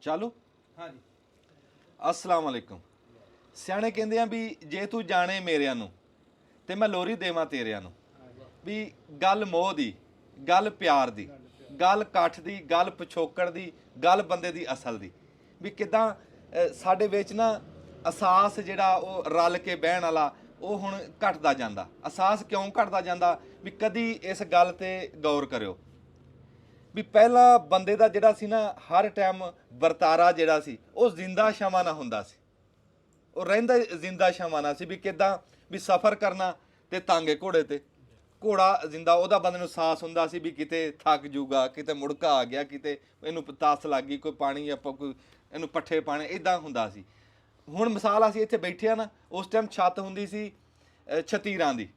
चालू हाँ जी अस्सलाम वालेकुम। ਸਿਆਣੇ ਕਹਿੰਦੇ ਆ ਵੀ ਜੇ ਤੂੰ ਜਾਣੇ ਮੇਰਿਆਂ ਨੂੰ ਤੇ ਮੈਂ ਲੋਰੀ ਦੇਵਾਂ ਤੇਰਿਆਂ ਨੂੰ। ਵੀ ਗੱਲ ਮੋਹ ਦੀ, ਗੱਲ ਪਿਆਰ ਦੀ, ਗੱਲ ਇਕੱਠ ਦੀ, ਗੱਲ ਪਿਛੋਕੜ ਦੀ, ਗੱਲ ਬੰਦੇ ਦੀ ਅਸਲ ਦੀ। ਵੀ ਕਿਦਾਂ ਸਾਡੇ ਵਿੱਚ ਨਾ ਅਹਿਸਾਸ ਜਿਹੜਾ ਉਹ ਰਲ ਕੇ ਬਹਿਣ ਵਾਲਾ ਉਹ ਹੁਣ ਘਟਦਾ ਜਾਂਦਾ। ਅਹਿਸਾਸ ਕਿਉਂ ਘਟਦਾ ਜਾਂਦਾ? ਵੀ ਕਦੀ ਇਸ ਗੱਲ ਤੇ ਗੌਰ ਕਰਿਓ ਵੀ ਪਹਿਲਾਂ ਬੰਦੇ ਦਾ ਜਿਹੜਾ ਸੀ ਨਾ ਹਰ ਟਾਈਮ ਵਰਤਾਰਾ ਜਿਹੜਾ ਸੀ ਉਹ ਜ਼ਿੰਦਾ ਸ਼ਮਾਨਾ ਹੁੰਦਾ ਸੀ। ਉਹ ਰਹਿੰਦਾ ਜ਼ਿੰਦਾ ਸ਼ਮਾਨਾ ਸੀ। ਵੀ ਕਿਦਾਂ ਵੀ ਸਫ਼ਰ ਕਰਨਾ ਤੇ ਤਾਂਗੇ ਘੋੜੇ ਤੇ, ਘੋੜਾ ਜ਼ਿੰਦਾ, ਉਹਦਾ ਬੰਦੇ ਨੂੰ ਸਾਹਸ ਹੁੰਦਾ ਸੀ ਵੀ ਕਿਤੇ ਥੱਕ ਜੂਗਾ, ਕਿਤੇ ਮੁੜਕਾ ਆ ਗਿਆ, ਕਿਤੇ ਇਹਨੂੰ ਤਾਸ ਲੱਗ ਗਈ, ਕੋਈ ਪਾਣੀ ਆਪਾਂ ਕੋਈ ਇਹਨੂੰ ਪੱਠੇ ਪਾਣੇ, ਇਦਾਂ ਹੁੰਦਾ ਸੀ। ਹੁਣ ਮਿਸਾਲ ਅਸੀਂ ਇੱਥੇ ਬੈਠੇ ਆ ਨਾ, ਉਸ ਟਾਈਮ ਛੱਤ ਹੁੰਦੀ ਸੀ ਛਤੀਰਾਂ ਦੀ,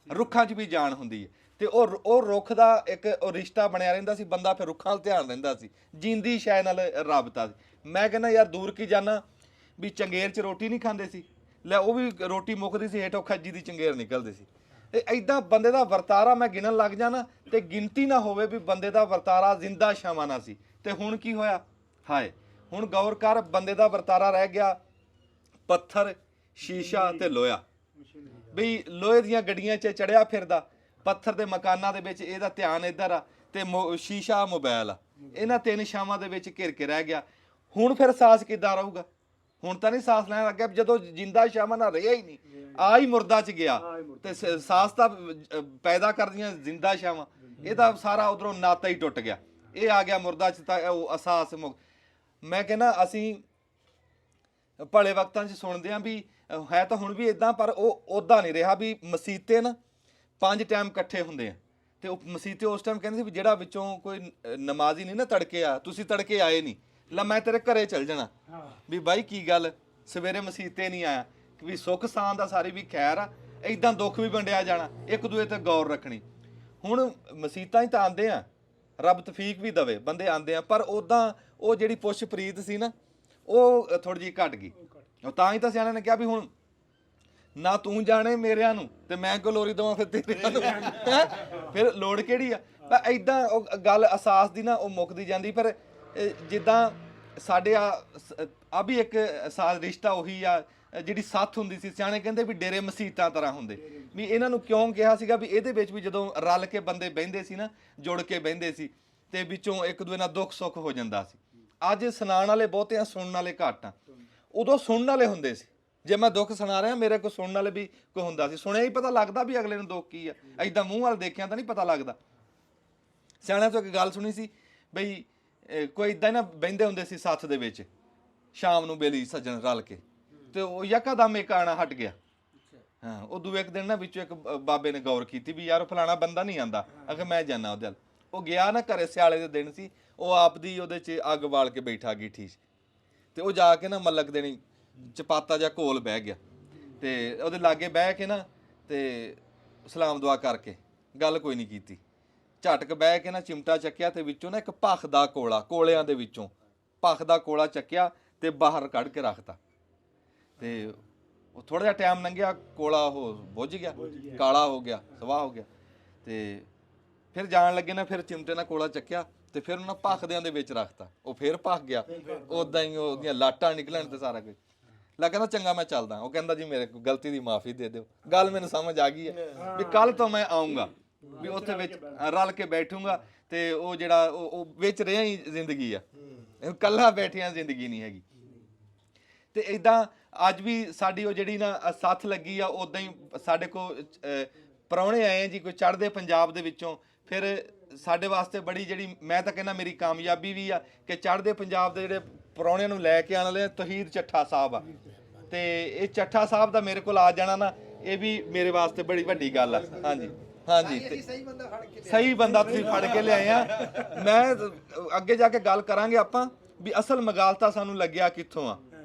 ਰੁੱਖਾਂ 'ਚ ਵੀ ਜਾਨ ਹੁੰਦੀ ਹੈ ਤੇ ਉਹ ਰੁੱਖ ਦਾ ਇੱਕ ਉਹ ਰਿਸ਼ਤਾ ਬਣਿਆ ਰਹਿੰਦਾ ਸੀ। ਬੰਦਾ ਫਿਰ ਰੁੱਖਾਂ 'ਤੇ ਧਿਆਨ ਰਹਿੰਦਾ ਸੀ, ਜਿੰਦੀ ਸ਼ੈ ਨਾਲ ਰਾਬਤਾ ਸੀ। ਮੈਂ ਕਹਿੰਦਾ ਯਾਰ ਦੂਰ ਕੀ ਜਾਣਾ ਵੀ ਚੰਗੇਰ 'ਚ ਰੋਟੀ ਨਹੀਂ ਖਾਂਦੇ ਸੀ, ਲੈ ਉਹ ਵੀ ਰੋਟੀ ਮੁੱਕਦੀ ਸੀ ਹੇਠੋਂ ਖੱਜੀ ਦੀ ਚੰਗੇਰ ਨਿਕਲਦੀ ਸੀ। ਤੇ ਐਦਾਂ ਬੰਦੇ ਦਾ ਵਰਤਾਰਾ ਮੈਂ ਗਿਣਨ ਲੱਗ ਜਾਣਾ ਤੇ ਗਿਣਤੀ ਨਾ ਹੋਵੇ ਵੀ ਬੰਦੇ ਦਾ ਵਰਤਾਰਾ ਜ਼ਿੰਦਾ ਸ਼ਮਾਨਾ ਸੀ। ਤੇ ਹੁਣ ਕੀ ਹੋਇਆ? ਹਾਏ ਹੁਣ ਗੌਰ ਕਰ, ਬੰਦੇ ਦਾ ਵਰਤਾਰਾ ਰਹਿ ਗਿਆ ਪੱਥਰ, ਸ਼ੀਸ਼ਾ ਤੇ ਲੋਹਾ। ਵੀ ਲੋਹੇ ਦੀਆਂ ਗੱਡੀਆਂ 'ਚ ਚੜਿਆ ਫਿਰਦਾ, ਪੱਥਰ ਦੇ ਮਕਾਨਾਂ ਦੇ ਵਿੱਚ ਇਹਦਾ ਧਿਆਨ ਇੱਧਰ ਆ, ਤੇ ਸ਼ੀਸ਼ਾ ਮੋਬਾਈਲ ਆ। ਇਹਨਾਂ ਤਿੰਨ ਛਾਵਾਂ ਦੇ ਵਿੱਚ ਘਿਰ ਕੇ ਰਹਿ ਗਿਆ। ਹੁਣ ਫਿਰ ਸਾਹਸ ਕਿੱਦਾਂ ਰਹੂਗਾ? ਹੁਣ ਤਾਂ ਨਹੀਂ ਸਾਹਸ ਲੈਣ ਲੱਗਿਆ ਜਦੋਂ ਜਿੰਦਾ ਸ਼ਾਮਾਂ ਨਾਲ ਰਿਹਾ ਹੀ ਨਹੀਂ, ਆ ਹੀ ਮੁਰਦਾ 'ਚ ਗਿਆ ਤੇ ਸਾਹਸ ਤਾਂ ਪੈਦਾ ਕਰਦੀਆਂ ਜ਼ਿੰਦਾ ਸ਼ਾਵਾਂ। ਇਹਦਾ ਸਾਰਾ ਉਧਰੋਂ ਨਾਤਾ ਹੀ ਟੁੱਟ ਗਿਆ, ਇਹ ਆ ਗਿਆ ਮੁਰਦਾ 'ਚ ਤਾਂ ਉਹ ਅਹਿਸਾਸ ਮੈਂ ਕਹਿੰਦਾ ਅਸੀਂ ਭਲੇ ਵਕਤਾਂ 'ਚ ਸੁਣਦੇ ਹਾਂ ਵੀ ਹੈ ਤਾਂ ਹੁਣ ਵੀ ਇਦਾਂ, ਪਰ ਉਹ ਉੱਦਾਂ ਨਹੀਂ ਰਿਹਾ। ਵੀ ਮਸੀਤੇ ਨਾ 5 ਟਾਈਮ ਇਕੱਠੇ ਹੁੰਦੇ ਆ ਤੇ ਉਹ ਮਸੀਤੇ ਉਸ ਟਾਈਮ ਕਹਿੰਦੇ ਸੀ ਵੀ ਜਿਹੜਾ ਵਿੱਚੋਂ ਕੋਈ ਨਮਾਜ਼ੀ ਨਹੀਂ ਨਾ ਤੜਕੇ ਆ, ਤੁਸੀਂ ਤੜਕੇ ਆਏ ਨਹੀਂ, ਲੈ ਮੈਂ ਤੇਰੇ ਘਰੇ ਚੱਲ ਜਾਣਾ। ਵੀ ਬਾਈ ਕੀ ਗੱਲ ਸਵੇਰੇ ਮਸੀਤੇ ਨਹੀਂ ਆਇਆ? ਵੀ ਸੁੱਖ ਸਾਂ ਦਾ ਸਾਰੀ ਵੀ ਖੈਰ ਆ, ਇਦਾਂ ਦੁੱਖ ਵੀ ਵੰਡਿਆ ਜਾਣਾ, ਇੱਕ ਦੂਏ ਤੇ ਗੌਰ ਰੱਖਣੀ। ਹੁਣ ਮਸੀਤਾਂ ਹੀ ਤਾਂ ਆਉਂਦੇ ਆ, ਰੱਬ ਤਫੀਕ ਵੀ ਦਵੇ, ਬੰਦੇ ਆਉਂਦੇ ਆ, ਪਰ ਉਦਾਂ ਉਹ ਜਿਹੜੀ ਪੁੱਛ ਪ੍ਰੀਤ ਸੀ ਨਾ ਉਹ ਥੋੜੀ ਜਿਹੀ ਘਟ ਗਈ। ਉਹ ਤਾਂ ਹੀ ਤਾਂ ਸਿਆਣਿਆਂ ਨੇ ਕਿਹਾ ਵੀ ਹੁਣ ਨਾ ਤੂੰ ਜਾਣੇ ਮੇਰਿਆਂ ਨੂੰ ਤੇ ਮੈਂ ਕਿਉਂ ਲੋਰੀ ਦੇਵਾਂ ਫਿਰ ਤੇਰਿਆਂ ਨੂੰ। ਫਿਰ ਲੋੜ ਕਿਹੜੀ ਆ? ਪਰ ਐਦਾਂ ਉਹ ਗੱਲ ਅਹਿਸਾਸ ਦੀ ਨਾ ਉਹ ਮੁੱਕਦੀ ਜਾਂਦੀ। ਪਰ ਜਿੱਦਾਂ ਸਾਡੇ ਆ ਵੀ ਇੱਕ ਰਿਸ਼ਤਾ ਉਹੀ ਆ ਜਿਹੜੀ ਸੱਥ ਹੁੰਦੀ ਸੀ। ਸਿਆਣੇ ਕਹਿੰਦੇ ਵੀ ਡੇਰੇ ਮਸੀਤਾਂ ਤਰ੍ਹਾਂ ਹੁੰਦੇ। ਵੀ ਇਹਨਾਂ ਨੂੰ ਕਿਉਂ ਕਿਹਾ ਸੀਗਾ? ਵੀ ਇਹਦੇ ਵਿੱਚ ਵੀ ਜਦੋਂ ਰਲ ਕੇ ਬੰਦੇ ਬਹਿੰਦੇ ਸੀ ਨਾ, ਜੁੜ ਕੇ ਬਹਿੰਦੇ ਸੀ ਤੇ ਵਿੱਚੋਂ ਇੱਕ ਦੂਜੇ ਨਾਲ ਦੁੱਖ ਸੁੱਖ ਹੋ ਜਾਂਦਾ ਸੀ। ਅੱਜ ਸੁਣਾਉਣ ਵਾਲੇ ਬਹੁਤੇ ਆ, ਸੁਣਨ ਵਾਲੇ ਘੱਟ ਆ। ਉਦੋਂ ਸੁਣਨ ਵਾਲੇ ਹੁੰਦੇ ਸੀ। ਜੇ ਮੈਂ ਦੁੱਖ ਸੁਣਾ ਰਿਹਾ ਮੇਰੇ ਕੋਲ ਸੁਣਨ ਵਾਲੇ ਵੀ ਕੋਈ ਹੁੰਦਾ ਸੀ, ਸੁਣਿਆ ਹੀ ਪਤਾ ਲੱਗਦਾ ਵੀ ਅਗਲੇ ਨੂੰ ਦੁੱਖ ਕੀ ਆ। ਐਦਾਂ ਮੂੰਹ ਵੱਲ ਦੇਖਿਆ ਤਾਂ ਨਹੀਂ ਪਤਾ ਲੱਗਦਾ। ਸਿਆਣਿਆਂ ਤੋਂ ਇੱਕ ਗੱਲ ਸੁਣੀ ਸੀ ਬਈ ਕੋਈ ਇਦਾਂ ਨਾ ਬਹਿੰਦੇ ਹੁੰਦੇ ਸੀ ਸੱਥ ਦੇ ਵਿੱਚ, ਸ਼ਾਮ ਨੂੰ ਬੇਲੀ ਸੱਜਣ ਰਲ ਕੇ, ਤੇ ਉਹ ਯਕਦਮ ਇੱਕ ਆਣਾ ਹਟ ਗਿਆ। ਹਾਂ ਉਹ ਦੂਏ ਇੱਕ ਦਿਨ ਨਾ ਵਿੱਚੋਂ ਇੱਕ ਬਾਬੇ ਨੇ ਗੌਰ ਕੀਤੀ ਵੀ ਯਾਰ ਫਲਾਣਾ ਬੰਦਾ ਨਹੀਂ ਆਂਦਾ। ਅਗਰ ਮੈਂ ਜਾਣਾ ਉਹਦੇ ਵੱਲ। ਉਹ ਗਿਆ ਨਾ ਘਰੇ, ਸਿਆਲੇ ਦੇ ਦਿਨ ਸੀ, ਉਹ ਆਪਦੀ ਉਹਦੇ 'ਚ ਅੱਗ ਬਾਲ ਕੇ ਬੈਠਾ ਗੀਠੀ 'ਚ, ਤੇ ਉਹ ਜਾ ਕੇ ਨਾ ਮਲਕ ਦੇਣੀ ਚਪਾਤਾ ਜਾਂ ਘੋਲ ਬਹਿ ਗਿਆ ਤੇ ਉਹਦੇ ਲਾਗੇ ਬਹਿ ਕੇ ਨਾ ਤੇ ਸਲਾਮ ਦੁਆ ਕਰਕੇ ਗੱਲ ਕੋਈ ਨਹੀਂ ਕੀਤੀ। ਝਟਕ ਬਹਿ ਕੇ ਨਾ ਚਿਮਟਾ ਚੱਕਿਆ ਤੇ ਵਿੱਚੋਂ ਨਾ ਇੱਕ ਭਖ ਦਾ ਕੋਲਾ, ਕੋਲਿਆਂ ਦੇ ਵਿੱਚੋਂ ਭਖ ਦਾ ਕੋਲਾ ਚੱਕਿਆ ਤੇ ਬਾਹਰ ਕੱਢ ਕੇ ਰੱਖਤਾ। ਤੇ ਉਹ ਥੋੜਾ ਜਿਹਾ ਟਾਈਮ ਲੰਘਿਆ, ਕੋਲਾ ਉਹ ਬੁੱਝ ਗਿਆ, ਕਾਲਾ ਹੋ ਗਿਆ, ਸਵਾਹ ਹੋ ਗਿਆ। ਤੇ ਫਿਰ ਜਾਣ ਲੱਗੇ ਨਾ, ਫਿਰ ਚਿਮਟੇ ਨਾਲ ਕੋਲਾ ਚੱਕਿਆ ਤੇ ਫਿਰ ਉਹਨਾਂ ਭਖਦਿਆਂ ਦੇ ਵਿੱਚ ਰੱਖਤਾ। ਉਹ ਫਿਰ ਭਖ ਗਿਆ, ਉਦਾਂ ਹੀ ਉਹਦੀਆਂ ਲਾਟਾਂ ਨਿਕਲਣ ਤੇ ਸਾਰਾ ਕੁਝ। ਲੈ ਕਹਿੰਦਾ ਚੰਗਾ ਮੈਂ ਚੱਲਦਾ। ਉਹ ਕਹਿੰਦਾ ਜੀ ਮੇਰੇ ਕੋਲ ਗਲਤੀ ਦੀ ਮਾਫੀ ਦੇ ਦਿਓ। ਗੱਲ ਮੈਨੂੰ ਸਮਝ ਆ ਗਈ ਹੈ ਵੀ ਕੱਲ ਤੋਂ ਮੈਂ ਆਉਂਗਾ, ਵੀ ਉੱਥੇ ਵਿੱਚ ਰਲ ਕੇ ਬੈਠੂੰਗਾ ਤੇ ਉਹ ਜਿਹੜਾ ਉਹ ਵਿੱਚ ਰਿਹਾ ਹੀ ਜ਼ਿੰਦਗੀ ਆ, ਇਕੱਲਾ ਬੈਠਿਆਂ ਜ਼ਿੰਦਗੀ ਨਹੀਂ ਹੈਗੀ। ਤੇ ਇਦਾਂ ਅੱਜ ਵੀ ਸਾਡੀ ਉਹ ਜਿਹੜੀ ਨਾ ਸੱਥ ਲੱਗੀ ਆ, ਉਦਾਂ ਹੀ ਸਾਡੇ ਕੋਲ ਪ੍ਰਾਹੁਣੇ ਆਏ ਆ ਜੀ, ਕੋਈ ਚੜ੍ਹਦੇ ਪੰਜਾਬ ਦੇ ਵਿੱਚੋਂ। ਫਿਰ ਸਾਡੇ ਵਾਸਤੇ ਬੜੀ ਜਿਹੜੀ ਮੈਂ ਤਾਂ ਕਹਿੰਦਾ ਮੇਰੀ ਕਾਮਯਾਬੀ ਵੀ ਆ ਕਿ ਚੜ੍ਹਦੇ ਪੰਜਾਬ ਦੇ ਜਿਹੜੇ ਪ੍ਰਾਹੁਣਿਆਂ ਨੂੰ ਲੈ ਕੇ ਆਉਣ ਵਾਲੇ ਤੌਹੀਦ ਚੱਠਾ ਸਾਹਿਬ ਆ, ਤੇ ਇਹ ਚੱਠਾ ਸਾਹਿਬ ਦਾ ਮੇਰੇ ਕੋਲ ਆ ਜਾਣਾ ਨਾ, ਇਹ ਵੀ ਮੇਰੇ ਵਾਸਤੇ ਬੜੀ ਵੱਡੀ ਗੱਲ ਆ। ਹਾਂਜੀ ਹਾਂਜੀ, ਸਹੀ ਬੰਦਾ ਤੁਸੀਂ ਫੜ ਕੇ ਲਿਆਏ ਆ। ਮੈਂ ਅੱਗੇ ਜਾ ਕੇ ਗੱਲ ਕਰਾਂਗੇ ਆਪਾਂ ਵੀ ਅਸਲ ਮਗਾਲਤਾ ਸਾਨੂੰ ਲੱਗਿਆ ਕਿੱਥੋਂ ਆ।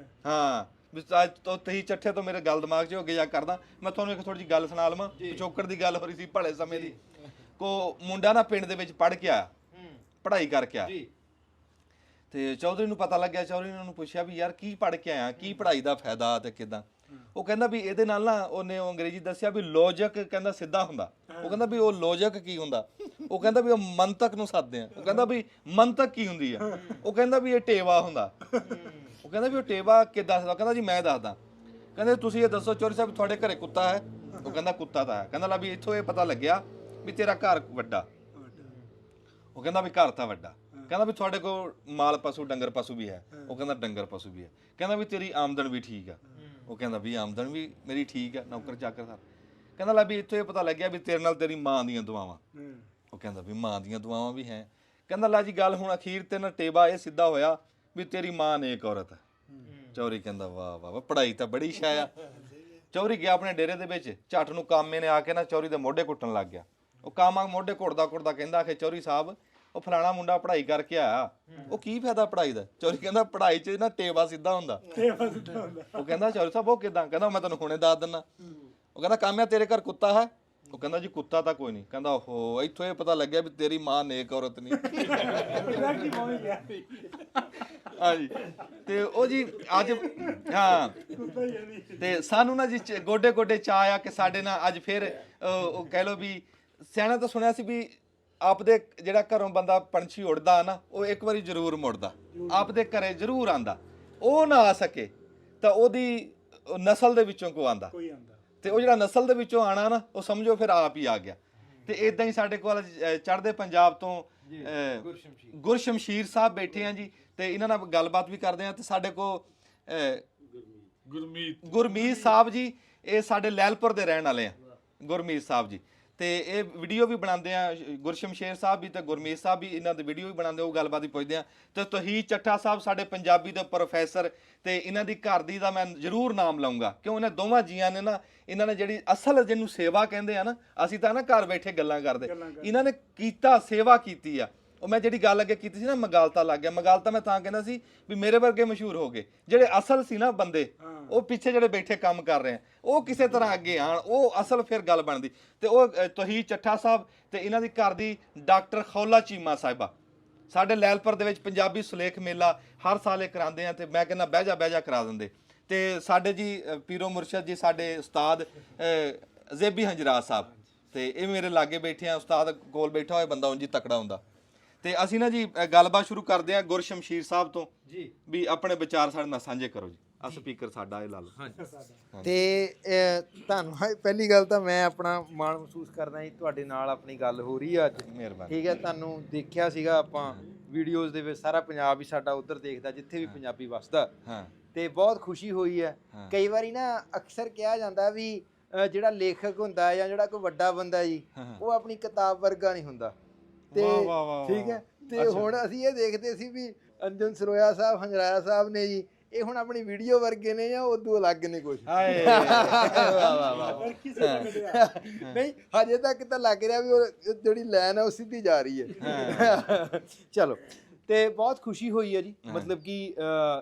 ਹਾਂ ਵੀ ਅੱਜ ਤੋਂ ਤਹੀ ਚੱਠੇ ਤੋਂ ਮੇਰੇ ਗੱਲ ਦਿਮਾਗ 'ਚ ਅੱਗੇ ਜਾ ਕਰਦਾ। ਮੈਂ ਤੁਹਾਨੂੰ ਇੱਕ ਥੋੜੀ ਜਿਹੀ ਗੱਲ ਸੁਣਾ ਲਵਾਂ। ਪਿਛੋਕੜ ਦੀ ਗੱਲ ਹੋ ਰਹੀ ਸੀ ਭਲੇ ਸਮੇਂ ਦੀ। ਕੋ ਮੁੰਡਾ ਨਾ ਪਿੰਡ ਦੇ ਵਿੱਚ ਪੜ੍ਹ ਕੇ ਆਇਆ, ਪੜ੍ਹਾਈ ਕਰਕੇ ਆ, ਤੇ ਚੌਧਰੀ ਨੂੰ ਪਤਾ ਲੱਗਿਆ, ਚੌਧਰੀ ਨੇ ਉਹਨੂੰ ਪੁੱਛਿਆ ਵੀ ਯਾਰ ਕੀ ਪੜ੍ਹ ਕੇ ਆਇਆ, ਕੀ ਪੜ੍ਹਾਈ ਦਾ ਫਾਇਦਾ ਤੇ ਕਿਦਾਂ। ਉਹ ਕਹਿੰਦਾ ਵੀ ਇਹਦੇ ਨਾਲ ਨਾ, ਉਹਨੇ ਉਹ ਅੰਗਰੇਜ਼ੀ ਦੱਸਿਆ ਵੀ ਲੌਜਿਕ ਕਹਿੰਦਾ ਸਿੱਧਾ ਹੁੰਦਾ। ਉਹ ਕਹਿੰਦਾ ਵੀ ਉਹ ਲੌਜਿਕ ਕੀ ਹੁੰਦਾ? ਉਹ ਕਹਿੰਦਾ ਵੀ ਉਹ ਮੰਤਕ ਨੂੰ ਸੱਦਦੇ ਆ। ਉਹ ਕਹਿੰਦਾ ਵੀ ਮੰਤਕ ਕੀ ਹੁੰਦੀ ਆ? ਉਹ ਕਹਿੰਦਾ ਵੀ ਇਹ ਟੇਵਾ ਹੁੰਦਾ। ਉਹ ਕਹਿੰਦਾ ਵੀ ਉਹ ਟੇਵਾ ਕਿੱਦਾਂ ਦੱਸਦਾ? ਕਹਿੰਦਾ ਜੀ ਮੈਂ ਦੱਸਦਾ। ਕਹਿੰਦੇ ਤੁਸੀਂ ਇਹ ਦੱਸੋ ਚੌਧਰੀ ਸਾਹਿਬ ਤੁਹਾਡੇ ਘਰੇ ਕੁੱਤਾ ਹੈ? ਉਹ ਕਹਿੰਦਾ ਕੁੱਤਾ ਤਾਂ ਹੈ। ਕਹਿੰਦਾ ਲਾ ਵੀ ਇੱਥੋਂ ਇਹ ਪਤਾ ਲੱਗਿਆ ਵੀ ਤੇਰਾ ਘਰ ਵੱਡਾ। ਉਹ ਕਹਿੰਦਾ ਵੀ ਘਰ ਤਾਂ ਵੱਡਾ। ਕਹਿੰਦਾ ਵੀ ਤੁਹਾਡੇ ਕੋਲ ਮਾਲ ਪਸ਼ੂ ਡੰਗਰ ਪਸ਼ੂ ਵੀ ਹੈ? ਉਹ ਕਹਿੰਦਾ ਡੰਗਰ ਪਸ਼ੂ ਵੀ ਹੈ। ਕਹਿੰਦਾ ਵੀ ਤੇਰੀ ਆਮਦਨ ਵੀ ਠੀਕ ਆ? ਉਹ ਕਹਿੰਦਾ ਵੀ ਆਮਦਨ ਵੀ ਮੇਰੀ ਠੀਕ ਆ, ਨੌਕਰ ਚਾਕਰ ਸਰ। ਕਹਿੰਦਾ ਲਾ ਵੀ ਇੱਥੋਂ ਇਹ ਪਤਾ ਲੱਗਿਆ ਵੀ ਤੇਰੇ ਨਾਲ ਤੇਰੀ ਮਾਂ ਦੀਆਂ ਦੁਆਵਾਂ। ਉਹ ਕਹਿੰਦਾ ਵੀ ਮਾਂ ਦੀਆਂ ਦੁਆਵਾਂ ਵੀ ਹੈ। ਕਹਿੰਦਾ ਲਾ ਜੀ ਗੱਲ ਹੁਣ ਅਖੀਰ ਤੇ ਨਾ ਟੇਬਾ ਇਹ ਸਿੱਧਾ ਹੋਇਆ ਵੀ ਤੇਰੀ ਮਾਂ ਨੇਕ ਔਰਤ ਹੈ। ਚੌਧਰੀ ਕਹਿੰਦਾ ਵਾਹ ਵਾਹ ਵਾਹ, ਪੜ੍ਹਾਈ ਤਾਂ ਬੜੀ ਸ਼ੈ ਆ। ਚੌਧਰੀ ਗਿਆ ਆਪਣੇ ਡੇਰੇ ਦੇ ਵਿੱਚ, ਝੱਟ ਨੂੰ ਕਾਮੇ ਨੇ ਆ ਕੇ ਨਾ ਚੌਧਰੀ ਦੇ ਮੋਢੇ ਘੁੱਟਣ ਲੱਗ ਗਿਆ। ਉਹ ਕਾਮਾ ਮੋਢੇ ਘੁੱਟਦਾ ਘੁੱਟਦਾ ਕਹਿੰਦਾ ਕਿ ਚੌਧਰੀ ਸਾਹਿਬ ਉਹ ਫਲਾਣਾ ਮੁੰਡਾ ਪੜ੍ਹਾਈ ਕਰਕੇ ਆਇਆ, ਉਹ ਕੀ ਫਾਇਦਾ ਪੜ੍ਹਾਈ ਦਾ? ਚੌਧਰੀ ਕਹਿੰਦਾ ਪੜ੍ਹਾਈ 'ਚ ਨਾ ਟੇਬਾ ਸਿੱਧਾ ਹੁੰਦਾ। ਉਹ ਕਹਿੰਦਾ ਚੌਧਰੀ ਸਾਹਿਬ ਉਹ ਕਿਦਾਂ? ਕਹਿੰਦਾ ਮੈਂ ਤੈਨੂੰ ਹੁਣੇ ਦੱਸ ਦਿੰਦਾ। ਉਹ ਕਹਿੰਦਾ ਕਾਮਿਆ ਤੇਰੇ ਘਰ ਕੁੱਤਾ ਹੈ? ਉਹ ਕਹਿੰਦਾ ਜੀ ਕੁੱਤਾ ਤਾਂ ਕੋਈ ਨਹੀਂ। ਕਹਿੰਦਾ ਓਹੋ ਇੱਥੋਂ ਇਹ ਪਤਾ ਲੱਗਿਆ ਵੀ ਤੇਰੀ ਮਾਂ ਨੇਕ ਔਰਤ ਨਹੀਂ। ਹਾਂਜੀ ਤੇ ਉਹ ਜੀ ਅੱਜ ਹਾਂ ਤੇ ਸਾਨੂੰ ਨਾ ਜੀ ਗੋਡੇ ਗੋਡੇ ਚਾਅ ਆ ਕਿ ਸਾਡੇ ਨਾਲ ਅੱਜ ਫਿਰ ਉਹ ਕਹਿ ਲਓ ਵੀ ਸਿਆਣਾ ਤਾਂ ਸੁਣਿਆ ਸੀ ਵੀ ਆਪਦੇ ਜਿਹੜਾ ਘਰੋਂ ਬੰਦਾ ਪੰਛੀ ਉੜਦਾ ਨਾ ਉਹ ਇੱਕ ਵਾਰੀ ਜ਼ਰੂਰ ਮੁੜਦਾ, ਆਪਦੇ ਘਰੇ ਜ਼ਰੂਰ ਆਂਦਾ। ਉਹ ਨਾ ਆ ਸਕੇ ਤਾਂ ਉਹਦੀ ਨਸਲ ਦੇ ਵਿੱਚੋਂ ਕੋ ਆਂਦਾ, ਤੇ ਉਹ ਜਿਹੜਾ ਨਸਲ ਦੇ ਵਿੱਚੋਂ ਆਣਾ ਨਾ ਉਹ ਸਮਝੋ ਫਿਰ ਆਪ ਹੀ ਆ ਗਿਆ। ਤੇ ਇਦਾਂ ਹੀ ਸਾਡੇ ਕੋਲ ਚੜ੍ਹਦੇ ਪੰਜਾਬ ਤੋਂ ਗੁਰਸ਼ਮਸ਼ੀਰ ਸਾਹਿਬ ਬੈਠੇ ਆ ਜੀ, ਤੇ ਇਹਨਾਂ ਨਾਲ ਗੱਲਬਾਤ ਵੀ ਕਰਦੇ ਆ। ਤੇ ਸਾਡੇ ਕੋਲ ਗੁਰਮੀਤ ਸਾਹਿਬ ਜੀ, ਇਹ ਸਾਡੇ ਲੈਲਪੁਰ ਦੇ ਰਹਿਣ ਵਾਲੇ ਆ ਗੁਰਮੀਤ ਸਾਹਿਬ ਜੀ। ਤੇ ਇਹ ਵੀਡੀਓ ਵੀ ਬਣਾਉਂਦੇ ਆ, ਗੁਰਸ਼ਮਸ਼ੇਰ ਸਾਹਿਬ ਵੀ ਤੇ ਗੁਰਮੀਤ ਸਾਹਿਬ ਵੀ ਇਹਨਾਂ ਦੀ ਵੀਡੀਓ ਵੀ ਬਣਾਉਂਦੇ, ਉਹ ਗੱਲਬਾਤ ਵੀ ਪੁੱਛਦੇ ਆ। ਤੇ ਤੋਹੀਦ ਚੱਠਾ ਸਾਹਿਬ ਸਾਡੇ ਪੰਜਾਬੀ ਦੇ ਪ੍ਰੋਫੈਸਰ, ਤੇ ਇਹਨਾਂ ਦੀ ਘਰ ਦੀ ਦਾ ਮੈਂ ਜ਼ਰੂਰ ਨਾਮ ਲਾਉਂਗਾ ਕਿਉਂ ਇਹਨਾਂ ਦੋਵਾਂ ਜੀਆਂ ਨੇ ਨਾ, ਇਹਨਾਂ ਨੇ ਜਿਹੜੀ ਅਸਲ ਜਿਹਨੂੰ ਸੇਵਾ ਕਹਿੰਦੇ ਆ ਨਾ, ਅਸੀਂ ਤਾਂ ਨਾ ਘਰ ਬੈਠੇ ਗੱਲਾਂ ਕਰਦੇ, ਇਹਨਾਂ ਨੇ ਕੀਤਾ ਸੇਵਾ ਕੀਤੀ ਆ। ਉਹ ਮੈਂ ਜਿਹੜੀ ਗੱਲ ਅੱਗੇ ਕੀਤੀ ਸੀ ਨਾ ਮਗਾਲਤਾ ਲੱਗ ਗਿਆ, ਮਗਾਲਤਾ ਮੈਂ ਤਾਂ ਕਹਿੰਦਾ ਸੀ ਵੀ ਮੇਰੇ ਵਰਗੇ ਮਸ਼ਹੂਰ ਹੋ ਗਏ, ਜਿਹੜੇ ਅਸਲ ਸੀ ਨਾ ਬੰਦੇ ਉਹ ਪਿੱਛੇ ਜਿਹੜੇ ਬੈਠੇ ਕੰਮ ਕਰ ਰਹੇ ਆ ਉਹ ਕਿਸੇ ਤਰ੍ਹਾਂ ਅੱਗੇ ਆਣ, ਉਹ ਅਸਲ ਫਿਰ ਗੱਲ ਬਣਦੀ। ਤੇ ਉਹ ਤੋਹੀਦ ਚੱਠਾ ਸਾਹਿਬ ਤੇ ਇਹਨਾਂ ਦੀ ਘਰ ਦੀ ਡਾਕਟਰ ਖੌਲਾ ਚੀਮਾ ਸਾਹਿਬਾ, ਸਾਡੇ ਲੈਲਪੁਰ ਦੇ ਵਿੱਚ ਪੰਜਾਬੀ ਸੁਲੇਖ ਮੇਲਾ ਹਰ ਸਾਲ ਇਹ ਕਰਾਉਂਦੇ ਆ, ਤੇ ਮੈਂ ਕਹਿੰਦਾ ਬਹਿ ਜਾ ਕਰਾ ਦਿੰਦੇ। ਤੇ ਸਾਡੇ ਜੀ ਪੀਰੋ ਮੁਰਸ਼ਦ ਜੀ ਸਾਡੇ ਉਸਤਾਦ ਜ਼ੇਬੀ ਹੰਜਰਾ ਸਾਹਿਬ, ਤੇ ਇਹ ਮੇਰੇ ਲਾਗੇ ਬੈਠੇ ਆ। ਉਸਤਾਦ ਕੋਲ ਬੈਠਾ ਹੋਇਆ ਬੰਦਾ ਉਂਝ ਹੀ ਤਕੜਾ ਹੁੰਦਾ। ਤੇ ਅਸੀਂ ਨਾ ਜੀ ਗੱਲਬਾਤ ਸ਼ੁਰੂ ਕਰਦੇ ਆ ਗੁਰਸ਼ਮਸ਼ੀਰ ਸਾਹਿਬ ਤੋਂ ਜੀ, ਵੀ ਆਪਣੇ ਵਿਚਾਰ ਸਾਡੇ ਨਾਲ ਸਾਂਝੇ ਕਰੋ ਜੀ। ਆ ਸਪੀਕਰ ਸਾਡਾ ਇਹ ਲਾ ਲਓ। ਤੇ ਤੁਹਾਨੂੰ ਪਹਿਲੀ ਗੱਲ ਤਾਂ ਮੈਂ ਆਪਣਾ ਮਾਣ ਮਹਿਸੂਸ ਕਰਦਾ ਜੀ, ਤੁਹਾਡੇ ਨਾਲ ਆਪਣੀ ਗੱਲ ਹੋ ਰਹੀ ਆ ਅੱਜ। ਮਿਹਰਬਾਨੀ। ਠੀਕ ਹੈ, ਤੁਹਾਨੂੰ ਦੇਖਿਆ ਸੀਗਾ ਆਪਾਂ ਵੀਡੀਓਜ਼ ਦੇ ਵਿੱਚ, ਸਾਰਾ ਪੰਜਾਬ ਹੀ ਸਾਡਾ ਉਧਰ ਦੇਖਦਾ ਜਿੱਥੇ ਵੀ ਪੰਜਾਬੀ ਵਸਦਾ। ਹਾਂ ਤੇ ਬਹੁਤ ਖੁਸ਼ੀ ਹੋਈ ਹੈ। ਕਈ ਵਾਰੀ ਨਾ ਅਕਸਰ ਕਿਹਾ ਜਾਂਦਾ ਵੀ ਜਿਹੜਾ ਲੇਖਕ ਹੁੰਦਾ ਜਾਂ ਜਿਹੜਾ ਕੋਈ ਵੱਡਾ ਬੰਦਾ ਜੀ, ਉਹ ਆਪਣੀ ਕਿਤਾਬ ਵਰਗਾ ਨਹੀਂ ਹੁੰਦਾ। ਤੇ ਠੀਕ ਹੈ, ਤੇ ਹੁਣ ਅਸੀਂ ਇਹ ਦੇਖਦੇ ਸੀ ਵੀ ਅੰਜਨ ਸਰੋਇਆ ਸਾਹਿਬ, ਹੰਜਰਾਇਆ ਸਾਹਿਬ ਨੇ ਜੀ, ਇਹ ਹੁਣ ਆਪਣੀ ਵੀਡੀਓ ਵਰਗੇ ਨੇ ਜਾਂ ਉਦੋਂ ਅਲੱਗ ਨੇ ਕੁਝ? ਨਹੀਂ ਹਜੇ ਤੱਕ ਤਾਂ ਲੱਗ ਰਿਹਾ ਵੀ ਉਹ ਜਿਹੜੀ ਲਾਈਨ ਹੈ ਉਹ ਸਿੱਧੀ ਜਾ ਰਹੀ ਹੈ। ਚਲੋ, ਤੇ ਬਹੁਤ ਖੁਸ਼ੀ ਹੋਈ ਹੈ ਜੀ, ਮਤਲਬ ਕਿ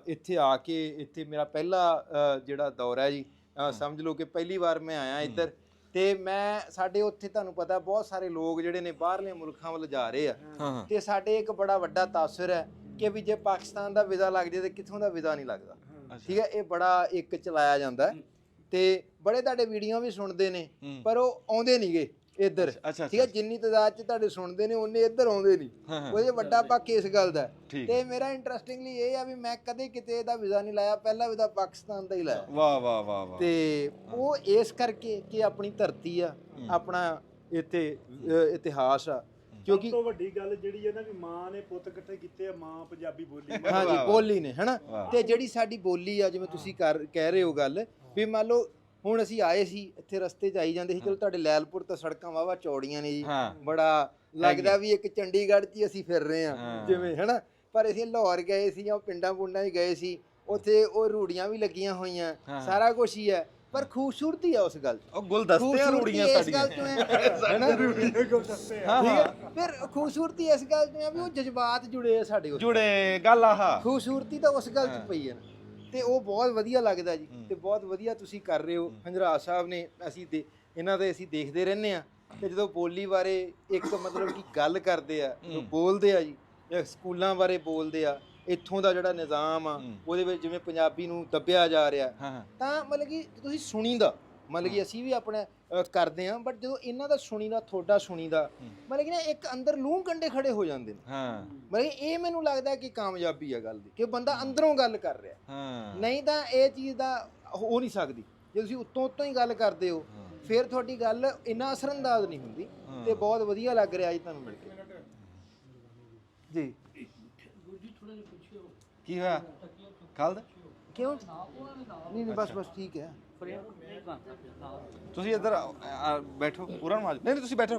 ਇੱਥੇ ਆ ਕੇ, ਇੱਥੇ ਮੇਰਾ ਪਹਿਲਾ ਜਿਹੜਾ ਦੌਰ ਹੈ ਜੀ, ਸਮਝ ਲਓ ਕਿ ਪਹਿਲੀ ਵਾਰ ਮੈਂ ਆਇਆ ਇੱਧਰ। ਤੇ ਮੈਂ ਸਾਡੇ ਉੱਥੇ ਤੁਹਾਨੂੰ ਪਤਾ ਬਹੁਤ ਸਾਰੇ ਲੋਕ ਜਿਹੜੇ ਨੇ ਬਾਹਰਲੇ ਮੁਲਕਾਂ ਵੱਲ ਜਾ ਰਹੇ ਆ, ਤੇ ਸਾਡੇ ਇੱਕ ਬੜਾ ਵੱਡਾ ਤਾਸਰ ਹੈ ਕਿ ਵੀ ਜੇ ਪਾਕਿਸਤਾਨ ਦਾ ਵੀਜ਼ਾ ਲੱਗ ਜਾਏ ਤੇ ਕਿੱਥੋਂ ਦਾ ਵੀਜ਼ਾ ਨਹੀਂ ਲੱਗਦਾ। ਠੀਕ ਹੈ, ਇਹ ਬੜਾ ਇੱਕ ਚਲਾਇਆ ਜਾਂਦਾ, ਤੇ ਬੜੇ ਤੁਹਾਡੇ ਵੀਡੀਓ ਵੀ ਸੁਣਦੇ ਨੇ ਪਰ ਉਹ ਆਉਂਦੇ ਨਹੀਂਗੇ ਇੱਧਰ। ਠੀਕ ਹੈ, ਜਿੰਨੀ ਤਾਦਾਦ ਚ ਤੁਹਾਡੇ ਸੁਣਦੇ ਨੇ ਉਹਨੇ ਇੱਧਰ ਆਉਂਦੇ ਨਹੀਂ। ਉਹਦੇ ਵੱਡਾ ਪੱਕ ਇਸ ਗੱਲ ਦਾ। ਤੇ ਮੇਰਾ ਇੰਟਰਸਟਿੰਗਲੀ ਇਹ ਆ ਵੀ ਮੈਂ ਕਦੇ ਕਿਤੇ ਇਹਦਾ ਵੀਜ਼ਾ ਨਹੀਂ ਲਾਇਆ, ਪਹਿਲਾ ਵੀਜ਼ਾ ਪਾਕਿਸਤਾਨ ਦਾ ਹੀ ਲਾਇਆ। ਵਾਹ ਵਾਹ ਵਾਹ ਵਾਹ। ਤੇ ਉਹ ਇਸ ਕਰਕੇ ਕਿ ਆਪਣੀ ਧਰਤੀ ਆ, ਆਪਣਾ ਇੱਥੇ ਇਤਿਹਾਸ ਆ। ਕਿਉਂਕਿ ਸਭ ਤੋਂ ਵੱਡੀ ਗੱਲ ਜਿਹੜੀ ਹੈ ਨਾ ਵੀ ਮਾਂ ਨੇ ਪੁੱਤ ਇਕੱਠੇ ਕੀਤੇ ਆ, ਮਾਂ ਪੰਜਾਬੀ ਬੋਲੀ। ਹਾਂਜੀ, ਬੋਲੀ ਨੇ ਹਨਾ। ਤੇ ਜਿਹੜੀ ਸਾਡੀ ਬੋਲੀ ਆ, ਜਿਵੇਂ ਤੁਸੀਂ ਕਹਿ ਰਹੇ ਹੋ ਗੱਲ ਵੀ ਮੰਨ ਲਓ ਹੁਣ ਅਸੀਂ ਆਏ ਸੀ ਇੱਥੇ, ਰਸਤੇ 'ਚ ਆਈ ਜਾਂਦੇ ਸੀ, ਚਲੋ ਤੁਹਾਡੇ ਲੈਲਪੁਰ ਤਾਂ ਸੜਕਾਂ ਵਾਹਵਾ ਚੌੜੀਆਂ ਨੇ ਜੀ, ਬੜਾ ਲੱਗਦਾ ਵੀ ਇੱਕ ਚੰਡੀਗੜ੍ਹ 'ਚ ਹੀ ਅਸੀਂ ਫਿਰ ਰਹੇ ਹਾਂ ਜਿਵੇਂ ਹਨਾ। ਪਰ ਅਸੀਂ ਲਾਹੌਰ ਗਏ ਸੀ ਜਾਂ ਪਿੰਡਾਂ ਪੁੰਡਾਂ 'ਚ ਗਏ ਸੀ, ਉੱਥੇ ਉਹ ਰੂੜੀਆਂ ਵੀ ਲੱਗੀਆਂ ਹੋਈਆਂ, ਸਾਰਾ ਕੁਛ ਹੀ ਹੈ, ਪਰ ਖੂਬਸੂਰਤੀ ਆ ਉਸ ਗੱਲ 'ਚ। ਉਹ ਗੁਲਦਸਤੇ ਆ ਰੂੜੀਆਂ ਸਾਡੀਆਂ, ਹੈਨਾ, ਗੁਲਦਸਤੇ। ਠੀਕ ਹੈ, ਫਿਰ ਖੂਬਸੂਰਤੀ ਇਸ ਗੱਲ 'ਚ ਆ ਵੀ ਉਹ ਜਜ਼ਬਾਤ ਜੁੜੇ ਆ ਸਾਡੇ, ਜੁੜੇ ਗੱਲ ਆਹ ਖੂਬਸੂਰਤੀ ਤਾਂ ਉਸ ਗੱਲ 'ਚ ਪਈ ਹੈ ਨਾ। ਤੇ ਉਹ ਬਹੁਤ ਵਧੀਆ ਲੱਗਦਾ ਜੀ, ਤੇ ਬਹੁਤ ਵਧੀਆ ਤੁਸੀਂ ਕਰ ਰਹੇ ਹੋ। ਹੰਜਰਾ ਸਾਹਿਬ ਨੇ, ਅਸੀਂ ਇਹਨਾਂ ਦੇ ਅਸੀਂ ਦੇਖਦੇ ਰਹਿੰਦੇ ਆ, ਤੇ ਜਦੋਂ ਬੋਲੀ ਬਾਰੇ ਇੱਕ ਮਤਲਬ ਕਿ ਗੱਲ ਕਰਦੇ ਆ, ਬੋਲਦੇ ਆ ਜੀ, ਸਕੂਲਾਂ ਬਾਰੇ ਬੋਲਦੇ ਆ, ਇੱਥੋਂ ਦਾ ਜਿਹੜਾ ਨਿਜ਼ਾਮ ਆ ਉਹਦੇ ਵਿੱਚ ਜਿਵੇਂ ਪੰਜਾਬੀ ਨੂੰ ਦੱਬਿਆ ਜਾ ਰਿਹਾ ਹਾਂ ਤਾਂ ਮਤਲਬ ਕਿ ਤੁਸੀਂ ਸੁਣੀਦਾ ਮਤਲਬ ਕਿ ਅਸੀਂ ਵੀ ਆਪਣੇ ਕਰਦੇ ਆ ਬਟ ਜਦੋਂ ਇਹਨਾਂ ਦਾ ਸੁਣੀਦਾ ਤੁਹਾਡਾ ਸੁਣੀਦਾ ਮਤਲਬ ਕਿ ਨਾ ਇੱਕ ਅੰਦਰ ਲੂੰ ਕੰਡੇ ਖੜੇ ਹੋ ਜਾਂਦੇ ਨੇ ਹਾਂ ਮਤਲਬ ਇਹ ਮੈਨੂੰ ਲੱਗਦਾ ਕਿ ਕਾਮਯਾਬੀ ਆ ਗੱਲ ਦੀ ਕਿ ਬੰਦਾ ਅੰਦਰੋਂ ਗੱਲ ਕਰ ਰਿਹਾ ਹਾਂ ਨਹੀਂ ਤਾਂ ਇਹ ਚੀਜ਼ ਦਾ ਹੋ ਨਹੀਂ ਸਕਦੀ ਜੇ ਤੁਸੀਂ ਉੱਤੋਂ ਹੀ ਗੱਲ ਕਰਦੇ ਹੋ ਫਿਰ ਤੁਹਾਡੀ ਗੱਲ ਇੰਨਾ ਅਸਰਅੰਦਾਜ਼ ਨਹੀਂ ਹੁੰਦੀ ਤੇ ਬਹੁਤ ਵਧੀਆ ਲੱਗ ਰਿਹਾ ਜੀ ਤੁਹਾਨੂੰ ਮਿਲ ਕੇ ਜੀ ਕੀ ਹੋਇਆ ਕੱਲ ਕਿਉਂ ਨਹੀਂ ਬਸ ਠੀਕ ਹੈ ਤੁਸੀਂ ਇੱਧਰ ਬੈਠੋ ਪੂਰਾ ਨਮਾਜ਼ ਨਹੀਂ ਤੁਸੀਂ ਬੈਠੋ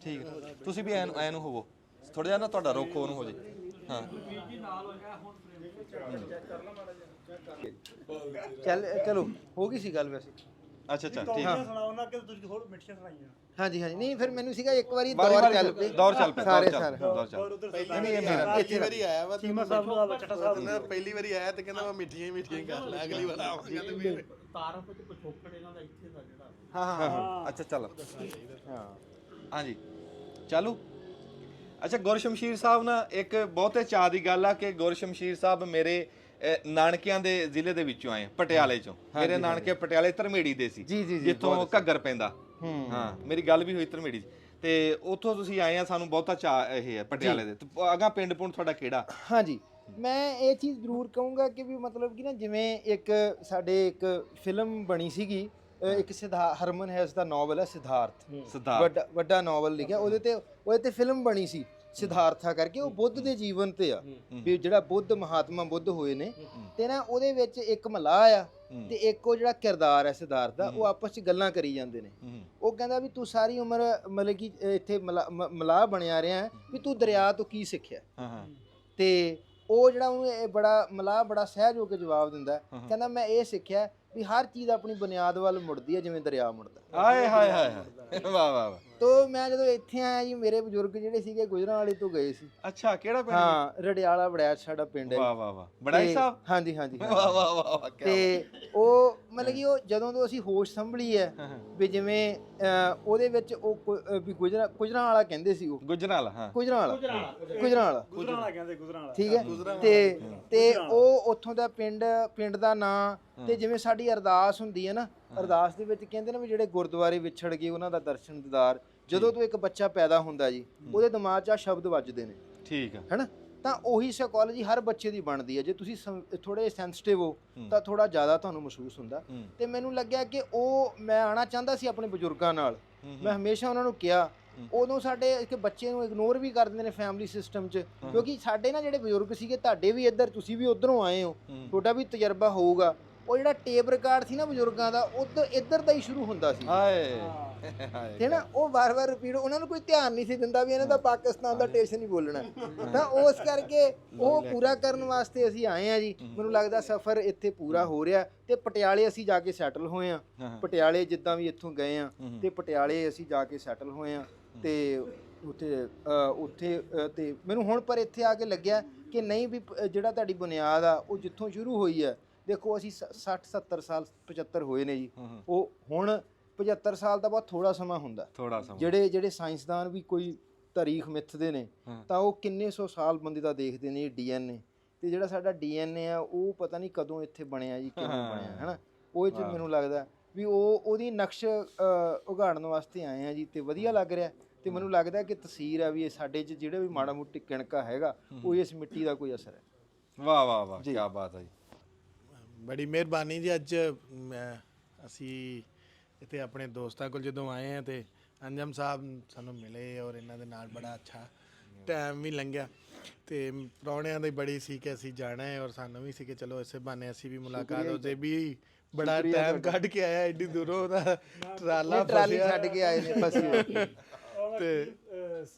ਠੀਕ ਹੈ ਤੁਸੀਂ ਵੀ ਐਨ ਨੂੰ ਹੋਵੋ ਥੋੜਾ ਜਿਹਾ ਨਾ ਤੁਹਾਡਾ ਰੁੱਖ ਉਹਨੂੰ ਹੋ ਜੇ ਹਾਂ ਚਲੋ ਹੋ ਗਈ ਸੀ ਗੱਲ ਵੈਸੇ ਅੱਛਾ ਠੀਕ ਸੁਣਾਓ ਨਾ ਕਿ ਤੁਸੀਂ ਹੋਰ ਮਿੱਠੀਆਂ ਸੁਣਾਈਆਂ ਹਾਂਜੀ ਨਹੀਂ ਫਿਰ ਮੈਨੂੰ ਸੀਗਾ ਇੱਕ ਵਾਰੀ ਦੌਰ ਚੱਲ ਪਿਆ ਸਾਰੇ ਨਹੀਂ ਇਹ ਮੇਰਾ ਪਹਿਲੀ ਵਾਰੀ ਆਇਆ ਵਾ ਚੀਮਾ ਸਾਹਿਬ ਦਾ ਬੱਚਾ ਸਾਹਿਬ ਮੈਂ ਪਹਿਲੀ ਵਾਰੀ ਆਇਆ ਤੇ ਕਹਿੰਦਾ ਮੈਂ ਮਿੱਠੀਆਂ ਹੀ ਕਰ ਲੈ ਅਗਲੀ ਵਾਰ ਆਵਾਂਗਾ ਤੇ ਫਿਰ ਤਾਰਫ ਤੇ ਪਿਛੋਕੜ ਇਹਨਾਂ ਦਾ ਇੱਥੇ ਦਾ ਜਿਹੜਾ ਹਾਂ ਅੱਛਾ ਚੱਲ ਹਾਂ ਹਾਂਜੀ ਚਾਲੂ ਅੱਛਾ ਗੁਰਸ਼ਮਸ਼ੀਰ ਸਾਹਿਬ ਨਾ ਇੱਕ ਬਹੁਤੇ ਚਾਅ ਦੀ ਗੱਲ ਆ ਕਿ ਗੁਰਸ਼ਮਸ਼ੀਰ ਸਾਹਿਬ ਮੇਰੇ ਨਾਨਕਿਆਂ ਦੇ ਜ਼ਿਲ੍ਹੇ ਦੇ ਵਿੱਚੋਂ ਆਏ ਪਟਿਆਲੇ ਚੋਂ ਮੇਰੇ ਨਾਨਕੇ ਪਟਿਆਲੇ ਧਰਮੇੜੀ ਦੇ ਸੀ ਜਿੱਥੋਂ ਘੱਗਰ ਪੈਂਦਾ ਹਾਂ ਮੇਰੀ ਗੱਲ ਵੀ ਹੋਈ ਧਰਮੇੜੀ ਤੇ ਉੱਥੋਂ ਤੁਸੀਂ ਆਏ ਆ ਸਾਨੂੰ ਬਹੁਤਾ ਚਾਅ ਇਹ ਹੈ ਪਟਿਆਲੇ ਦੇ ਅਗਾ ਪਿੰਡ ਪੁੰਡ ਤੁਹਾਡਾ ਕਿਹੜਾ ਹਾਂਜੀ ਮੈਂ ਇਹ ਚੀਜ਼ ਜ਼ਰੂਰ ਕਹੂੰਗਾ ਕਿ ਵੀ ਮਤਲਬ ਕਿ ਨਾ ਜਿਵੇਂ ਇੱਕ ਸਾਡੇ ਇੱਕ ਫਿਲਮ ਬਣੀ ਸੀਗੀ ਇੱਕ ਹਰਮਨ ਹੈਸ ਦਾ ਨਾਵਲ ਹੈ ਸਿਧਾਰਥ ਵੱਡਾ ਨਾਵਲ ਲਿਖਿਆ ਉਹਦੇ ਤੇ ਫਿਲਮ ਬਣੀ ਸੀ ਸਿਧਾਰਥਾ ਕਰਕੇ ਉਹ ਬੁੱਧ ਦੇ ਜੀਵਨ ਤੇ ਆ ਵੀ ਜਿਹੜਾ ਮਹਾਤਮਾ ਬੁੱਧ ਹੋਏ ਨੇ ਤੇ ਨਾ ਉਹਦੇ ਵਿੱਚ ਇੱਕ ਮਲਾਹ ਆ ਤੇ ਇੱਕ ਉਹ ਜਿਹੜਾ ਕਿਰਦਾਰ ਹੈ ਸਿਧਾਰਥ ਦਾ ਉਹ ਆਪਸ ਚ ਗੱਲਾਂ ਕਰੀ ਜਾਂਦੇ ਨੇ ਉਹ ਕਹਿੰਦਾ ਵੀ ਤੂੰ ਸਾਰੀ ਉਮਰ ਮਤਲਬ ਕਿ ਇੱਥੇ ਮਲਾਹ ਬਣਿਆ ਰਿਹਾ ਵੀ ਤੂੰ ਦਰਿਆ ਤੋਂ ਕੀ ਸਿੱਖਿਆ ਤੇ ਉਹ ਜਿਹੜਾ ਉਹਨੂੰ ਮਲਾਹ ਬੜਾ ਸਹਿਜ ਹੋ ਕੇ ਜਵਾਬ ਦਿੰਦਾ ਕਹਿੰਦਾ ਮੈਂ ਇਹ ਸਿੱਖਿਆ ਵੀ ਹਰ ਚੀਜ਼ ਆਪਣੀ ਬੁਨਿਆਦ ਵੱਲ ਮੁੜਦੀ ਹੈ ਜਿਵੇਂ ਦਰਿਆ ਮੁੜਦਾ ਆਏ ਹਾਏ ਹਾਏ ਵਾਹ ਵਾਹ ਤੋ ਮੈਂ ਜਦੋਂ ਇੱਥੇ ਆਇਆ ਜੀ ਮੇਰੇ ਬਜ਼ੁਰਗ ਜਿਹੜੇ ਸੀਗੇ ਗੁਜਰਾਂਵਾਲੇ ਤੋਂ ਗਏ ਸੀ ਅੱਛਾ ਕਿਹੜਾ ਪਿੰਡ ਹਾਂ ਰੜਿਆਲਾ ਵੜੈਚ ਸਾਡਾ ਪਿੰਡ ਹੈ ਵਾਹ ਵਾਹ ਬੜਾਈ ਸਾਹਿਬ ਹਾਂਜੀ ਵਾਹ ਵਾਹ ਤੇ ਉਹ ਮਤਲਬ ਕਿ ਉਹ ਜਦੋਂ ਤੋਂ ਅਸੀਂ ਹੋਸ਼ ਸੰਭਲੀ ਹੈ ਵੀ ਜਿਵੇਂ ਉਹਦੇ ਵਿੱਚ ਉਹ ਵੀ ਗੁਜਰਾਂਵਾਲਾ ਕਹਿੰਦੇ ਸੀ ਉਹ ਗੁਜਰਾਂਵਾਲਾ ਕਹਿੰਦੇ ਗੁਜਰਾਂਵਾਲਾ ਠੀਕ ਹੈ ਤੇ ਉਹ ਉੱਥੋਂ ਦਾ ਪਿੰਡ ਦਾ ਨਾਂ ਤੇ ਜਿਵੇਂ ਸਾਡੀ ਅਰਦਾਸ ਹੁੰਦੀ ਹੈ ਨਾ ਅਰਦਾਸ ਦੇ ਵਿੱਚ ਕਹਿੰਦੇ ਨੇ ਵੀ ਜਿਹੜੇ ਗੁਰਦੁਆਰੇ ਵਿਛੜ ਗਏ ਉਹਨਾਂ ਦਾ ਦਰਸ਼ਨ ਦੀਦਾਰ ਜਦੋਂ ਤੋਂ ਇੱਕ ਬੱਚਾ ਪੈਦਾ ਹੁੰਦਾ ਜੀ ਉਹਦੇ ਦਿਮਾਗ 'ਚ ਆ ਸ਼ਬਦ ਵੱਜਦੇ ਨੇ ਠੀਕ ਹੈ ਹੈਨਾ ਤਾਂ ਉਹੀ ਸਾਈਕੋਲੋਜੀ ਹਰ ਬੱਚੇ ਦੀ ਬਣਦੀ ਹੈ ਜੇ ਤੁਸੀਂ ਥੋੜੇ ਸੈਂਸਿਟਿਵ ਹੋ ਤਾਂ ਥੋੜਾ ਜ਼ਿਆਦਾ ਤੁਹਾਨੂੰ ਮਹਿਸੂਸ ਹੁੰਦਾ ਤੇ ਮੈਨੂੰ ਲੱਗਿਆ ਕਿ ਉਹ ਮੈਂ ਆਣਾ ਚਾਹੁੰਦਾ ਸੀ ਆਪਣੇ ਬਜ਼ੁਰਗਾਂ ਨਾਲ ਮੈਂ ਹਮੇਸ਼ਾ ਉਹਨਾਂ ਨੂੰ ਕਿਹਾ ਉਦੋਂ ਸਾਡੇ ਇੱਕ ਬੱਚੇ ਨੂੰ ਇਗਨੋਰ ਵੀ ਕਰ ਦਿੰਦੇ ਨੇ ਫੈਮਿਲੀ ਸਿਸਟਮ 'ਚ ਕਿਉਂਕਿ ਸਾਡੇ ਨਾ ਜਿਹੜੇ ਬਜ਼ੁਰਗ ਸੀਗੇ ਤੁਹਾਡੇ ਵੀ ਇੱਧਰ ਤੁਸੀਂ ਵੀ ਉੱਧਰੋਂ ਆਏ ਹੋ ਤੁਹਾਡਾ ਵੀ ਤਜਰਬਾ ਹੋਊਗਾ ਉਹ ਜਿਹੜਾ ਟੇਪ ਰਿਕਾਰਡ ਸੀ ਨਾ ਬਜ਼ੁਰਗਾਂ ਦਾ ਇੱਧਰ ਦਾ ਹੀ ਸ਼ੁਰੂ ਹੁੰਦਾ ਸੀ ਤੇ ਨਾ ਉਹ ਵਾਰ-ਵਾਰ ਰਿਪੀਟ ਉਹਨਾਂ ਨੂੰ ਕੋਈ ਧਿਆਨ ਨਹੀਂ ਸੀ ਦਿੰਦਾ ਵੀ ਇਹਨਾਂ ਦਾ ਪਾਕਿਸਤਾਨ ਦਾ ਟੇਸ਼ਨ ਹੀ ਬੋਲਣਾ ਤਾਂ ਉਸ ਕਰਕੇ ਉਹ ਪੂਰਾ ਕਰਨ ਵਾਸਤੇ ਅਸੀਂ ਆਏ ਆ ਜੀ ਮੈਨੂੰ ਲੱਗਦਾ ਸਫ਼ਰ ਇੱਥੇ ਪੂਰਾ ਹੋ ਰਿਹਾ ਤੇ ਪਟਿਆਲੇ ਅਸੀਂ ਜਾ ਕੇ ਸੈਟਲ ਹੋਏ ਆ ਪਟਿਆਲੇ ਜਿੱਦਾਂ ਵੀ ਇੱਥੋਂ ਗਏ ਆ ਤੇ ਪਟਿਆਲੇ ਅਸੀਂ ਜਾ ਕੇ ਸੈਟਲ ਹੋਏ ਆ ਤੇ ਉੱਥੇ ਤੇ ਮੈਨੂੰ ਹੁਣ ਪਰ ਇੱਥੇ ਆ ਕੇ ਲੱਗਿਆ ਕਿ ਨਹੀਂ ਵੀ ਜਿਹੜਾ ਤੁਹਾਡੀ ਬੁਨਿਆਦ ਆ ਉਹ ਜਿੱਥੋਂ ਸ਼ੁਰੂ ਹੋਈ ਹੈ ਦੇਖੋ ਅਸੀਂ 60 70 ਸਾਲ 75 ਹੋਏ ਨੇ ਜੀ ਉਹ ਹੁਣ 75 ਸਾਲ ਦਾ ਬਹੁਤ ਥੋੜਾ ਸਮਾਂ ਹੁੰਦਾ ਜਿਹੜੇ ਸਾਇੰਸਦਾਨ ਵੀ ਕੋਈ ਤਾਰੀਖ ਮਿੱਥਦੇ ਨੇ ਤਾਂ ਉਹ ਕਿੰਨੇ ਸੌ ਸਾਲ ਬੰਦੇ ਦਾ ਦੇਖਦੇ ਨੇ DNA ਤੇ ਜਿਹੜਾ ਸਾਡਾ DNA ਆ ਉਹ ਪਤਾ ਨਹੀਂ ਕਦੋਂ ਇੱਥੇ ਬਣਿਆ ਜੀ ਕਿਵੇਂ ਬਣਿਆ ਹੈਨਾ ਉਹ ਚ ਮੈਨੂੰ ਲੱਗਦਾ ਵੀ ਉਹਦੀ ਨਕਸ਼ ਉਗਾੜਨ ਵਾਸਤੇ ਆਏ ਆ ਜੀ ਤੇ ਵਧੀਆ ਲੱਗ ਰਿਹਾ ਤੇ ਮੈਨੂੰ ਲੱਗਦਾ ਕਿ ਤਸਵੀਰ ਆ ਵੀ ਇਹ ਸਾਡੇ ਚ ਜਿਹੜੇ ਵੀ ਮਾੜਾ ਮੋਟੀ ਕਿਣਕਾ ਹੈਗਾ ਉਹ ਇਸ ਮਿੱਟੀ ਦਾ ਕੋਈ ਅਸਰ ਹੈ ਵਾਹ ਵਾਹ ਵਾਹ ਕੀ ਬਾਤ ਹੈ ਜੀ ਬੜੀ ਮਿਹਰਬਾਨੀ ਜੀ ਅੱਜ ਅਸੀਂ ਇੱਥੇ ਆਪਣੇ ਦੋਸਤਾਂ ਕੋਲ ਜਦੋਂ ਆਏ ਆ ਤੇ ਅੰਜਮ ਸਾਹਿਬ ਸਾਨੂੰ ਮਿਲੇ ਔਰ ਇਹਨਾਂ ਦੇ ਨਾਲ ਬੜਾ ਅੱਛਾ ਟਾਈਮ ਵੀ ਲੰਘਿਆ ਤੇ ਪ੍ਰਾਹੁਣਿਆਂ ਦੀ ਬੜੀ ਸੀ ਕਿ ਅਸੀਂ ਜਾਣਾ ਹੈ ਔਰ ਸਾਨੂੰ ਵੀ ਸੀ ਕਿ ਚਲੋ ਇਸੇ ਬਹਾਨੇ ਅਸੀਂ ਵੀ ਮੁਲਾਕਾਤ ਹੋ ਜੇ ਵੀ ਬੜਾ ਟਾਈਮ ਕੱਢ ਕੇ ਆਇਆ ਐਡੀ ਦੂਰੋਂ ਉਹਦਾ ਟਰਾਲੀ ਛੱਡ ਕੇ ਆਏ ਨੇ ਫਸੀ ਤੇ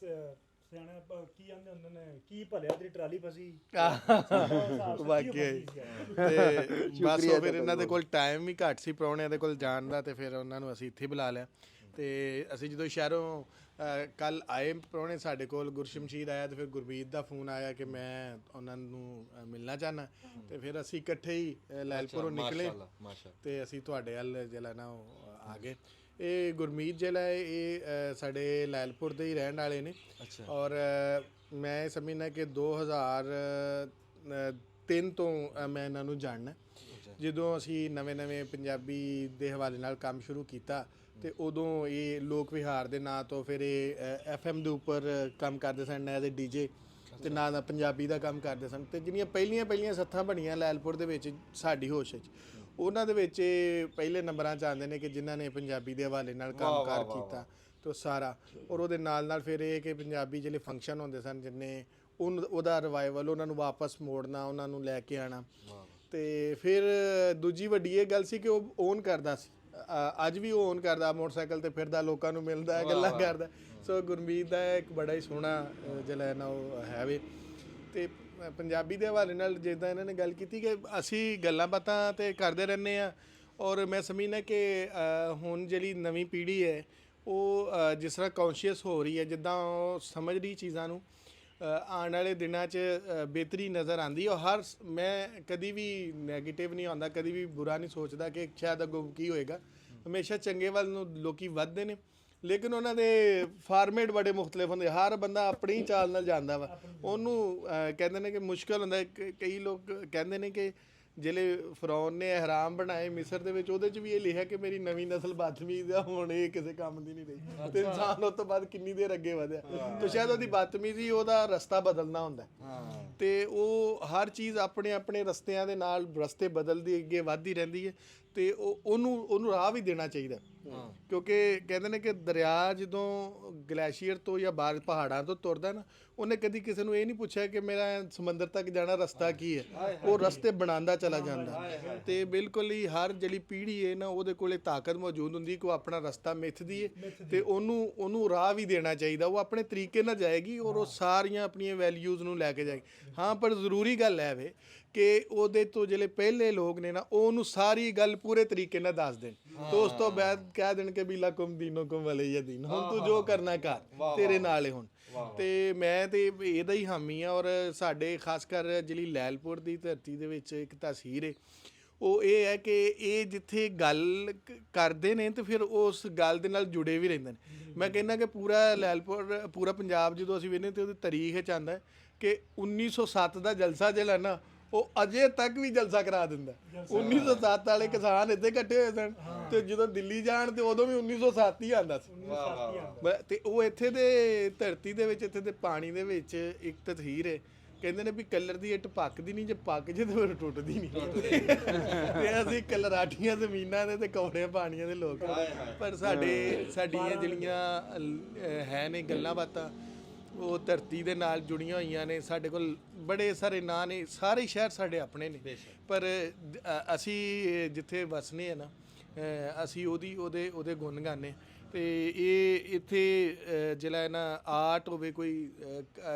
ਸਿਆਣੇ ਕੀ ਆਂਦੇ ਹੁੰਦੇ ਨੇ ਕੀ ਭਲਿਆ ਤੇਰੀ ਟਰਾਲੀ ਫਸੀ ਵਾਕਿਆ ਤੇ ਬਸ ਉਹ ਫਿਰ ਇਹਨਾਂ ਦੇ ਕੋਲ ਟਾਈਮ ਵੀ ਘੱਟ ਸੀ ਪ੍ਰਾਹੁਣਿਆਂ ਦੇ ਕੋਲ ਜਾਣ ਦਾ ਤੇ ਫਿਰ ਉਹਨਾਂ ਨੂੰ ਅਸੀਂ ਇੱਥੇ ਬੁਲਾ ਲਿਆ ਤੇ ਅਸੀਂ ਜਦੋਂ ਸ਼ਹਿਰੋਂ ਕੱਲ ਆਏ ਪ੍ਰਾਹੁਣੇ ਸਾਡੇ ਕੋਲ ਗੁਰਸ਼ਮਸ਼ੀਰ ਆਇਆ ਤੇ ਫਿਰ ਗੁਰਬੀਤ ਦਾ ਫੋਨ ਆਇਆ ਕਿ ਮੈਂ ਉਹਨਾਂ ਨੂੰ ਮਿਲਣਾ ਚਾਹਨਾ ਤੇ ਫਿਰ ਅਸੀਂ ਇਕੱਠੇ ਹੀ ਲੈਲਪੁਰੋਂ ਨਿਕਲੇ ਤੇ ਅਸੀਂ ਤੁਹਾਡੇ ਵੱਲ ਜਿਹੜਾ ਨਾ ਉਹ ਆ ਗਏ ਇਹ ਗੁਰਮੀਤ ਜਿਹੜਾ ਇਹ ਸਾਡੇ ਲੈਲਪੁਰ ਦੇ ਹੀ ਰਹਿਣ ਵਾਲੇ ਨੇ ਔਰ ਮੈਂ ਸਮਝਦਾ ਕਿ 2003 ਤੋਂ ਮੈਂ ਇਹਨਾਂ ਨੂੰ ਜਾਣਨਾ। ਜਦੋਂ ਅਸੀਂ ਨਵੇਂ ਪੰਜਾਬੀ ਦੇ ਹਵਾਲੇ ਨਾਲ ਕੰਮ ਸ਼ੁਰੂ ਕੀਤਾ ਤੇ ਉਦੋਂ ਇਹ ਲੋਕ ਵਿਹਾਰ ਦੇ ਨਾਂ ਤੋਂ ਫਿਰ ਇਹ FM ਦੇ ਉੱਪਰ ਕੰਮ ਕਰਦੇ ਸਨ ਐਜ਼ ਅ DJ ਤੇ ਨਾਲ ਪੰਜਾਬੀ ਦਾ ਕੰਮ ਕਰਦੇ ਸਨ। ਤੇ ਜਿਹੜੀਆਂ ਪਹਿਲੀਆਂ ਸੱਥਾਂ ਬਣੀਆਂ ਲੈਲਪੁਰ ਦੇ ਵਿੱਚ ਸਾਡੀ ਹੋਸ਼ ਵਿੱਚ, ਉਹਨਾਂ ਦੇ ਵਿੱਚ ਇਹ ਪਹਿਲੇ ਨੰਬਰਾਂ 'ਚ ਆਉਂਦੇ ਨੇ ਕਿ ਜਿਨ੍ਹਾਂ ਨੇ ਪੰਜਾਬੀ ਦੇ ਹਵਾਲੇ ਨਾਲ ਕੰਮਕਾਰ ਕੀਤਾ ਤੇ ਸਾਰਾ। ਔਰ ਉਹਦੇ ਨਾਲ ਫਿਰ ਇਹ ਕਿ ਪੰਜਾਬੀ ਜਿਹੜੇ ਫੰਕਸ਼ਨ ਹੁੰਦੇ ਸਨ ਜਿੰਨੇ ਉਹਦਾ ਰਿਵਾਈਵਲ, ਉਹਨਾਂ ਨੂੰ ਵਾਪਸ ਮੋੜਨਾ, ਉਹਨਾਂ ਨੂੰ ਲੈ ਕੇ ਆਉਣਾ। ਤੇ ਫਿਰ ਦੂਜੀ ਵੱਡੀ ਇਹ ਗੱਲ ਸੀ ਕਿ ਉਹ ਓਨ ਕਰਦਾ ਸੀ, ਅੱਜ ਵੀ ਉਹ ਓਨ ਕਰਦਾ, ਮੋਟਰਸਾਈਕਲ ਤੇ ਫਿਰਦਾ, ਲੋਕਾਂ ਨੂੰ ਮਿਲਦਾ ਹੈ, ਗੱਲਾਂ ਕਰਦਾ। ਸੋ ਗੁਰਮੀਤ ਦਾ ਇੱਕ ਬੜਾ ਹੀ ਸੋਹਣਾ ਜਿਹੜਾ ਨਾ ਉਹ ਹੈ ਵੇ। ਤੇ ਪੰਜਾਬੀ ਦੇ ਹਵਾਲੇ ਨਾਲ ਜਿੱਦਾਂ ਇਹਨਾਂ ਨੇ ਗੱਲ ਕੀਤੀ ਕਿ ਅਸੀਂ ਗੱਲਾਂ ਬਾਤਾਂ ਤੇ ਕਰਦੇ ਰਹਿੰਦੇ ਆ। ਔਰ ਮੈਂ ਸਮਝਦਾ ਕਿ ਹੁਣ ਜਿਹੜੀ ਨਵੀਂ ਪੀੜ੍ਹੀ ਹੈ ਉਹ ਜਿਸ ਤਰ੍ਹਾਂ ਕੌਨਸ਼ੀਅਸ ਹੋ ਰਹੀ ਹੈ, ਜਿੱਦਾਂ ਉਹ ਸਮਝ ਰਹੀ ਚੀਜ਼ਾਂ ਨੂੰ, ਆਉਣ ਵਾਲੇ ਦਿਨਾਂ 'ਚ ਬਿਹਤਰੀ ਨਜ਼ਰ ਆਉਂਦੀ। ਔਰ ਮੈਂ ਕਦੀ ਵੀ ਨੈਗੇਟਿਵ ਨਹੀਂ ਆਉਂਦਾ, ਕਦੀ ਵੀ ਬੁਰਾ ਨਹੀਂ ਸੋਚਦਾ ਕਿ ਸ਼ਾਇਦ ਅੱਗੋਂ ਕੀ ਹੋਏਗਾ। ਹਮੇਸ਼ਾ ਚੰਗੇ ਵੱਲ ਨੂੰ ਲੋਕੀ ਵੱਧਦੇ ਨੇ, ਲੇਕਿਨ ਉਹਨਾਂ ਦੇ ਫਾਰਮੇਟ ਬੜੇ ਮੁਖਤਲਿਫ ਹੁੰਦੇ। ਹਰ ਬੰਦਾ ਆਪਣੀ ਹੀ ਚਾਲ ਨਾਲ ਜਾਂਦਾ ਵਾ। ਉਹਨੂੰ ਕਹਿੰਦੇ ਨੇ ਕਿ ਮੁਸ਼ਕਲ ਹੁੰਦਾ। ਕਈ ਲੋਕ ਕਹਿੰਦੇ ਨੇ ਕਿ ਜਿਹੜੇ ਫਰੌਨ ਨੇ ਹਰਾਮ ਬਣਾਏ ਮਿਸਰ ਦੇ ਵਿੱਚ, ਉਹਦੇ 'ਚ ਵੀ ਇਹ ਲਿਖਿਆ ਕਿ ਮੇਰੀ ਨਵੀਂ ਨਸਲ ਬਦਤਮੀਜ਼ ਆ, ਹੁਣ ਇਹ ਕਿਸੇ ਕੰਮ ਦੀ ਨਹੀਂ ਰਹੀ। ਤੇ ਇਨਸਾਨ ਉਸ ਤੋਂ ਬਾਅਦ ਕਿੰਨੀ ਦੇਰ ਅੱਗੇ ਵਧਿਆ, ਤੇ ਸ਼ਾਇਦ ਉਹਦੀ ਬਦਤਮੀਜ਼ੀ ਉਹਦਾ ਰਸਤਾ ਬਦਲਣਾ ਹੁੰਦਾ। ਤੇ ਉਹ ਹਰ ਚੀਜ਼ ਆਪਣੇ ਆਪਣੇ ਰਸਤਿਆਂ ਦੇ ਨਾਲ ਰਸਤੇ ਬਦਲਦੀ ਅੱਗੇ ਵੱਧਦੀ ਰਹਿੰਦੀ ਹੈ। ਤੇ ਉਹਨੂੰ ਰਾਹ ਵੀ ਦੇਣਾ ਚਾਹੀਦਾ, ਕਿਉਂਕਿ ਕਹਿੰਦੇ ਨੇ ਕਿ ਦਰਿਆ ਜਦੋਂ ਗਲੇਸ਼ੀਅਰ ਤੋਂ ਜਾਂ ਬਾਹਰ ਪਹਾੜਾਂ ਤੋਂ ਤੁਰਦਾ ਨਾ, ਉਹਨੇ ਕਦੀ ਕਿਸੇ ਨੂੰ ਇਹ ਨਹੀਂ ਪੁੱਛਿਆ ਕਿ ਮੇਰਾ ਸਮੁੰਦਰ ਤੱਕ ਜਾਣਾ ਰਸਤਾ ਕੀ ਹੈ। ਉਹ ਰਸਤੇ ਬਣਾਉਂਦਾ ਚਲਾ ਜਾਂਦਾ। ਤੇ ਬਿਲਕੁਲ ਹੀ ਹਰ ਜਿਹੜੀ ਪੀੜ੍ਹੀ ਹੈ ਨਾ, ਉਹਦੇ ਕੋਲੇ ਤਾਕਤ ਮੌਜੂਦ ਹੁੰਦੀ ਕਿ ਉਹ ਆਪਣਾ ਰਸਤਾ ਮਿੱਥਦੀ ਹੈ ਤੇ ਉਹਨੂੰ ਰਾਹ ਵੀ ਦੇਣਾ ਚਾਹੀਦਾ। ਉਹ ਆਪਣੇ ਤਰੀਕੇ ਨਾਲ ਜਾਏਗੀ ਔਰ ਉਹ ਸਾਰੀਆਂ ਆਪਣੀਆਂ ਵੈਲਿਊਜ਼ ਨੂੰ ਲੈ ਕੇ ਜਾਏਗੀ। ਹਾਂ, ਪਰ ਜ਼ਰੂਰੀ ਗੱਲ ਹੈ ਵੇ ਕਿ ਉਹਦੇ ਤੋਂ ਜਿਹੜੇ ਪਹਿਲੇ ਲੋਕ ਨੇ ਨਾ, ਉਹ ਉਹਨੂੰ ਸਾਰੀ ਗੱਲ ਪੂਰੇ ਤਰੀਕੇ ਨਾਲ ਦੱਸ ਦੇਣ ਤੇ ਉਸ ਤੋਂ ਬਾਅਦ ਕਹਿ ਦੇਣ ਕਿ ਵੀ ਲਕੁਮ ਦੀਨੁਕੁਮ ਵਲੀਯ ਦੀਨ, ਹੁਣ ਤੂੰ ਜੋ ਕਰਨਾ ਕਰ, ਤੇਰੇ ਨਾਲ ਹੁਣ। ਤੇ ਮੈਂ ਤੇ ਇਹਦਾ ਹੀ ਹਾਮੀ ਆ। ਔਰ ਸਾਡੇ ਖਾਸ ਕਰ ਜਿਹੜੀ ਲੈਲਪੁਰ ਦੀ ਧਰਤੀ ਦੇ ਵਿੱਚ ਇੱਕ ਤਸਵੀਰ ਹੈ, ਉਹ ਇਹ ਹੈ ਕਿ ਇਹ ਜਿੱਥੇ ਗੱਲ ਕਰਦੇ ਨੇ ਤੇ ਫਿਰ ਉਸ ਗੱਲ ਦੇ ਨਾਲ ਜੁੜੇ ਵੀ ਰਹਿੰਦੇ ਨੇ। ਮੈਂ ਕਹਿੰਦਾ ਕਿ ਪੂਰਾ ਲੈਲਪੁਰ, ਪੂਰਾ ਪੰਜਾਬ ਜਦੋਂ ਅਸੀਂ ਵੇਖਦੇ ਤੇ ਉਹਦੀ ਤਾਰੀਖ 'ਚ ਆਉਂਦਾ ਕਿ 1907 ਦਾ ਜਲਸਾ ਜਿਹੜਾ ਨਾ, ਉਹ ਅਜੇ ਤੱਕ ਵੀ ਜਲਸਾ ਕਰਾ ਦਿੰਦਾ। 1907 ਵਾਲੇ ਕਿਸਾਨ ਇੱਥੇ ਇਕੱਠੇ ਹੋਏ ਸਨ ਤੇ ਜਦੋਂ ਦਿੱਲੀ ਜਾਣ ਤੇ ਉਦੋਂ ਵੀ 1907 ਹੀ ਆਉਂਦਾ ਸੀ। ਤੇ ਉਹ ਇੱਥੇ ਦੇ ਧਰਤੀ ਦੇ ਵਿੱਚ, ਇੱਥੇ ਦੇ ਪਾਣੀ ਦੇ ਵਿੱਚ ਇੱਕ ਤਸਵੀਰ ਹੈ, ਕਹਿੰਦੇ ਨੇ ਵੀ ਕਲਰ ਦੀ ਇੱਟ ਪੱਕਦੀ ਨਹੀਂ, ਜੇ ਪੱਕ ਜੇ ਤੇ ਫਿਰ ਟੁੱਟਦੀ ਨਹੀਂ। ਤੇ ਅਸੀਂ ਕਲਰਾਠੀਆਂ ਜ਼ਮੀਨਾਂ ਦੇ ਤੇ ਕੌੜੇ ਪਾਣੀਆਂ ਦੇ ਲੋਕ। ਪਰ ਸਾਡੀਆਂ ਜਿਹੜੀਆਂ ਹੈ ਨੇ ਗੱਲਾਂ ਬਾਤਾਂ, ਉਹ ਧਰਤੀ ਦੇ ਨਾਲ ਜੁੜੀਆਂ ਹੋਈਆਂ ਨੇ। ਸਾਡੇ ਕੋਲ ਬੜੇ ਸਾਰੇ ਨਾਂ ਨੇ, ਸਾਰੇ ਸ਼ਹਿਰ ਸਾਡੇ ਆਪਣੇ ਨੇ, ਪਰ ਅਸੀਂ ਜਿੱਥੇ ਵਸਨੇ ਆ ਨਾ, ਅਸੀਂ ਉਹਦੇ ਗੁਣ ਗਾਣੇ। ਤੇ ਇਹ ਇੱਥੇ ਜਿਹੜਾ ਹੈ ਨਾ ਆਰਟ ਹੋਵੇ ਕੋਈ,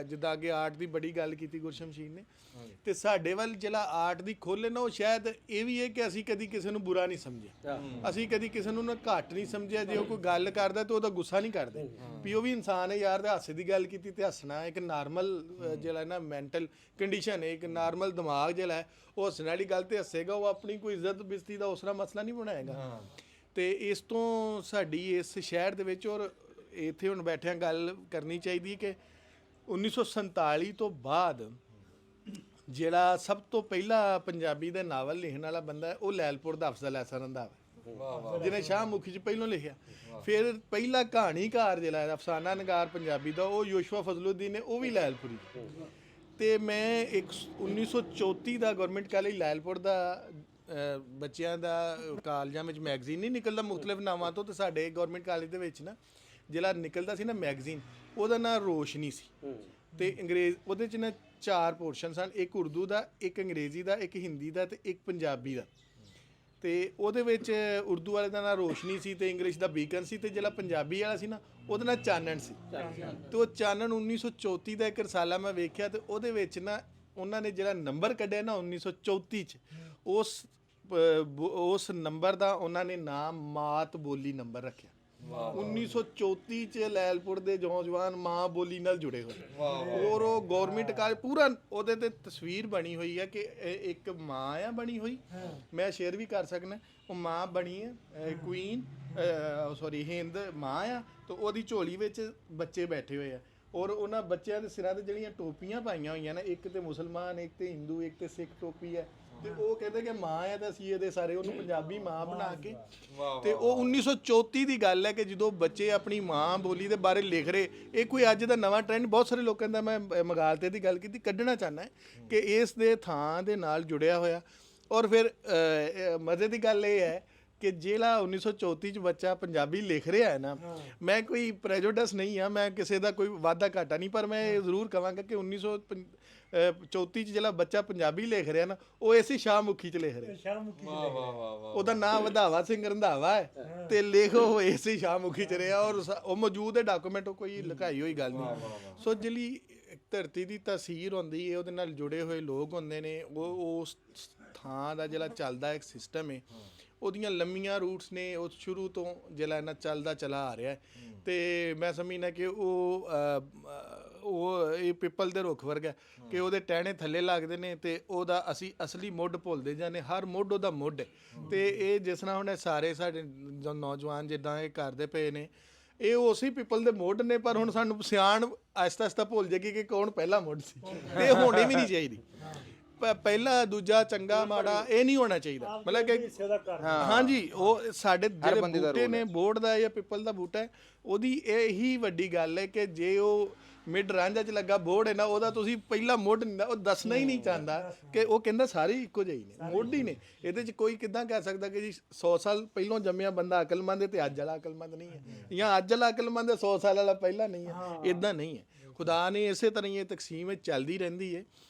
ਜਿੱਦਾਂ ਅੱਗੇ ਆਰਟ ਦੀ ਬੜੀ ਗੱਲ ਕੀਤੀ ਗੁਰਸ਼ਮਸ਼ੀਰ ਨੇ, ਤੇ ਸਾਡੇ ਵੱਲ ਜਿਹੜਾ ਆਰਟ ਦੀ ਖੋਲ੍ਹ ਨਾ, ਉਹ ਸ਼ਾਇਦ ਇਹ ਵੀ ਹੈ ਕਿ ਅਸੀਂ ਕਦੀ ਕਿਸੇ ਨੂੰ ਬੁਰਾ ਨਹੀਂ ਸਮਝਿਆ, ਅਸੀਂ ਕਦੀ ਕਿਸੇ ਨੂੰ ਨਾ ਘੱਟ ਨਹੀਂ ਸਮਝਿਆ। ਜੇ ਉਹ ਕੋਈ ਗੱਲ ਕਰਦਾ ਤੇ ਉਹਦਾ ਗੁੱਸਾ ਨਹੀਂ ਕਰਦੇ ਵੀ ਉਹ ਵੀ ਇਨਸਾਨ ਹੈ ਯਾਰ, ਤੇ ਹਾਸੇ ਦੀ ਗੱਲ ਕੀਤੀ ਤੇ ਹੱਸਣਾ ਇੱਕ ਨਾਰਮਲ ਜਿਹੜਾ ਨਾ ਮੈਂਟਲ ਕੰਡੀਸ਼ਨ ਹੈ, ਇੱਕ ਨਾਰਮਲ ਦਿਮਾਗ ਜਿਹੜਾ ਹੈ ਉਹ ਹੱਸਣ ਵਾਲੀ ਗੱਲ ਤੇ ਹੱਸੇਗਾ। ਉਹ ਆਪਣੀ ਕੋਈ ਇੱਜ਼ਤ ਬਿਜ਼ਤੀ ਦਾ ਉਸਰਾ ਮਸਲਾ ਨਹੀਂ ਬਣਾਏਗਾ। ਤੇ ਇਸ ਤੋਂ ਸਾਡੀ ਇਸ ਸ਼ਹਿਰ ਦੇ ਵਿੱਚ ਔਰ ਇੱਥੇ ਹੁਣ ਬੈਠਿਆਂ ਗੱਲ ਕਰਨੀ ਚਾਹੀਦੀ ਕਿ 1947 ਤੋਂ ਬਾਅਦ ਜਿਹੜਾ ਸਭ ਤੋਂ ਪਹਿਲਾ ਪੰਜਾਬੀ ਦਾ ਨਾਵਲ ਲਿਖਣ ਵਾਲਾ ਬੰਦਾ ਹੈ, ਉਹ ਲੈਲਪੁਰ ਦਾ ਅਫਜ਼ਲ ਅਹਿਸਨ ਰੰਧਾਵਾ, ਜਿਹਨੇ ਸ਼ਾਹਮੁਖੀ 'ਚ ਪਹਿਲੋਂ ਲਿਖਿਆ। ਫਿਰ ਪਹਿਲਾ ਕਹਾਣੀਕਾਰ ਜਿਹੜਾ ਅਫਸਾਨਾ ਨਿਗਾਰ ਪੰਜਾਬੀ ਦਾ, ਉਹ ਯੂਸ਼ਫਾ ਫਜ਼ਲੁੱਦੀਨ ਨੇ, ਉਹ ਵੀ ਲੈਲਪੁਰੀ। ਤੇ ਮੈਂ 1934 ਦਾ ਗਵਰਨਮੈਂਟ ਕਾਲਜ ਲੈਲਪੁਰ ਦਾ ਬੱਚਿਆਂ ਦਾ ਕਾਲਜਾਂ ਵਿੱਚ ਮੈਗਜ਼ੀਨ ਨਹੀਂ ਨਿਕਲਦਾ ਮੁਖਤਲਿਫ ਨਾਵਾਂ ਤੋਂ, ਤੇ ਸਾਡੇ ਗਵਰਨਮੈਂਟ ਕਾਲਜ ਦੇ ਵਿੱਚ ਨਾ ਜਿਹੜਾ ਨਿਕਲਦਾ ਸੀ ਨਾ ਮੈਗਜ਼ੀਨ, ਉਹਦਾ ਨਾਂ ਰੋਸ਼ਨੀ ਸੀ। ਤੇ ਅੰਗਰੇਜ਼ ਉਹਦੇ 'ਚ ਨਾ 4 ਪੋਰਸ਼ਨ ਸਨ, ਇੱਕ ਉਰਦੂ ਦਾ, ਇੱਕ ਅੰਗਰੇਜ਼ੀ ਦਾ, ਇੱਕ ਹਿੰਦੀ ਦਾ ਤੇ ਇੱਕ ਪੰਜਾਬੀ ਦਾ। ਤੇ ਉਹਦੇ ਵਿੱਚ ਉਰਦੂ ਵਾਲੇ ਦਾ ਨਾਂ ਰੋਸ਼ਨੀ ਸੀ ਤੇ ਇੰਗਲਿਸ਼ ਦਾ ਬੀਕਨ ਸੀ, ਤੇ ਜਿਹੜਾ ਪੰਜਾਬੀ ਵਾਲਾ ਸੀ ਨਾ ਉਹਦਾ ਨਾਂ ਚਾਨਣ ਸੀ। ਤੇ ਉਹ ਚਾਨਣ 1934 ਦਾ ਇੱਕ ਰਸਾਲਾ ਮੈਂ ਵੇਖਿਆ, ਤੇ ਉਹਦੇ ਵਿੱਚ ਨਾ ਉਹਨਾਂ ਨੇ ਜਿਹੜਾ ਨੰਬਰ ਕੱਢਿਆ ਨਾ 1934 'ਚ, ਉਸ ਨੰਬਰ ਦਾ ਉਹਨਾਂ ਨੇ ਨਾਮ ਮਾਤ ਬੋਲੀ ਨੰਬਰ ਰੱਖਿਆ। 1934 ਚ ਲੈਲਪੁਰ ਦੇ ਨੌਜਵਾਨ ਮਾਂ ਬੋਲੀ ਨਾਲ ਜੁੜੇ ਹੋਏ ਔਰ ਉਹ ਗਵਰਨਮੈਂਟ ਕਾਲਜ ਪੂਰਾ ਉਹਦੇ ਤੇ ਤਸਵੀਰ ਬਣੀ ਹੋਈ ਹੈ ਕਿ ਇੱਕ ਮਾਂ ਆ ਬਣੀ ਹੋਈ, ਮੈਂ ਸ਼ੇਅਰ ਵੀ ਕਰ ਸਕਦਾ, ਉਹ ਮਾਂ ਬਣੀ ਹੈ ਕੁਈਨ ਹਿੰਦ ਮਾਂ ਆ, ਤੇ ਉਹਦੀ ਝੋਲੀ ਵਿੱਚ ਬੱਚੇ ਬੈਠੇ ਹੋਏ ਆ ਔਰ ਉਹਨਾਂ ਬੱਚਿਆਂ ਦੇ ਸਿਰਾਂ ਤੇ ਜਿਹੜੀਆਂ ਟੋਪੀਆਂ ਪਾਈਆਂ ਹੋਈਆਂ ਨੇ, ਇੱਕ ਤੇ ਮੁਸਲਮਾਨ, ਇੱਕ ਤੇ ਹਿੰਦੂ, ਇੱਕ ਤੇ ਸਿੱਖ ਟੋਪੀ ਹੈ, ਤੇ ਉਹ ਕਹਿੰਦੇ ਕਿ ਮਾਂ ਹੈ ਤਾਂ ਅਸੀਂ ਇਹਦੇ ਸਾਰੇ ਉਹਨੂੰ ਪੰਜਾਬੀ ਮਾਂ ਬਣਾ ਕੇ, ਤੇ ਉਹ 1934 ਦੀ ਗੱਲ ਹੈ ਕਿ ਜਦੋਂ ਬੱਚੇ ਆਪਣੀ ਮਾਂ ਬੋਲੀ ਦੇ ਬਾਰੇ ਲਿਖ ਰਹੇ। ਇਹ ਕੋਈ ਅੱਜ ਦਾ ਨਵਾਂ ਟ੍ਰੈਂਡ ਬਹੁਤ ਸਾਰੇ ਲੋਕਾਂ ਦਾ, ਮੈਂ ਮਗਾਲਤੇ ਦੀ ਗੱਲ ਕੀਤੀ, ਕੱਢਣਾ ਚਾਹੁੰਦਾ ਕਿ ਇਸ ਦੇ ਥਾਂ ਦੇ ਨਾਲ ਜੁੜਿਆ ਹੋਇਆ। ਔਰ ਫਿਰ ਮਜ਼ੇ ਦੀ ਗੱਲ ਇਹ ਹੈ ਕਿ ਜਿਹੜਾ 1934 ਚ ਬੱਚਾ ਪੰਜਾਬੀ ਲਿਖ ਰਿਹਾ ਹੈ ਨਾ, ਮੈਂ ਕੋਈ ਪ੍ਰੈਜੁਡਿਸ ਨਹੀਂ ਆ, ਮੈਂ ਕਿਸੇ ਦਾ ਕੋਈ ਵਾਧਾ ਘਾਟਾ ਨਹੀਂ, ਪਰ ਮੈਂ ਇਹ ਜ਼ਰੂਰ ਕਹਾਂਗਾ ਕਿ 1934 ਚ ਜਿਹੜਾ ਬੱਚਾ ਪੰਜਾਬੀ ਲਿਖ ਰਿਹਾ ਨਾ, ਉਹ ਇਸੇ ਸ਼ਾਹਮੁਖੀ ਚ ਲਿਖ ਰਿਹਾ। ਸ਼ਾਹਮੁਖੀ ਵਾਹ ਵਾਹ ਵਾਹ ਵਾਹ। ਉਹਦਾ ਨਾਮ ਵਧਾਵਾ ਸਿੰਘ ਰੰਧਾਵਾ ਹੈ ਤੇ ਲੇਖੋ ਉਹ ਇਸੇ ਸ਼ਾਹਮੁਖੀ ਚ ਰਿਹਾ, ਔਰ ਉਹ ਮੌਜੂਦ ਹੈ ਡਾਕੂਮੈਂਟ, ਉਹ ਕੋਈ ਲੁਕਾਈ ਹੋਈ ਗੱਲ ਨਹੀਂ। ਸੋ ਜਿਹੜੀ ਧਰਤੀ ਦੀ ਤਸਵੀਰ ਹੁੰਦੀ ਹੈ, ਉਹਦੇ ਨਾਲ ਜੁੜੇ ਹੋਏ ਲੋਕ ਹੁੰਦੇ ਨੇ, ਉਹ ਉਸ ਥਾਂ ਦਾ ਜਿਹੜਾ ਚੱਲਦਾ ਇੱਕ ਸਿਸਟਮ ਹੈ, ਉਹਦੀਆਂ ਲੰਮੀਆਂ ਰੂਟਸ ਨੇ, ਉਹ ਸ਼ੁਰੂ ਤੋਂ ਜਿਹੜਾ ਇਹਨਾਂ ਚੱਲਦਾ ਚਲਾ ਆ ਰਿਹਾ ਹੈ। ਤੇ ਮੈਂ ਸਮਝਦਾ ਕਿ ਉਹ ਇਹ ਪਿੱਪਲ ਦੇ ਰੁੱਖ ਵਰਗਾ ਕਿ ਉਹਦੇ ਟਹਿਣੇ ਥੱਲੇ ਲੱਗਦੇ ਨੇ ਤੇ ਉਹਦਾ ਅਸੀਂ ਅਸਲੀ ਮੁੱਢ ਭੁੱਲਦੇ ਜਾਂਦੇ, ਹਰ ਮੁੱਢ ਉਹਦਾ ਮੁੱਢ ਹੈ। ਤੇ ਇਹ ਜਿਸ ਤਰ੍ਹਾਂ ਹੁਣ ਸਾਰੇ ਸਾਡੇ ਨੌਜਵਾਨ ਜਿੱਦਾਂ ਇਹ ਕਰਦੇ ਪਏ ਨੇ, ਇਹ ਉਸੇ ਪਿੱਪਲ ਦੇ ਮੁੱਢ ਨੇ, ਪਰ ਹੁਣ ਸਾਨੂੰ ਸਿਆਣ ਆਹਿਸਤਾ ਆਹਿਸਤਾ ਭੁੱਲ ਜਾਏਗੀ ਕਿ ਕੌਣ ਪਹਿਲਾ ਮੁੱਢ ਸੀ। ਤੇ ਹੋਣੀ ਵੀ ਨਹੀਂ ਚਾਹੀਦੀ, ਪਹਿਲਾ ਦੂਜਾ ਚੰਗਾ ਮਾੜਾ ਇਹ ਨਹੀਂ ਹੋਣਾ ਚਾਹੀਦਾ। ਮਤਲਬ ਕਿ ਹਾਂਜੀ, ਉਹ ਸਾਡੇ ਜਿਹੜੇ ਬੂਟੇ ਨੇ, ਬੋਰਡ ਦਾ ਜਾਂ ਪਿੱਪਲ ਦਾ ਬੂਟਾ ਹੈ, ਉਹਦੀ ਇਹੀ ਵੱਡੀ ਗੱਲ ਹੈ ਕਿ ਜੇ ਉਹ ਮਿਡ ਰਾਂਝਾ ਚ ਲੱਗਾ ਬੋਰਡ ਹੈ ਨਾ, ਉਹਦਾ ਤੁਸੀਂ ਪਹਿਲਾ ਮੁੱਢ ਨਹੀਂ, ਉਹ ਦੱਸਣਾ ਹੀ ਨਹੀਂ ਚਾਹੁੰਦਾ ਕਿ ਉਹ ਕਹਿੰਦਾ ਸਾਰੇ ਇੱਕੋ ਜਿਹੇ ਨੇ, ਮੁੱਢ ਹੀ ਨੇ। ਇਹਦੇ ਚ ਕੋਈ ਕਿੱਦਾਂ ਕਹਿ ਸਕਦਾ ਕਿ ਜੀ 100 ਸਾਲ ਪਹਿਲਾਂ ਜੰਮਿਆ ਬੰਦਾ ਅਕਲਮੰਦ ਹੈ ਤੇ ਅੱਜ ਵਾਲਾ ਅਕਲਮੰਦ ਨਹੀਂ ਹੈ, ਜਾਂ ਅੱਜ ਵਾਲਾ ਅਕਲਮੰਦ ਹੈ 100 ਸਾਲ ਵਾਲਾ ਪਹਿਲਾਂ ਨਹੀਂ ਹੈ। ਇਦਾਂ ਨਹੀਂ ਹੈ। ਖੁਦਾ ਨੇ ਇਸੇ ਤਰ੍ਹਾਂ ਹੀ ਇਹ ਤਕਸੀਮ ਚੱਲਦੀ ਰਹਿੰਦੀ ਹੈ।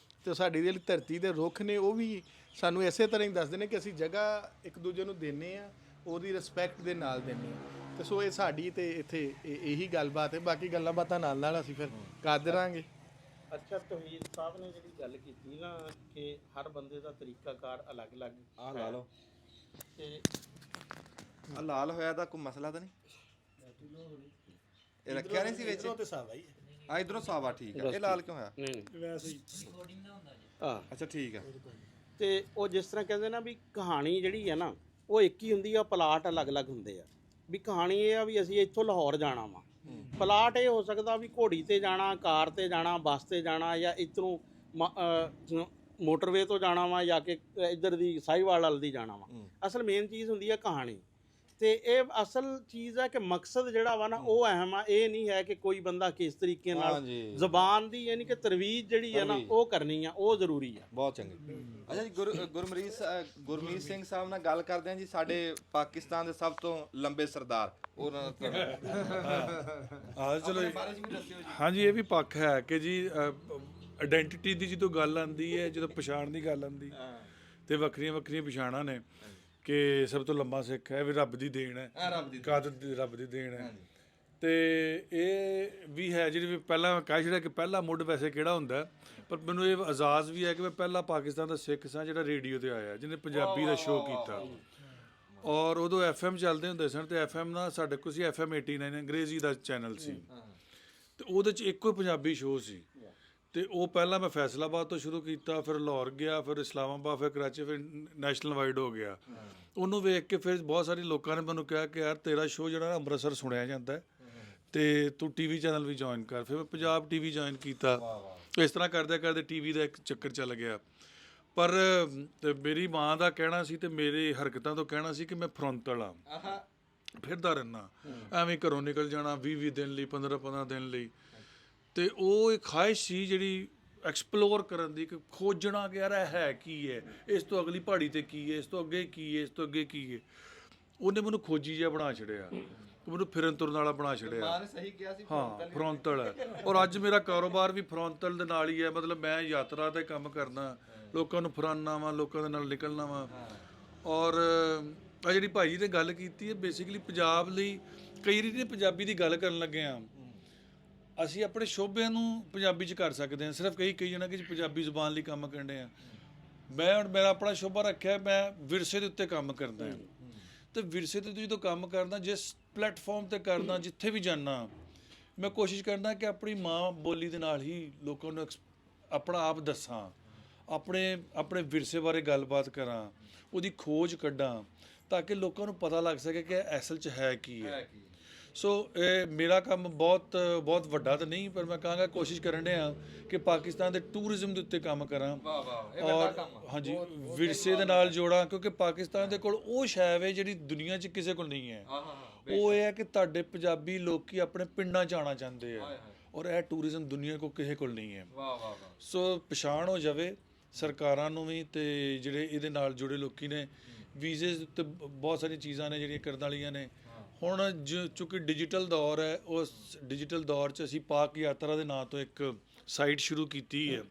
ਤੇ ਸਾਡੀ ਜਿਹੜੀ ਧਰਤੀ ਦੇ ਰੁੱਖ ਨੇ, ਉਹ ਵੀ ਸਾਨੂੰ ਇਸੇ ਤਰ੍ਹਾਂ ਹੀ ਦੱਸਦੇ ਨੇ ਕਿ ਅਸੀਂ ਜਗ੍ਹਾ ਇੱਕ ਦੂਜੇ ਨੂੰ ਦਿੰਦੇ ਆ, ਉਹਦੀ ਰਿਸਪੈਕਟ ਦੇ ਨਾਲ ਦਿੰਦੇ ਆ। ਤੇ ਸੋ ਇਹ ਸਾਡੀ ਤੇ ਇੱਥੇ ਇਹੀ ਗੱਲਬਾਤ ਹੈ। ਬਾਕੀ ਗੱਲਾਂ ਬਾਤਾਂ ਨਾਲ ਅਸੀਂ ਫਿਰ ਕਰਦੇ ਰਹਾਂਗੇ। ਅੱਛਾ, ਤੌਹੀਦ ਸਾਹਿਬ ਨੇ ਜਿਹੜੀ ਗੱਲ ਕੀਤੀ ਨਾ ਕਿ ਹਰ ਬੰਦੇ ਦਾ ਤਰੀਕਾਕਾਰ ਅਲੱਗ-ਅਲੱਗ ਆਹ ਲਾ ਲਓ, ਤੇ ਆਹ ਲਾਲ ਹੋਇਆ ਦਾ ਕੋਈ ਮਸਲਾ ਤਾਂ ਨਹੀਂ? ਇਹ ਰੱਖਿਆ ਨਹੀਂ ਸੀ ਵਿੱਚ? ਤੇ ਸਾਵਾ ਹੀ ਆ ਇਧਰੋਂ ਸਾਵਾ, ਠੀਕ ਹੈ। ਇਹ ਲਾਲ ਕਿਉਂ ਹੋਇਆ? ਨਹੀਂ ਵੈਸੇ ਹੀ ਅੱਛਾ ਠੀਕ ਹੈ। ਤੇ ਉਹ ਜਿਸ ਤਰ੍ਹਾਂ ਕਹਿੰਦੇ ਨਾ ਵੀ ਕਹਾਣੀ ਜਿਹੜੀ ਹੈ ਨਾ, ਉਹ ਇੱਕ ਹੀ ਹੁੰਦੀ ਆ, ਪਲਾਟ ਅਲੱਗ-ਅਲੱਗ ਹੁੰਦੇ ਆ। ਵੀ ਕਹਾਣੀ ਇਹ ਆ ਵੀ ਅਸੀਂ ਇੱਥੋਂ ਲਾਹੌਰ ਜਾਣਾ ਵਾ, ਪਲਾਟ ਇਹ ਹੋ ਸਕਦਾ ਵੀ ਘੋੜੀ ਤੇ ਜਾਣਾ, ਕਾਰ ਤੇ ਜਾਣਾ, ਬੱਸ ਤੇ ਜਾਣਾ, ਜਾਂ ਇੱਧਰੋਂ ਮੋਟਰਵੇ ਤੋਂ ਜਾਣਾ ਵਾ, ਜਾਂ ਕਿ ਇੱਧਰ ਦੀ ਸਾਹੀਵਾਲ ਵੱਲ ਦੀ ਜਾਣਾ ਵਾ। ਅਸਲ ਮੇਨ ਚੀਜ਼ ਹੁੰਦੀ ਆ ਕਹਾਣੀ। ਤੇ ਇਹ ਅਸਲ ਚੀਜ਼ ਹੈ ਕਿ ਮਕਸਦ ਜਿਹੜਾ ਵਾ ਨਾ, ਉਹ ਅਹਿਮ ਆ। ਇਹ ਨਹੀਂ ਹੈ ਕਿ ਕੋਈ ਬੰਦਾ ਕਿਸ ਤਰੀਕੇ ਨਾਲ ਜ਼ਬਾਨ ਦੀ ਯਾਨੀ ਕਿ ਤਰਵੀਜ ਜਿਹੜੀ ਹੈ ਨਾ, ਉਹ ਕਰਨੀ ਆ, ਉਹ ਜ਼ਰੂਰੀ ਆ। ਬਹੁਤ ਚੰਗੇ। ਅੱਛਾ ਜੀ, ਗੁਰਮੀਤ ਸਿੰਘ ਸਾਹਿਬ ਨਾਲ ਗੱਲ ਕਰਦੇ ਹਾਂ ਜੀ, ਸਾਡੇ ਪਾਕਿਸਤਾਨ ਦੇ ਸਭ ਤੋਂ ਲੰਬੇ ਸਰਦਾਰ, ਉਹਨਾਂ ਚਲੋ ਹਾਂਜੀ, ਇਹ ਵੀ ਪੱਖ ਹੈ ਕਿ ਜੀ ਆਇਡੈਂਟੀਟੀ ਦੀ ਜਦੋਂ ਗੱਲ ਆਉਂਦੀ ਹੈ, ਜਦੋਂ ਪਛਾਣ ਦੀ ਗੱਲ ਆਉਂਦੀ ਤੇ ਵੱਖਰੀਆਂ ਵੱਖਰੀਆਂ ਪਛਾਣਾਂ ਨੇ ਕਿ ਸਭ ਤੋਂ ਲੰਬਾ ਸਿੱਖ ਹੈ ਵੀ ਰੱਬ ਦੀ ਦੇਣ ਹੈ, ਕਾਦਰ ਦੀ ਰੱਬ ਦੀ ਦੇਣ ਹੈ। ਤੇ ਇਹ ਵੀ ਹੈ ਜਿਹੜੀ ਪਹਿਲਾਂ ਕਹਿ ਛੜਿਆ ਕਿ ਪਹਿਲਾ ਮੁੱਢ ਵੈਸੇ ਕਿਹੜਾ ਹੁੰਦਾ, ਪਰ ਮੈਨੂੰ ਇਹ ਅਜ਼ਾਜ਼ ਵੀ ਹੈ ਕਿ ਮੈਂ ਪਹਿਲਾ ਪਾਕਿਸਤਾਨ ਦਾ ਸਿੱਖ ਸਾਂ ਜਿਹੜਾ ਰੇਡੀਓ ਤੇ ਆਇਆ, ਜਿਹਨੇ ਪੰਜਾਬੀ ਦਾ ਸ਼ੋਅ ਕੀਤਾ। ਔਰ ਉਦੋਂ FM ਚੱਲਦੇ ਹੁੰਦੇ ਸਨ, ਤੇ FM ਨਾਲ ਸਾਡੇ ਕੋਲ ਸੀ FM 89 ਅੰਗਰੇਜ਼ੀ ਦਾ ਚੈਨਲ ਸੀ, ਤੇ ਉਹਦੇ 'ਚ ਇੱਕੋ ਪੰਜਾਬੀ ਸ਼ੋਅ ਸੀ। ਤੇ ਉਹ ਪਹਿਲਾਂ ਮੈਂ ਫੈਸਲਾਬਾਦ ਤੋਂ ਸ਼ੁਰੂ ਕੀਤਾ, ਫਿਰ ਲਾਹੌਰ ਗਿਆ, ਫਿਰ ਇਸਲਾਮਾਬਾਦ, ਫਿਰ ਕਰਾਚੀ, ਫਿਰ ਨੈਸ਼ਨਲ ਵਾਈਡ ਹੋ ਗਿਆ। ਉਹਨੂੰ ਵੇਖ ਕੇ ਫਿਰ ਬਹੁਤ ਸਾਰੇ ਲੋਕਾਂ ਨੇ ਮੈਨੂੰ ਕਿਹਾ ਕਿ ਯਾਰ ਤੇਰਾ ਸ਼ੋਅ ਜਿਹੜਾ ਨਾ ਅੰਮ੍ਰਿਤਸਰ ਸੁਣਿਆ ਜਾਂਦਾ ਤੇ ਤੂੰ TV ਚੈਨਲ ਵੀ ਜੁਆਇਨ ਕਰ। ਫਿਰ ਮੈਂ ਪੰਜਾਬ TV ਜੁਆਇਨ ਕੀਤਾ। ਇਸ ਤਰ੍ਹਾਂ ਕਰਦੇ ਕਰਦੇ TV ਦਾ ਇੱਕ ਚੱਕਰ ਚੱਲ ਗਿਆ। ਪਰ ਮੇਰੀ ਮਾਂ ਦਾ ਕਹਿਣਾ ਸੀ ਤੇ ਮੇਰੀ ਹਰਕਤਾਂ ਤੋਂ ਕਹਿਣਾ ਸੀ ਕਿ ਮੈਂ ਫਰੰਟਲ ਆ, ਫਿਰਦਾ ਰਹਿਣਾ, ਐਵੇਂ ਘਰੋਂ ਨਿਕਲ ਜਾਣਾ 20-20 ਦਿਨ ਲਈ, 15-15 ਦਿਨ ਲਈ। ਤੇ ਉਹ ਇੱਕ ਖਾਹਿਸ਼ ਸੀ ਜਿਹੜੀ ਐਕਸਪਲੋਰ ਕਰਨ ਦੀ, ਕਿ ਖੋਜਣਾ ਕਿ ਯਾਰ ਇਹ ਹੈ ਕੀ ਹੈ, ਇਸ ਤੋਂ ਅਗਲੀ ਪਹਾੜੀ ਤੇ ਕੀ ਹੈ, ਇਸ ਤੋਂ ਅੱਗੇ ਕੀ ਹੈ, ਇਸ ਤੋਂ ਅੱਗੇ ਕੀ ਹੈ। ਉਹਨੇ ਮੈਨੂੰ ਖੋਜੀ ਜਿਹਾ ਬਣਾ ਛੜਿਆ, ਮੈਨੂੰ ਫਿਰਨ ਤੁਰਨ ਵਾਲਾ ਬਣਾ ਛੜਿਆ। ਹਾਂ, ਫਰੰਟਲ ਹੈ। ਔਰ ਅੱਜ ਮੇਰਾ ਕਾਰੋਬਾਰ ਵੀ ਫਰੰਟਲ ਦੇ ਨਾਲ ਹੀ ਹੈ। ਮਤਲਬ ਮੈਂ ਯਾਤਰਾ ਤੇ ਕੰਮ ਕਰਦਾ, ਲੋਕਾਂ ਨੂੰ ਫਰਾਨਾ ਵਾ, ਲੋਕਾਂ ਦੇ ਨਾਲ ਨਿਕਲਣਾ ਵਾ। ਔਰ ਆ ਜਿਹੜੀ ਭਾਈ ਜੀ ਨੇ ਗੱਲ ਕੀਤੀ ਹੈ, ਬੇਸਿਕਲੀ ਪੰਜਾਬ ਲਈ ਕਈ ਵਾਰੀ ਪੰਜਾਬੀ ਦੀ ਗੱਲ ਕਰਨ ਲੱਗੇ ਹਾਂ, ਅਸੀਂ ਆਪਣੇ ਸ਼ੋਭਿਆਂ ਨੂੰ ਪੰਜਾਬੀ 'ਚ ਕਰ ਸਕਦੇ ਹਾਂ। ਸਿਰਫ ਕਈ ਜਣਾ ਕਿ ਪੰਜਾਬੀ ਜ਼ੁਬਾਨ ਲਈ ਕੰਮ ਕਰਦੇ ਆ। ਮੈਂ ਹੁਣ ਮੇਰਾ ਆਪਣਾ ਸ਼ੋਭਾ ਰੱਖਿਆ, ਮੈਂ ਵਿਰਸੇ ਦੇ ਉੱਤੇ ਕੰਮ ਕਰਦਾ ਹਾਂ। ਤੇ ਵਿਰਸੇ ਤੇ ਜਦੋਂ ਕੰਮ ਕਰਦਾ, ਜਿਸ ਪਲੇਟਫਾਰਮ ਤੇ ਕਰਦਾ, ਜਿੱਥੇ ਵੀ ਜਾਂਦਾ, ਮੈਂ ਕੋਸ਼ਿਸ਼ ਕਰਦਾ ਕਿ ਆਪਣੀ ਮਾਂ ਬੋਲੀ ਦੇ ਨਾਲ ਹੀ ਲੋਕਾਂ ਨੂੰ ਆਪਣਾ ਆਪ ਦੱਸਾਂ, ਆਪਣੇ ਵਿਰਸੇ ਬਾਰੇ ਗੱਲਬਾਤ ਕਰਾਂ, ਉਹਦੀ ਖੋਜ ਕੱਢਾਂ, ਤਾਂ ਕਿ ਲੋਕਾਂ ਨੂੰ ਪਤਾ ਲੱਗ ਸਕੇ ਕਿ ਅਸਲ 'ਚ ਹੈ ਕੀ ਹੈ। ਸੋ ਇਹ ਮੇਰਾ ਕੰਮ ਬਹੁਤ ਵੱਡਾ ਤਾਂ ਨਹੀਂ, ਪਰ ਮੈਂ ਕਹਾਂਗਾ ਕੋਸ਼ਿਸ਼ ਕਰਨ ਡਿਆ ਕਿ ਪਾਕਿਸਤਾਨ ਦੇ ਟੂਰਿਜ਼ਮ ਦੇ ਉੱਤੇ ਕੰਮ ਕਰਾਂ। ਵਾਹ ਵਾਹ, ਇਹ ਔਰ ਵੱਡਾ ਕੰਮ ਆ। ਹਾਂਜੀ ਵਿਰਸੇ ਦੇ ਨਾਲ ਜੋੜਾਂ, ਕਿਉਂਕਿ ਪਾਕਿਸਤਾਨ ਦੇ ਕੋਲ ਉਹ ਸ਼ੈ ਹੈ ਜਿਹੜੀ ਦੁਨੀਆ 'ਚ ਕਿਸੇ ਕੋਲ ਨਹੀਂ ਹੈ। ਉਹ ਇਹ ਹੈ ਕਿ ਤੁਹਾਡੇ ਪੰਜਾਬੀ ਲੋਕੀ ਆਪਣੇ ਪਿੰਡਾਂ 'ਚ ਆਉਣਾ ਚਾਹੁੰਦੇ ਆ, ਔਰ ਇਹ ਟੂਰਿਜ਼ਮ ਦੁਨੀਆ ਕੋ ਕਿਸੇ ਕੋਲ ਨਹੀਂ ਹੈ। ਵਾਹ ਵਾਹ ਵਾਹ। ਸੋ ਪਛਾਣ ਹੋ ਜਾਵੇ ਸਰਕਾਰਾਂ ਨੂੰ ਵੀ, ਤੇ ਜਿਹੜੇ ਇਹਦੇ ਨਾਲ ਜੁੜੇ ਲੋਕੀ ਨੇ, ਵੀਜ਼ੇ ਉੱਤੇ ਬਹੁਤ ਸਾਰੀਆਂ ਚੀਜ਼ਾਂ ਨੇ ਜਿਹੜੀਆਂ ਕਰਨ ਵਾਲੀਆਂ ਨੇ। ਹੁਣ ਚੂੰਕਿ ਡਿਜੀਟਲ ਦੌਰ ਹੈ, ਉਸ ਡਿਜੀਟਲ ਦੌਰ 'ਚ ਅਸੀਂ ਪਾਕ ਯਾਤਰਾ ਦੇ ਨਾਂ ਤੋਂ ਇੱਕ ਸਾਈਟ ਸ਼ੁਰੂ ਕੀਤੀ ਹੈ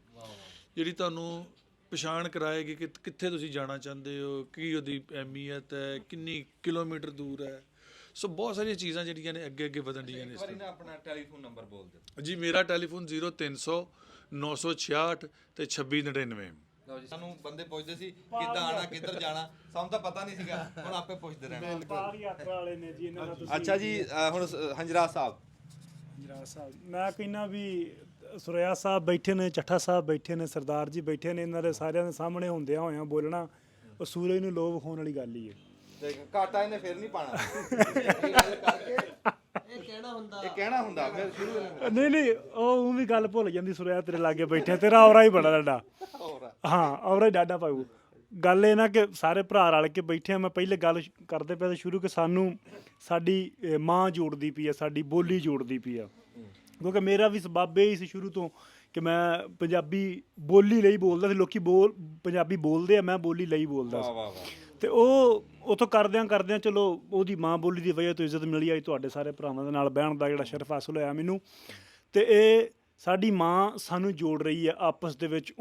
ਜਿਹੜੀ ਤੁਹਾਨੂੰ ਪਛਾਣ ਕਰਾਏਗੀ ਕਿ ਕਿੱਥੇ ਤੁਸੀਂ ਜਾਣਾ ਚਾਹੁੰਦੇ ਹੋ, ਕੀ ਉਹਦੀ ਅਹਿਮੀਅਤ ਹੈ, ਕਿੰਨੀ ਕਿਲੋਮੀਟਰ ਦੂਰ ਹੈ। ਸੋ ਬਹੁਤ ਸਾਰੀਆਂ ਚੀਜ਼ਾਂ ਜਿਹੜੀਆਂ ਨੇ ਅੱਗੇ ਵਧਣ ਡੀਆਂ ਨੇ ਇਸ ਵਾਰੀ ਨਾ ਆਪਣਾ ਟੈਲੀਫੋਨ ਨੰਬਰ ਬੋਲ ਦਿਓ ਜੀ। ਮੇਰਾ ਟੈਲੀਫੋਨ 0300 966 ਤੇ 2699। ਲਓ ਜੀ, ਸਾਨੂੰ ਬੰਦੇ ਪੁੱਛਦੇ ਸੀ ਕਿੱਦਾਂ ਆਣਾ, ਕਿੱਧਰ ਜਾਣਾ, ਸਾਨੂੰ ਤਾਂ ਪਤਾ ਨਹੀਂ ਸੀਗਾ, ਹੁਣ ਆਪੇ ਪੁੱਛਦੇ ਰਹਿਣਾ। ਪਾਰ ਯਾਤਰਾ ਵਾਲੇ ਨੇ ਜੀ ਇਹਨਾਂ ਦਾ ਤੁਸੀਂ। ਅੱਛਾ ਜੀ, ਹੁਣ ਹੰਜਰਾ ਸਾਹਿਬ, ਜਰਾ ਸਾਹਿਬ, ਮੈਂ ਕਹਿੰਦਾ ਵੀ ਸੁਰਿਆ ਸਾਹਿਬ ਬੈਠੇ ਨੇ, ਚੱਠਾ ਸਾਹਿਬ ਬੈਠੇ ਨੇ, ਸਰਦਾਰ ਜੀ ਬੈਠੇ ਨੇ, ਇਹਨਾਂ ਦੇ ਸਾਰਿਆਂ ਦੇ ਸਾਹਮਣੇ ਹੁੰਦਿਆਂ ਹੋਇਆਂ ਬੋਲਣਾ ਉਹ ਸੂਰਜ ਨੂੰ ਲੋਭ ਵਿਖਾਉਣ ਵਾਲੀ ਗੱਲ ਹੀ ਹੈ। ਤੇ ਘਾਟਾ ਇਹਨੇ ਫਿਰ ਨਹੀਂ ਪਾਣਾ। ਇਹ ਕਹਿਣਾ ਹੁੰਦਾ ਫਿਰ ਸ਼ੁਰੂ ਨਹੀਂ ਉਹ ਵੀ ਗੱਲ ਭੁੱਲ ਜਾਂਦੀ। ਸੁਰਿਆ ਤੇਰੇ ਲਾਗੇ ਬੈਠੇ, ਤੇਰਾ ਔਰਾ ਹੀ ਬੜਾ ਡਾਡਾ। ਹਾਂ, ਔਰਾ ਹੀ ਡਾਡਾ ਪਾਊ। ਗੱਲ ਇਹ ਨਾ ਕਿ ਸਾਰੇ ਭਰਾ ਰਲ ਕੇ ਬੈਠੇ ਆ। ਮੈਂ ਪਹਿਲੇ ਗੱਲ ਕਰਦੇ ਪਏ ਸ਼ੁਰੂ ਕਿ ਸਾਨੂੰ ਸਾਡੀ ਮਾਂ ਜੋੜਦੀ ਪਈ ਆ, ਸਾਡੀ ਬੋਲੀ ਜੋੜਦੀ ਪਈ ਆ। ਕਿਉਂਕਿ ਮੇਰਾ ਵੀ ਸਬੱਬ ਇਹ ਹੀ ਸੀ ਸ਼ੁਰੂ ਤੋਂ ਕਿ ਮੈਂ ਪੰਜਾਬੀ ਬੋਲੀ ਲਈ ਬੋਲਦਾ ਸੀ। ਲੋਕੀ ਪੰਜਾਬੀ ਬੋਲਦੇ ਆ, ਮੈਂ ਬੋਲੀ ਲਈ ਬੋਲਦਾ ਸੀ। ਤੇ ਉਹ ਉਥੋਂ ਕਰਦਿਆਂ ਚਲੋ ਉਹਦੀ ਮਾਂ ਬੋਲੀ ਦੀ ਵਜ੍ਹਾ ਤੋਂ ਇੱਜ਼ਤ ਮਿਲੀ ਆ। ਤੁਹਾਡੇ ਸਾਰੇ ਭਰਾਵਾਂ ਦੇ ਨਾਲ ਬਹਿਣ ਦਾ ਜਿਹੜਾ ਸ਼ਰਫ ਹਾਸਲ ਹੋਇਆ ਮੈਨੂੰ, ਤੇ ਇਹ ਸਾਡੀ ਮਾਂ ਸਾਨੂੰ ਜੋੜ ਰਹੀ ਹੈ ਆਪਸ ਦੇ ਵਿੱਚ।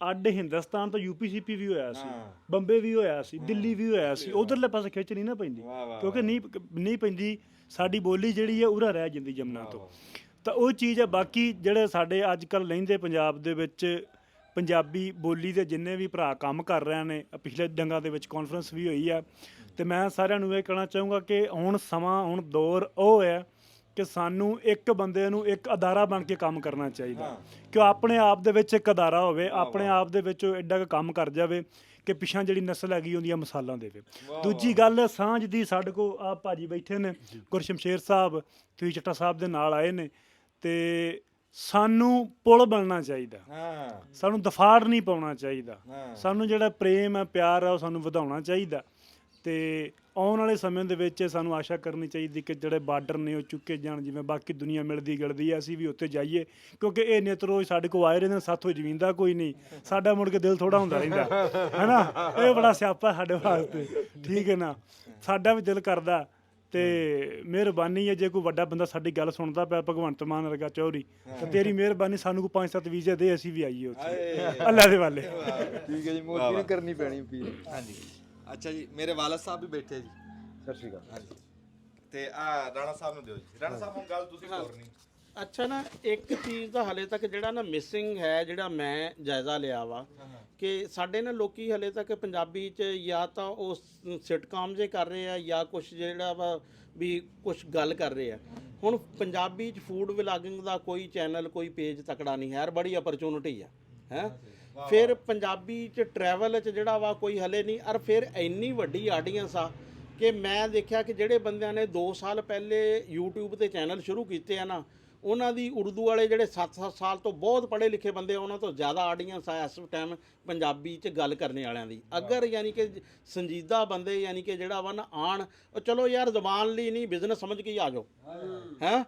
ਅੱਡ ਹਿੰਦੁਸਤਾਨ ਤੋਂ UPCP ਵੀ ਹੋਇਆ ਸੀ, ਬੰਬੇ ਵੀ ਹੋਇਆ ਸੀ, ਦਿੱਲੀ ਵੀ ਹੋਇਆ ਸੀ। ਉਧਰਲੇ ਪਾਸੇ ਖਿੱਚ ਨਹੀਂ ਨਾ ਪੈਂਦੀ, ਕਿਉਂਕਿ ਨਹੀਂ ਪੈਂਦੀ। ਸਾਡੀ ਬੋਲੀ ਜਿਹੜੀ ਹੈ ਉਰਾ ਰਹਿ ਜਾਂਦੀ ਜਮਨਾ ਤੋਂ। ਤਾਂ ਉਹ ਚੀਜ਼ ਹੈ। ਬਾਕੀ ਜਿਹੜੇ ਸਾਡੇ ਅੱਜ ਕੱਲ੍ਹ ਲਹਿੰਦੇ ਪੰਜਾਬ ਦੇ ਵਿੱਚ ਪੰਜਾਬੀ ਬੋਲੀ ਦੇ ਜਿੰਨੇ ਵੀ ਭਰਾ ਕੰਮ ਕਰ ਰਹੇ ਨੇ, ਪਿਛਲੇ ਦਿਨਾਂ ਦੇ ਵਿੱਚ ਕਾਨਫਰੰਸ ਵੀ ਹੋਈ ਆ, ਤੇ ਮੈਂ ਸਾਰਿਆਂ ਨੂੰ ਇਹ ਕਹਿਣਾ ਚਾਹੂੰਗਾ ਕਿ ਹੁਣ ਦੌਰ ਉਹ ਹੈ ਕਿ ਸਾਨੂੰ ਇੱਕ ਬੰਦੇ ਨੂੰ ਇੱਕ ਅਦਾਰਾ ਬਣ ਕੇ ਕੰਮ ਕਰਨਾ ਚਾਹੀਦਾ, ਕਿ ਉਹ ਆਪਣੇ ਆਪ ਦੇ ਵਿੱਚ ਇੱਕ ਅਦਾਰਾ ਹੋਵੇ, ਆਪਣੇ ਆਪ ਦੇ ਵਿੱਚ ਐਡਾ ਕੁ ਕੰਮ ਕਰ ਜਾਵੇ ਕਿ ਪਿਛਾਂ ਜਿਹੜੀ ਨਸਲ ਹੈਗੀ ਉਹਦੀਆਂ ਮਿਸਾਲਾਂ ਦੇਵੇ। ਦੂਜੀ ਗੱਲ ਸਾਂਝ ਦੀ, ਸਾਡੇ ਕੋਲ ਆ ਭਾਜੀ ਬੈਠੇ ਨੇ ਗੁਰਸ਼ਮਸ਼ੇਰ ਸਾਹਿਬ, ਤੁਸੀਂ ਚੱਟਾ ਸਾਹਿਬ ਦੇ ਨਾਲ ਆਏ ਨੇ, ਤੇ ਸਾਨੂੰ ਪੁਲ ਬਣਨਾ ਚਾਹੀਦਾ, ਸਾਨੂੰ ਦਫਾੜ ਨਹੀਂ ਪਾਉਣਾ ਚਾਹੀਦਾ। ਸਾਨੂੰ ਜਿਹੜਾ ਪ੍ਰੇਮ ਹੈ, ਪਿਆਰ ਹੈ, ਉਹ ਸਾਨੂੰ ਵਧਾਉਣਾ ਚਾਹੀਦਾ। ਤੇ ਆਉਣ ਵਾਲੇ ਸਮੇਂ ਦੇ ਵਿੱਚ ਸਾਨੂੰ ਆਸ਼ਾ ਕਰਨੀ ਚਾਹੀਦੀ ਕਿ ਜਿਹੜੇ ਬਾਰਡਰ ਨੇ ਉਹ ਚੁੱਕੇ ਜਾਣ, ਜਿਵੇਂ ਬਾਕੀ ਦੁਨੀਆ ਮਿਲਦੀ ਗਿਲਦੀ ਹੈ, ਅਸੀਂ ਵੀ ਉੱਥੇ ਜਾਈਏ। ਕਿਉਂਕਿ ਇਹ ਨਿਤ ਰੋਜ਼ ਸਾਡੇ ਕੋਲ ਆਏ ਰਹਿੰਦੇ, ਸਾਥੋਂ ਜ਼ਮੀਨ ਦਾ ਕੋਈ ਨਹੀਂ, ਸਾਡਾ ਮੁੜ ਕੇ ਦਿਲ ਥੋੜਾ ਹੁੰਦਾ ਰਹਿੰਦਾ ਹੈ ਨਾ। ਇਹ ਬੜਾ ਸਿਆਪਾ ਸਾਡੇ ਵਾਸਤੇ, ਠੀਕ ਹੈ ਨਾ। ਸਾਡਾ ਵੀ ਦਿਲ ਕਰਦਾ, ਤੇ ਮਿਹਰਬਾਨੀ ਹੈ ਜੇ ਕੋਈ ਵੱਡਾ ਬੰਦਾ ਸਾਡੀ ਗੱਲ ਸੁਣਦਾ ਪਿਆ, ਭਗਵੰਤ ਮਾਨ ਵਰਗਾ ਚੌਧਰੀ, ਤਾਂ ਤੇਰੀ ਮਿਹਰਬਾਨੀ, ਸਾਨੂੰ ਕੋਈ 5-7 ਵੀਜ਼ੇ ਦੇ, ਅਸੀਂ ਵੀ ਆਈਏ ਉੱਥੇ ਅੱਲਾ ਦੇ ਵਾਲੇ। ਠੀਕ ਹੈ ਜੀ, ਮੋਦੀ ਨੂੰ ਕਰਨੀ ਪੈਣੀ ਅਪੀਲ। ਹਾਂਜੀ। ਅੱਛਾ ਜੀ, ਮੇਰੇ ਵਾਲਦ ਸਾਹਿਬ ਵੀ ਬੈਠੇ ਜੀ। ਸਤਿ ਸ਼੍ਰੀ ਅਕਾਲ। ਹਾਂਜੀ, ਤੇ ਰਾਣਾ ਸਾਹਿਬ ਨੂੰ ਦਿਓ ਜੀ। ਰਾਣਾ ਸਾਹਿਬ, ਹੁਣ ਗੱਲ ਤੁਸੀਂ ਕਰਨੀ। ਅੱਛਾ ਨਾ, ਇੱਕ ਚੀਜ਼ ਦਾ ਹਲੇ ਤੱਕ ਜਿਹੜਾ ਨਾ ਮਿਸਿੰਗ ਹੈ, ਜਿਹੜਾ ਮੈਂ ਜਾਇਜ਼ਾ ਲਿਆ ਵਾ, ਕਿ ਸਾਡੇ ਨਾ ਲੋਕੀ ਹਲੇ ਤੱਕ ਪੰਜਾਬੀ 'ਚ ਜਾਂ ਤਾਂ ਉਹ ਸਿਟਕਾਮ ਜੇ ਕਰ ਰਹੇ ਆ, ਜਾਂ ਕੁਛ ਜਿਹੜਾ ਵਾ ਵੀ ਕੁਛ ਗੱਲ ਕਰ ਰਹੇ ਆ। ਹੁਣ ਪੰਜਾਬੀ 'ਚ ਫੂਡ ਵਲੌਗਿੰਗ ਦਾ ਕੋਈ ਚੈਨਲ, ਕੋਈ ਪੇਜ ਤਕੜਾ ਨਹੀਂ ਹੈ ਯਾਰ, ਬੜੀ ਅਪਰਚੂਨਿਟੀ ਹੈ। ਫਿਰ ਪੰਜਾਬੀ 'ਚ ਟਰੈਵਲ 'ਚ ਜਿਹੜਾ ਵਾ ਕੋਈ ਹਲੇ ਨਹੀਂ। ਔਰ ਫਿਰ ਇੰਨੀ ਵੱਡੀ ਆਡੀਅנס ਆ ਕਿ ਮੈਂ ਦੇਖਿਆ ਕਿ ਜਿਹੜੇ ਬੰਦਿਆਂ ਨੇ 2 ਸਾਲ ਪਹਿਲੇ YouTube ਤੇ ਚੈਨਲ ਸ਼ੁਰੂ ਕੀਤੇ ਆ ਨਾ, ਉਹਨਾਂ ਦੀ ਉਰਦੂ ਵਾਲੇ ਜਿਹੜੇ 7-7 ਸਾਲ ਤੋਂ ਬਹੁਤ ਪੜ੍ਹੇ ਲਿਖੇ ਬੰਦੇ, ਉਹਨਾਂ ਤੋਂ ਜ਼ਿਆਦਾ ਆਡੀਅנס ਆ ਇਸ ਟਾਈਮ ਪੰਜਾਬੀ 'ਚ ਗੱਲ ਕਰਨੇ ਵਾਲਿਆਂ ਦੀ। ਅਗਰ ਯਾਨੀ ਕਿ ਸੰਜੀਦਾ ਬੰਦੇ ਯਾਨੀ ਕਿ ਜਿਹੜਾ ਵਾ ਨਾ ਆਣ, ਚਲੋ ਯਾਰ ਜ਼ਬਾਨ ਲਈ ਨਹੀਂ, ਬਿਜ਼ਨਸ ਸਮਝ ਕੇ ਹੀ ਆ ਜਾਓ, ਹੈਂ,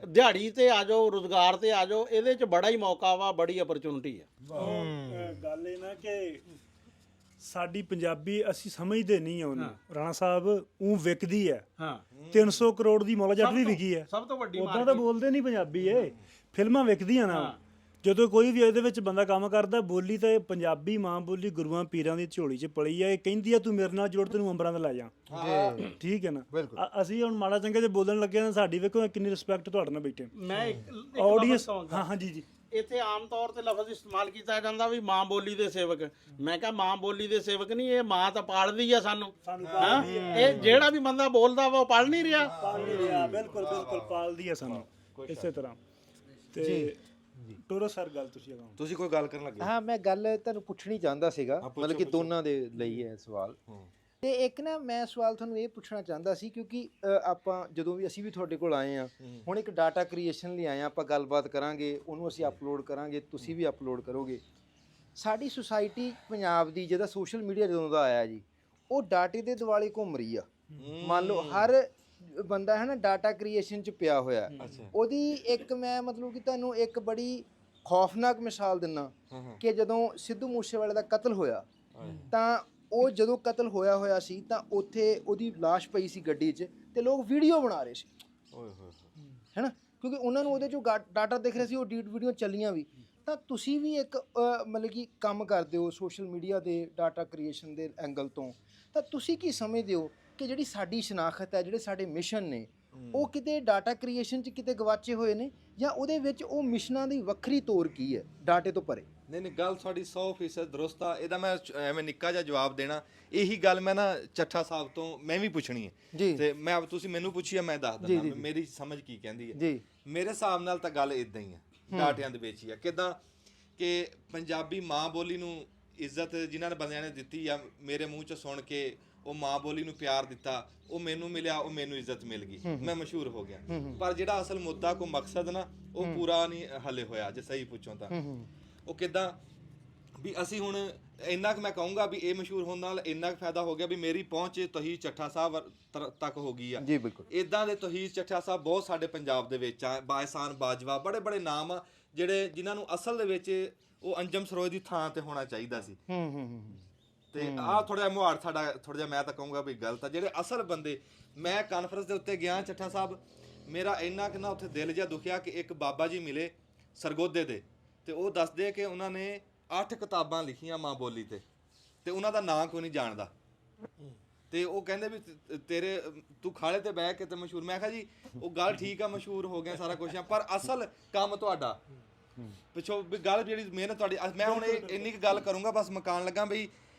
ਦਿਹਾੜੀ ਤੇ ਆ ਜਾਓ, ਰੁਜ਼ਗਾਰ ਤੇ ਆ ਜਾਓ। ਇਹਦੇ 'ਚ ਬੜਾ ਹੀ ਮੌਕਾ ਵਾ, ਬੜੀ ਅਪਰਚੂਨਿਟੀ ਹੈ। ਗੱਲ ਇਹ ਨਾ ਕਿ ਸਾਡੀ ਪੰਜਾਬੀ ਅਸੀਂ ਸਮਝਦੇ ਨਹੀਂ ਆ ਉਹਨੂੰ। ਰਾਣਾ ਸਾਹਿਬ ਉਹ ਵਿਕਦੀ ਹੈ, 300 ਕਰੋੜ ਦੀ ਮੌਲਾ ਜੱਟ ਵੀ ਵਿਕੀ ਹੈ। ਸਭ ਤੋਂ ਵੱਡੀ ਉਦਾਂ ਤਾਂ ਬੋਲਦੇ ਨਹੀਂ ਪੰਜਾਬੀ, ਇਹ ਫਿਲਮਾਂ ਵਿਕਦੀਆਂ ਨਾ। ਜਦੋਂ ਕੋਈ ਵੀ ਇਹਦੇ ਵਿੱਚ ਬੰਦਾ ਕੰਮ ਕਰਦਾ, ਬੋਲੀ ਤਾਂ ਇਹ ਪੰਜਾਬੀ ਮਾਂ ਬੋਲੀ ਗੁਰੂਆਂ ਪੀਰਾਂ ਦੀ ਝੋਲੀ 'ਚ ਪਲੀ ਆ। ਇਹ ਕਹਿੰਦੀ ਆ ਤੂੰ ਮੇਰੇ ਨਾਲ ਜੋੜ, ਤੈਨੂੰ ਅੰਬਰਾਂ ਤੇ ਲੈ ਜਾ। ਠੀਕ ਹੈ ਨਾ। ਅਸੀਂ ਹੁਣ ਮਾੜਾ ਚੰਗਾ ਜੇ ਬੋਲਣ ਲੱਗੇ ਨਾ, ਸਾਡੀ ਵੇਖੋ ਕਿੰਨੀ ਰਿਸਪੈਕਟ ਤੁਹਾਡੇ ਨਾਲ ਬੈਠੇ ਮੈਂ ਆਡੀਅנס। ਹਾਂ ਜੀ। ਇੱਥੇ ਆਮ ਤੌਰ ਤੇ ਲਫ਼ਜ਼ ਇਸਤੇਮਾਲ ਕੀਤਾ ਜਾਂਦਾ ਵੀ ਮਾਂ ਬੋਲੀ ਦੇ ਸੇਵਕ। ਮੈਂ ਕਿਹਾ ਮਾਂ ਬੋਲੀ ਦੇ ਸੇਵਕ ਨਹੀਂ, ਇਹ ਮਾਂ ਤਾਂ ਪਾਲਦੀ ਆ ਸਾਨੂੰ। ਇਹ ਜਿਹੜਾ ਵੀ ਬੰਦਾ ਬੋਲਦਾ ਵਾ ਉਹ ਪਾਲ ਨਹੀਂ ਰਿਹਾ। ਬਿਲਕੁਲ ਪਾਲਦੀ ਆ ਸਾਨੂੰ ਇਸੇ ਤਰ੍ਹਾਂ। ਤੇ ਟੋਰੋ ਸਰ, ਗੱਲ ਤੁਸੀਂ ਕੋਈ ਗੱਲ ਕਰਨ ਲੱਗੇ? ਹਾਂ, ਮੈਂ ਗੱਲ ਤੁਹਾਨੂੰ ਪੁੱਛਣੀ ਚਾਹੁੰਦਾ ਸੀਗਾ, ਮਤਲਬ ਕਿ ਦੋਨਾਂ ਦੇ ਲਈ ਹੈ ਸਵਾਲ। ਤੇ ਇੱਕ ਨਾ ਮੈਂ ਸਵਾਲ ਤੁਹਾਨੂੰ ਇਹ ਪੁੱਛਣਾ ਚਾਹੁੰਦਾ ਸੀ ਕਿਉਂਕਿ ਆਪਾਂ ਜਦੋਂ ਵੀ ਅਸੀਂ ਵੀ ਤੁਹਾਡੇ ਕੋਲ ਆਏ ਆ ਹੁਣ ਇੱਕ ਡਾਟਾ ਕ੍ਰੀਏਸ਼ਨ ਲਈ ਆਏ ਆ, ਆਪਾਂ ਗੱਲਬਾਤ ਕਰਾਂਗੇ, ਉਹਨੂੰ ਅਸੀਂ ਅਪਲੋਡ ਕਰਾਂਗੇ, ਤੁਸੀਂ ਵੀ ਅਪਲੋਡ ਕਰੋਗੇ। ਸਾਡੀ ਸੁਸਾਇਟੀ ਪੰਜਾਬ ਦੀ ਜਿਹਦਾ ਸੋਸ਼ਲ ਮੀਡੀਆ ਜਦੋਂ ਦਾ ਆਇਆ ਜੀ, ਉਹ ਡਾਟੇ ਦੇ ਦੁਆਲੇ ਘੁੰਮ ਰਹੀ ਆ। ਮੰਨ ਲਓ ਹਰ ਬੰਦਾ ਹੈ ਨਾ ਡਾਟਾ ਕ੍ਰੀਏਸ਼ਨ 'ਚ ਪਿਆ ਹੋਇਆ। ਉਹਦੀ ਇੱਕ ਮੈਂ ਮਤਲਬ ਕਿ ਤੁਹਾਨੂੰ ਇੱਕ ਬੜੀ ਖੌਫਨਾਕ ਮਿਸਾਲ ਦਿੰਨਾ ਕਿ ਜਦੋਂ ਸਿੱਧੂ ਮੂਸੇਵਾਲੇ ਦਾ ਕਤਲ ਹੋਇਆ ਤਾਂ ਉਹ ਜਦੋਂ ਕਤਲ ਹੋਇਆ ਸੀ ਤਾਂ ਉੱਥੇ ਉਹਦੀ ਲਾਸ਼ ਪਈ ਸੀ ਗੱਡੀ 'ਚ ਤੇ ਲੋਕ ਵੀਡੀਓ ਬਣਾ ਰਹੇ ਸੀ ਹੈ ਨਾ, ਕਿਉਂਕਿ ਉਹਨਾਂ ਨੂੰ ਉਹਦੇ 'ਚੋਂ ਡਾਟਾ ਦਿਖ ਰਿਹਾ ਸੀ, ਉਹ ਵੀਡੀਓ ਚੱਲੀਆਂ ਵੀ। ਤਾਂ ਤੁਸੀਂ ਵੀ ਇੱਕ ਮਤਲਬ ਕਿ ਕੰਮ ਕਰਦੇ ਹੋ ਸੋਸ਼ਲ ਮੀਡੀਆ ਦੇ ਡਾਟਾ ਕ੍ਰੀਏਸ਼ਨ ਦੇ ਐਂਗਲ ਤੋਂ, ਤਾਂ ਤੁਸੀਂ ਕੀ ਸਮਝਦੇ ਹੋ ਕਿ ਜਿਹੜੀ ਸਾਡੀ ਸ਼ਨਾਖਤ ਹੈ, ਜਿਹੜੇ ਸਾਡੇ ਮਿਸ਼ਨ ਨੇ, ਉਹ ਕਿਤੇ ਡਾਟਾ ਕ੍ਰੀਏਸ਼ਨ 'ਚ ਕਿਤੇ ਗਵਾਚੇ ਹੋਏ ਨੇ ਜਾਂ ਉਹਦੇ ਵਿੱਚ ਉਹ ਮਿਸ਼ਨਾਂ ਦੀ ਵੱਖਰੀ ਤੋਰ ਕੀ ਹੈ ਡਾਟੇ ਤੋਂ ਪਰੇ? ਨਹੀਂ ਗੱਲ ਤੁਹਾਡੀ 100% ਦਰੁਸਤ ਆ। ਇਹਦਾ ਮੈਂ ਐਵੇਂ ਨਿੱਕਾ ਜਿਹਾ ਜਵਾਬ ਦੇਣਾ, ਇਹੀ ਗੱਲ ਮੈਂ ਨਾ ਚੱਠਾ ਸਾਹਿਬ ਤੋਂ ਮੈਂ ਵੀ ਪੁੱਛਣੀ ਹੈ ਤੇ ਮੈਂ ਤੁਸੀਂ ਮੈਨੂੰ ਪੁੱਛੀ ਆ, ਮੈਂ ਦੱਸ ਦਿੰਦਾ ਮੇਰੀ ਸਮਝ ਕੀ ਕਹਿੰਦੀ ਹੈ। ਮੇਰੇ ਹਿਸਾਬ ਨਾਲ ਤਾਂ ਗੱਲ ਇਦਾਂ ਹੀ ਆ, ਡਾਟਿਆਂ ਦੇ ਵਿੱਚ ਹੀ ਆ। ਕਿੱਦਾਂ ਕਿ ਪੰਜਾਬੀ ਮਾਂ ਬੋਲੀ ਨੂੰ ਇੱਜ਼ਤ ਜਿਨ੍ਹਾਂ ਨੇ ਬੰਦਿਆਂ ਨੇ ਦਿੱਤੀ ਆ, ਮੇਰੇ ਮੂੰਹ 'ਚ ਸੁਣ ਕੇ ਉਹ ਮਾਂ ਬੋਲੀ ਨੂੰ ਪਿਆਰ ਦਿੱਤਾ, ਉਹ ਮੈਨੂੰ ਮਿਲਿਆ, ਉਹ ਮੈਨੂੰ ਇੱਜ਼ਤ ਮਿਲ ਗਈ, ਮੈਂ ਮਸ਼ਹੂਰ ਹੋ ਗਿਆ। ਪਰ ਜਿਹੜਾ ਅਸਲ ਮੁੱਦਾ ਕੋ ਮਕਸਦ ਨਾ, ਉਹ ਪੂਰਾ ਨਹੀਂ ਹੱਲੇ ਹੋਇਆ ਜੇ ਸਹੀ ਪੁੱਛੋ ਤਾਂ। ਉਹ ਕਿੱਦਾਂ ਵੀ ਅਸੀਂ ਹੁਣ ਇੰਨਾ ਕੁ ਮੈਂ ਕਹੂੰਗਾ ਵੀ ਇਹ ਮਸ਼ਹੂਰ ਹੋਣ ਨਾਲ ਇੰਨਾ ਕੁ ਫਾਇਦਾ ਹੋ ਗਿਆ ਵੀ ਮੇਰੀ ਪਹੁੰਚ ਤੌਹੀਦ ਚੱਠਾ ਸਾਹਿਬ ਤੱਕ ਹੋ ਗਈ ਆ। ਜੀ ਬਿਲਕੁਲ। ਇਦਾਂ ਦੇ ਤੌਹੀਦ ਚੱਠਾ ਸਾਹਿਬ ਬਹੁਤ ਸਾਡੇ ਪੰਜਾਬ ਦੇ ਵਿੱਚ ਆ, ਬਾਇਸਾਨ ਬਾਜਵਾ, ਬੜੇ ਬੜੇ ਨਾਮ ਆ ਜਿਹੜੇ ਜਿਨ੍ਹਾਂ ਨੂੰ ਅਸਲ ਦੇ ਵਿੱਚ ਉਹ ਅੰਜਮ ਸਰੋਜ ਦੀ ਥਾਂ ਤੇ ਹੋਣਾ ਚਾਹੀਦਾ ਸੀ। ਤੇ ਆਹ ਥੋੜਾ ਜਿਹਾ ਮੁਹਾੜ ਸਾਡਾ ਥੋੜਾ ਜਿਹਾ ਮੈਂ ਤਾਂ ਕਹੂੰਗਾ ਵੀ ਗਲਤ ਆ। ਜਿਹੜੇ ਅਸਲ ਬੰਦੇ, ਮੈਂ ਕਾਨਫਰੰਸ ਦੇ ਉੱਤੇ ਗਿਆ ਚੱਠਾ ਸਾਹਿਬ, ਮੇਰਾ ਇੰਨਾ ਕਿ ਨਾ ਉੱਥੇ ਦਿਲ ਜਿਹਾ ਦੁਖਿਆ ਕਿ ਇੱਕ ਬਾਬਾ ਜੀ ਮਿਲੇ ਸਰਗੋਧੇ ਦੇ, ਤੇ ਉਹ ਦੱਸਦੇ ਕਿ ਉਹਨਾਂ ਨੇ 8 ਕਿਤਾਬਾਂ ਲਿਖੀਆਂ ਮਾਂ ਬੋਲੀ ਤੇ ਉਹਨਾਂ ਦਾ ਨਾਂ ਕੋਈ ਨਹੀਂ ਜਾਣਦਾ। ਤੇ ਉਹ ਕਹਿੰਦੇ ਵੀ ਤੇਰੇ ਤੂੰ ਖਾਲੇ ਤੇ ਬਹਿ ਕੇ ਤੇ ਮਸ਼ਹੂਰ। ਮੈਂ ਕਿਹਾ ਜੀ ਉਹ ਗੱਲ ਠੀਕ ਆ, ਮਸ਼ਹੂਰ ਹੋ ਗਿਆ ਸਾਰਾ ਕੁਝ ਆ, ਪਰ ਅਸਲ ਕੰਮ ਤੁਹਾਡਾ ਪਿੱਛੋਂ ਵੀ ਗੱਲ ਜਿਹੜੀ ਮਿਹਨਤ ਤੁਹਾਡੀ। ਮੈਂ ਹੁਣ ਇੰਨੀ ਕੁ ਗੱਲ ਕਰੂੰਗਾ ਬਸ ਮੁਕਾਣ ਲੱਗਾ ਬਈ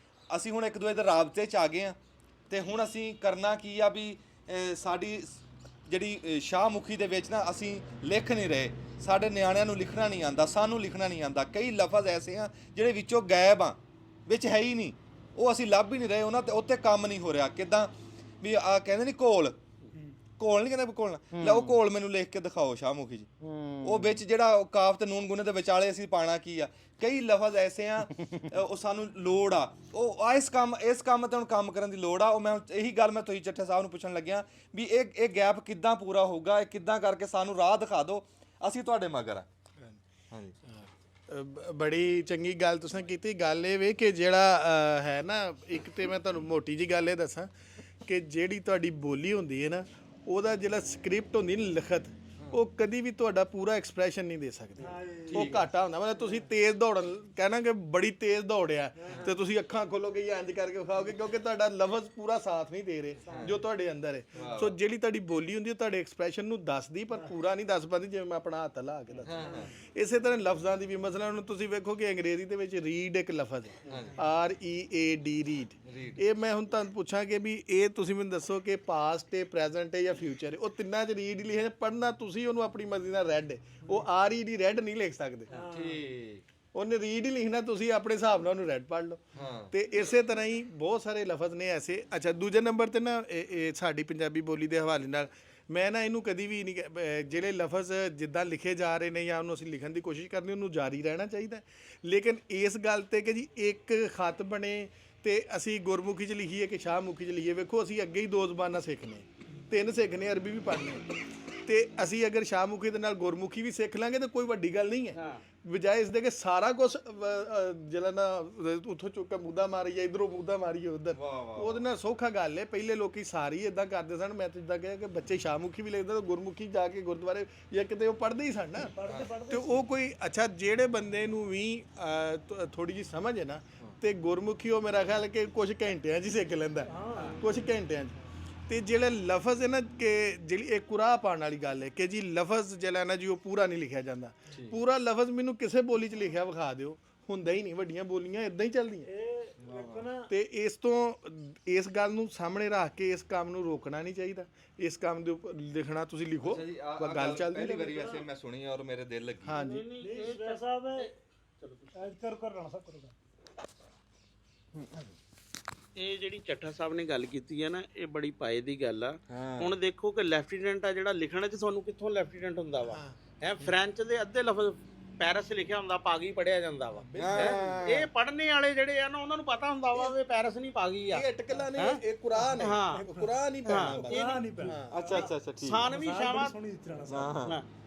ਅਸੀਂ ਹੁਣ ਇੱਕ ਦੂਜੇ ਦੇ ਰਾਬਤੇ 'ਚ ਆ ਗਏ ਆ ਤੇ ਹੁਣ ਅਸੀਂ ਕਰਨਾ ਕੀ ਆ ਵੀ ਸਾਡੀ ਜਿਹੜੀ ਸ਼ਾਹਮੁਖੀ ਦੇ ਵਿੱਚ ਨਾ ਅਸੀਂ ਲਿਖ ਨਹੀਂ ਰਹੇ, ਸਾਡੇ ਨਿਆਣਿਆਂ ਨੂੰ ਲਿਖਣਾ ਨਹੀਂ ਆਉਂਦਾ, ਸਾਨੂੰ ਲਿਖਣਾ ਨਹੀਂ ਆਉਂਦਾ। ਕਈ ਲਫ਼ਜ਼ ਐਸੇ ਆ ਜਿਹੜੇ ਵਿੱਚੋਂ ਗਾਇਬ ਆ, ਵਿੱਚ ਹੈ ਹੀ ਨਹੀਂ, ਉਹ ਅਸੀਂ ਲੱਭ ਹੀ ਨਹੀਂ ਰਹੇ, ਉਹਨਾਂ ਤੇ ਉੱਤੇ ਕੰਮ ਨਹੀਂ ਹੋ ਰਿਹਾ। ਕਿੱਦਾਂ ਵੀ ਆ ਕਹਿੰਦੇ ਨਹੀਂ ਘੋਲ ਨਹੀਂ ਕਹਿੰਦੇ ਘੋਲਣਾ, ਲੈ ਉਹ ਘੋਲ ਮੈਨੂੰ ਲਿਖ ਕੇ ਦਿਖਾਓ ਸ਼ਾਹਮੁਖੀ ਜੀ, ਉਹ ਵਿੱਚ ਜਿਹੜਾ ਕਾਫ ਤੇ ਨੂਨ ਗੁਨੇ ਦੇ ਵਿਚਾਲੇ ਅਸੀਂ ਪਾਣਾ ਕੀ ਆ। ਕਈ ਲਫ਼ਜ਼ ਐਸੇ ਆ ਉਹ ਸਾਨੂੰ ਲੋੜ ਆ, ਉਹ ਇਸ ਕੰਮ ਤੇ ਹੁਣ ਕੰਮ ਕਰਨ ਦੀ ਲੋੜ ਆ। ਉਹ ਮੈਂ ਇਹੀ ਗੱਲ ਮੈਂ ਤੁਸੀਂ ਚੱਠਾ ਸਾਹਿਬ ਨੂੰ ਪੁੱਛਣ ਲੱਗਿਆ ਵੀ ਇਹ ਗੈਪ ਕਿੱਦਾਂ ਪੂਰਾ ਹੋਊਗਾ, ਇਹ ਕਿੱਦਾਂ ਕਰਕੇ ਸਾਨੂੰ ਰਾਹ ਦਿਖਾ ਦਿਓ, ਅਸੀਂ ਤੁਹਾਡੇ ਮਗਰ ਆ। ਹਾਂਜੀ, ਬੜੀ ਚੰਗੀ ਗੱਲ ਤੁਸੀਂ ਕੀਤੀ। ਗੱਲ ਇਹ ਵੇ ਕਿ ਜਿਹੜਾ ਹੈ ਨਾ, ਇੱਕ ਤੇ ਮੈਂ ਤੁਹਾਨੂੰ ਮੋਟੀ ਜੀ ਗੱਲ ਇਹ ਦੱਸਾਂ ਕਿ ਜਿਹੜੀ ਤੁਹਾਡੀ ਬੋਲੀ ਹੁੰਦੀ ਹੈ ਨਾ, ਉਹਦਾ ਜਿਹੜਾ ਸਕ੍ਰਿਪਟ ਹੁੰਦੀ ਨਾ ਲਿਖਤ, ਉਹ ਕਦੀ ਵੀ ਤੁਹਾਡਾ ਪੂਰਾ ਐਕਸਪ੍ਰੈਸ਼ਨ ਨਹੀਂ ਦੇ ਸਕਦੀ, ਉਹ ਘਾਟਾ ਹੁੰਦਾ। ਮਤਲਬ ਤੁਸੀਂ ਤੇਜ਼ ਦੌੜਨ ਕਹਿਣਾ ਕਿ ਬੜੀ ਤੇਜ਼ ਦੌੜਿਆ ਤੇ ਤੁਸੀਂ ਅੱਖਾਂ ਖੋਲੋਗੇ ਜਾਂ ਇੰਜ ਕਰਕੇ ਵਿਖਾਓਗੇ, ਕਿਉਂਕਿ ਤੁਹਾਡਾ ਲਫ਼ਜ਼ ਪੂਰਾ ਸਾਥ ਨਹੀਂ ਦੇ ਰਹੇ ਜੋ ਤੁਹਾਡੇ ਅੰਦਰ ਹੈ। ਸੋ ਜਿਹੜੀ ਤੁਹਾਡੀ ਬੋਲੀ ਹੁੰਦੀ ਹੈ ਤੁਹਾਡੇ ਐਕਸਪ੍ਰੈਸ਼ਨ ਨੂੰ ਦੱਸਦੀ, ਪਰ ਪੂਰਾ ਨਹੀਂ ਦੱਸ ਪਾਉਂਦੀ, ਜਿਵੇਂ ਮੈਂ ਆਪਣਾ ਹੱਥ ਲਾ ਕੇ ਦੱਸਦਾ। ਇਸੇ ਤਰ੍ਹਾਂ ਲਫ਼ਜ਼ਾਂ ਦੀ ਵੀ, ਮਸਲਾ ਹੁਣ ਤੁਸੀਂ ਵੇਖੋ ਕਿ ਅੰਗਰੇਜ਼ੀ ਦੇ ਵਿੱਚ ਰੀਡ ਇੱਕ ਲਫ਼ਜ਼ ਹੈ, READ ਰੀਡ। ਇਹ ਮੈਂ ਹੁਣ ਤੁਹਾਨੂੰ ਪੁੱਛਾਂ ਕਿ ਵੀ ਇਹ ਤੁਸੀਂ ਮੈਨੂੰ ਦੱਸੋ ਕਿ ਪਾਸਟ ਹੈ, ਪ੍ਰੈਜ਼ੈਂਟ ਹੈ ਜਾਂ ਫਿਊਚਰ ਹੈ? ਉਹ ਤਿੰਨਾਂ 'ਚ ਰੀਡ ਲਿਖਿਆ, ਪੜ੍ਹਨਾ ਤੁਸੀਂ ਉਹਨੂੰ ਆਪਣੀ ਮਰਜ਼ੀ ਨਾਲ ਰੈਡ, ਉਹ RED ਰੈਡ ਨਹੀਂ ਲਿਖ ਸਕਦੇ। ਠੀਕ, ਉਹਨੇ ਰੀਡ ਹੀ ਲਿਖਣਾ, ਤੁਸੀਂ ਆਪਣੇ ਹਿਸਾਬ ਨਾਲ ਉਹਨੂੰ ਰੈਡ ਪੜ੍ਹ ਲਓ। ਤੇ ਇਸੇ ਤਰ੍ਹਾਂ ਹੀ ਬਹੁਤ ਸਾਰੇ ਲਫ਼ਜ਼ ਨੇ ਐਸੇ। ਅੱਛਾ, ਦੂਜੇ ਨੰਬਰ ਤੇ ਨਾ ਇਹ ਸਾਡੀ ਪੰਜਾਬੀ ਬੋਲੀ ਦੇ ਹਵਾਲੇ ਨਾਲ ਮੈਂ ਨਾ ਇਹਨੂੰ ਕਦੀ ਵੀ ਨਹੀਂ, ਜਿਹੜੇ ਲਫ਼ਜ਼ ਜਿੱਦਾਂ ਲਿਖੇ ਜਾ ਰਹੇ ਨੇ ਜਾਂ ਉਹਨੂੰ ਅਸੀਂ ਲਿਖਣ ਦੀ ਕੋਸ਼ਿਸ਼ ਕਰਨੀ, ਉਹਨੂੰ ਜਾਰੀ ਰਹਿਣਾ ਚਾਹੀਦਾ। ਲੇਕਿਨ ਇਸ ਗੱਲ ਤੇ ਕਿ ਜੀ ਇੱਕ ਖੱਤ ਬਣੇ ਤੇ ਅਸੀਂ ਗੁਰਮੁਖੀ 'ਚ ਲਿਖੀਏ ਕਿ ਸ਼ਾਹਮੁਖੀ 'ਚ ਲਿਖੀਏ, ਵੇਖੋ ਅਸੀਂ ਅੱਗੇ ਹੀ 2 ਜ਼ਬਾਨਾਂ ਸਿੱਖਨੇ, 3 ਸਿੱਖਨੇ, ਅਰਬੀ ਵੀ ਪੜ੍ਹਨੀ, ਤੇ ਅਸੀਂ ਅਗਰ ਸ਼ਾਹਮੁਖੀ ਦੇ ਨਾਲ ਗੁਰਮੁਖੀ ਵੀ ਸਿੱਖ ਲਾਂਗੇ ਤਾਂ ਕੋਈ ਵੱਡੀ ਗੱਲ ਨਹੀਂ ਹੈ। ਬਜਾਏ ਇਸ ਦੇ ਕਿ ਸਾਰਾ ਕੁਝ ਜਿਹੜਾ ਨਾ ਉੱਥੋਂ ਚੁੱਕ ਕੇ ਮੁੱਦਾ ਮਾਰੀਏ, ਇਧਰੋਂ ਮੁੱਦਾ ਮਾਰੀਏ ਉਧਰ, ਉਹਦੇ ਨਾਲ ਸੌਖਾ ਗੱਲ ਹੈ। ਪਹਿਲੇ ਲੋਕੀ ਸਾਰੀ ਇਦਾਂ ਕਰਦੇ ਸਨ। ਮੈਂ ਤਾਂ ਇਦਾਂ ਕਿਹਾ ਕਿ ਬੱਚੇ ਸ਼ਾਹਮੁਖੀ ਵੀ ਲਿਖਦੇ ਤਾਂ ਗੁਰਮੁਖੀ ਜਾ ਕੇ ਗੁਰਦੁਆਰੇ ਜਾਂ ਕਿਤੇ ਉਹ ਪੜ੍ਹਦੇ ਹੀ ਸਨ ਨਾ, ਤੇ ਉਹ ਕੋਈ ਅੱਛਾ ਜਿਹੜੇ ਬੰਦੇ ਨੂੰ ਵੀ ਥੋੜੀ ਜਿਹੀ ਸਮਝ ਹੈ ਨਾ, ਤੇ ਗੁਰਮੁਖੀ ਉਹ ਮੇਰਾ ਖਿਆਲ ਕਿ ਕੁਝ ਘੰਟਿਆਂ 'ਚ ਹੀ ਸਿੱਖ ਲੈਂਦਾ, ਕੁਝ ਘੰਟਿਆਂ 'ਚ। ਤੇ ਜਿਹੜੇ ਲਫ਼ਜ਼ ਹੈ ਨਾ ਕਿ ਜਿਹੜੀ ਇਹ ਕੁਰਾਹ ਪਾਉਣ ਵਾਲੀ ਗੱਲ ਹੈ ਕਿ ਜੀ ਲਫ਼ਜ਼ ਜਿਹੜਾ ਨਾ ਜੀ ਉਹ ਪੂਰਾ ਨਹੀਂ ਲਿਖਿਆ ਜਾਂਦਾ। ਪੂਰਾ ਲਫ਼ਜ਼ ਮੈਨੂੰ ਕਿਸੇ ਬੋਲੀ 'ਚ ਲਿਖਿਆ ਵਿਖਾ ਦਿਓ, ਹੁੰਦਾ ਹੀ ਨਹੀਂ। ਵੱਡੀਆਂ ਬੋਲੀਆਂ ਇਦਾਂ ਹੀ ਚੱਲਦੀਆਂ। ਤੇ ਇਸ ਗੱਲ ਨੂੰ ਸਾਹਮਣੇ ਰੱਖ ਕੇ ਇਸ ਕੰਮ ਨੂੰ ਰੋਕਣਾ ਨਹੀਂ ਚਾਹੀਦਾ। ਇਸ ਕੰਮ ਦੇ ਉੱਪਰ ਲਿਖਣਾ, ਤੁਸੀਂ ਲਿਖੋ, ਗੱਲ ਚੱਲਦੀ ਪਹਿਲੀ ਵਾਰੀ ਵੈਸੇ ਮੈਂ ਸੁਣੀ ਔਰ ਮੇਰੇ ਦਿਲ ਲੱਗੀ। ਹਾਂਜੀ, ਸਾਹਿਬ ਚਲੋ ਕਰ ਲੈਣਾ ਸਭ ਕਰੂਗਾ। ਇਹ ਜਿਹੜੀ ਚੱਠਾ ਸਾਹਿਬ ਨੇ ਗੱਲ ਕੀਤੀ ਹੈ ਨਾ, ਇਹ ਬੜੀ ਪਾਏ ਦੀ ਗੱਲ ਆ। ਹੁਣ ਦੇਖੋ ਕਿ ਲੈਫਟੀਨੈਂਟ ਆ ਜਿਹੜਾ ਲਿਖਣ 'ਚ ਤੁਹਾਨੂੰ ਕਿੱਥੋਂ ਲੈਫਟੀਨੈਂਟ ਹੁੰਦਾ ਵਾ ਹੈ, ਫ੍ਰੈਂਚ ਦੇ ਅੱਧੇ ਲਫ਼ਜ਼ ਪੈਰਿਸ ਲਿਖਿਆ ਹੁੰਦਾ, ਪਾਗੀ ਪੜਿਆ ਜਾਂਦਾ ਵਾ। ਇਹ ਪੜ੍ਹਨੇ ਵਾਲੇ ਜਿਹੜੇ ਆ ਨਾ, ਉਹਨਾਂ ਨੂੰ ਪਤਾ ਹੁੰਦਾ ਵਾ ਵੀ ਪੈਰਿਸ ਨਹੀਂ ਪਾਗੀ ਆ, ਇਹ ਅਟਕਲਾ ਨਹੀਂ, ਇਹ ਕੁਰਾਨ ਹੈ। ਕੁਰਾਨ ਹੀ ਪੜਨਾ ਅੱਛਾ ਅੱਛਾ ਅੱਛਾ ਠੀਕ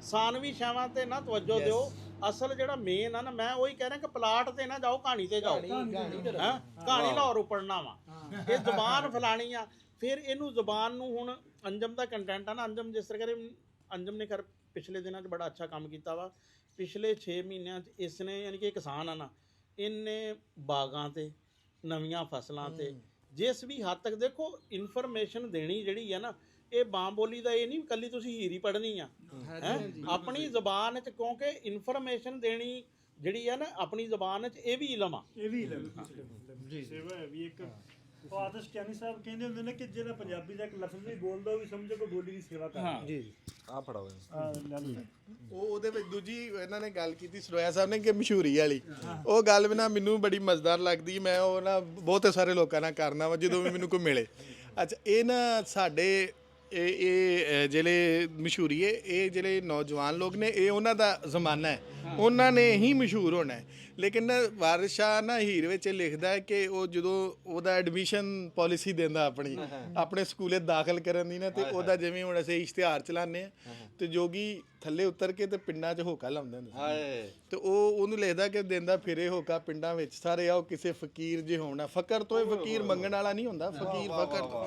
ਸਾਨਵੀ ਸ਼ਾਵਾਂ ਤੇ ਨਾ ਤਵੱਜੋ ਦਿਓ। ਅਸਲ ਜਿਹੜਾ ਮੇਨ ਆ ਨਾ, ਮੈਂ ਉਹੀ ਕਹਿ ਰਿਹਾ ਕਿ ਪਲਾਟ ਤੇ ਨਾ ਜਾਓ, ਕਹਾਣੀ ਤੇ ਜਾਓ। ਕਹਾਣੀ ਲਾਹੌਰ ਉਪੜਨਾ ਵਾ, ਇਹ ਜ਼ੁਬਾਨ ਫਲਾਣੀ ਆ। ਫਿਰ ਇਹਨੂੰ ਜ਼ੁਬਾਨ ਨੂੰ, ਹੁਣ ਅੰਜਮ ਦਾ ਕੰਟੈਂਟ ਆ ਨਾ, ਅੰਜਮ ਜਿਸ ਤਰ੍ਹਾਂ ਕਰੇ, ਅੰਜਮ ਨੇ ਕਰ ਪਿਛਲੇ ਦਿਨਾਂ 'ਚ ਬੜਾ ਅੱਛਾ ਕੰਮ ਕੀਤਾ ਵਾ। ਪਿਛਲੇ 6 ਮਹੀਨਿਆਂ 'ਚ ਇਸਨੇ, ਯਾਨੀ ਕਿ ਕਿਸਾਨ ਆ ਨਾ, ਇਹਨੇ ਬਾਗਾਂ ਤੇ, ਨਵੀਆਂ ਫਸਲਾਂ ਤੇ, ਜਿਸ ਵੀ ਹੱਦ ਤੱਕ ਦੇਖੋ ਇਨਫੋਰਮੇਸ਼ਨ ਦੇਣੀ ਜਿਹੜੀ ਆ ਨਾ, ਇਹ ਬਾਂ ਬੋਲੀ ਦਾ ਇਹ ਨਹੀਂ ਕੱਲੀ ਤੁਸੀਂ ਹੀਰੀ ਪੜ੍ਹਨੀ ਆ, ਆਪਣੀ ਜ਼ੁਬਾਨ 'ਚ, ਕਿਉਂਕਿ ਇਨਫੋਰਮੇਸ਼ਨ ਦੇਣੀ ਜਿਹੜੀ ਆ ਨਾ ਆਪਣੀ ਜ਼ੁਬਾਨ 'ਚ, ਇਹ ਵੀ ਇਲਮ ਆ। ਇਹ ਵੀ ਜੀ ਸੇਵਾ ਹੈ ਵੀ ਇੱਕ। ਫਾਦਰ ਸਟੈਨੀ ਸਾਹਿਬ ਕਹਿੰਦੇ ਹੁੰਦੇ ਨੇ ਕਿ ਜਿਹੜਾ ਪੰਜਾਬੀ ਦਾ ਇੱਕ ਲਫ਼ਜ਼ ਵੀ ਬੋਲਦਾ, ਉਹ ਵੀ ਸਮਝੋ ਕਿ ਬੋਲੀ ਦੀ ਸੇਵਾ ਕਰਦਾ। ਜੀ ਆ ਫੜਾਓ ਉਹਦੇ ਵਿੱਚ ਦੂਜੀ ਇਹਨਾਂ ਨੇ ਗੱਲ ਕੀਤੀ ਸਰੋਇਆ ਸਾਹਿਬ ਨੇ ਕਿ ਮਸ਼ਹੂਰੀ ਵਾਲੀ, ਉਹ ਗੱਲ ਵੀ ਨਾ ਮੈਨੂੰ ਬੜੀ ਮਜ਼ੇਦਾਰ ਲੱਗਦੀ। ਮੈਂ ਉਹ ਨਾ ਬਹੁਤੇ ਸਾਰੇ ਲੋਕਾਂ ਨਾਲ ਕਰਨਾ ਵਾ ਜਦੋਂ ਵੀ ਮੈਨੂੰ ਕੋਈ ਮਿਲੇ। ਅੱਛਾ, ਇਹ ਨਾ ਸਾਡੇ ਇਹ ਜਿਹੜੇ ਮਸ਼ਹੂਰੀ ਹੈ, ਇਹ ਜਿਹੜੇ ਨੌਜਵਾਨ ਲੋਕ ਨੇ, ਇਹ ਉਹਨਾਂ ਦਾ ਜ਼ਮਾਨਾ ਹੈ, ਉਹਨਾਂ ਨੇ ਹੀ ਮਸ਼ਹੂਰ ਹੋਣਾ ਹੈ। ਲੇਕਿਨ ਵਾਰਿਸ ਸ਼ਾਹ ਨਾ ਹੀਰ ਵਿੱਚ ਲਿਖਦਾ ਹੈ ਕਿ ਉਹ ਜਦੋਂ ਉਹਦਾ ਐਡਮਿਸ਼ਨ ਪਾਲਿਸੀ ਦਿੰਦਾ ਆਪਣੇ ਸਕੂਲੇ ਦਾਖਲ ਕਰਨ ਦੀ ਨਾ, ਤੇ ਉਹਦਾ ਜਿਵੇਂ ਹੁਣ ਅਸੀਂ ਇਸ਼ਤਿਹਾਰ ਚਲਾਉਂਦੇ ਆ, ਤੇ ਜੋਗੀ ਥੱਲੇ ਉਤਰ ਕੇ ਤੇ ਪਿੰਡਾਂ 'ਚ ਹੋਕਾ ਲਾਉਂਦੇ ਹੁੰਦੇ ਸੀ, ਤੇ ਉਹਨੂੰ ਲਿਖਦਾ ਕਿ ਦਿੰਦਾ ਫਿਰੇ ਹੋਕਾ ਪਿੰਡਾਂ ਵਿੱਚ, ਸਾਰੇ ਆਓ ਕਿਸੇ ਫਕੀਰ ਜੇ ਹੋਣਾ। ਫਕਰ ਤੋਂ ਇਹ ਫਕੀਰ ਮੰਗਣ ਵਾਲਾ ਨਹੀਂ ਹੁੰਦਾ, ਫਕੀਰ ਫਕਰ ਤੋਂ,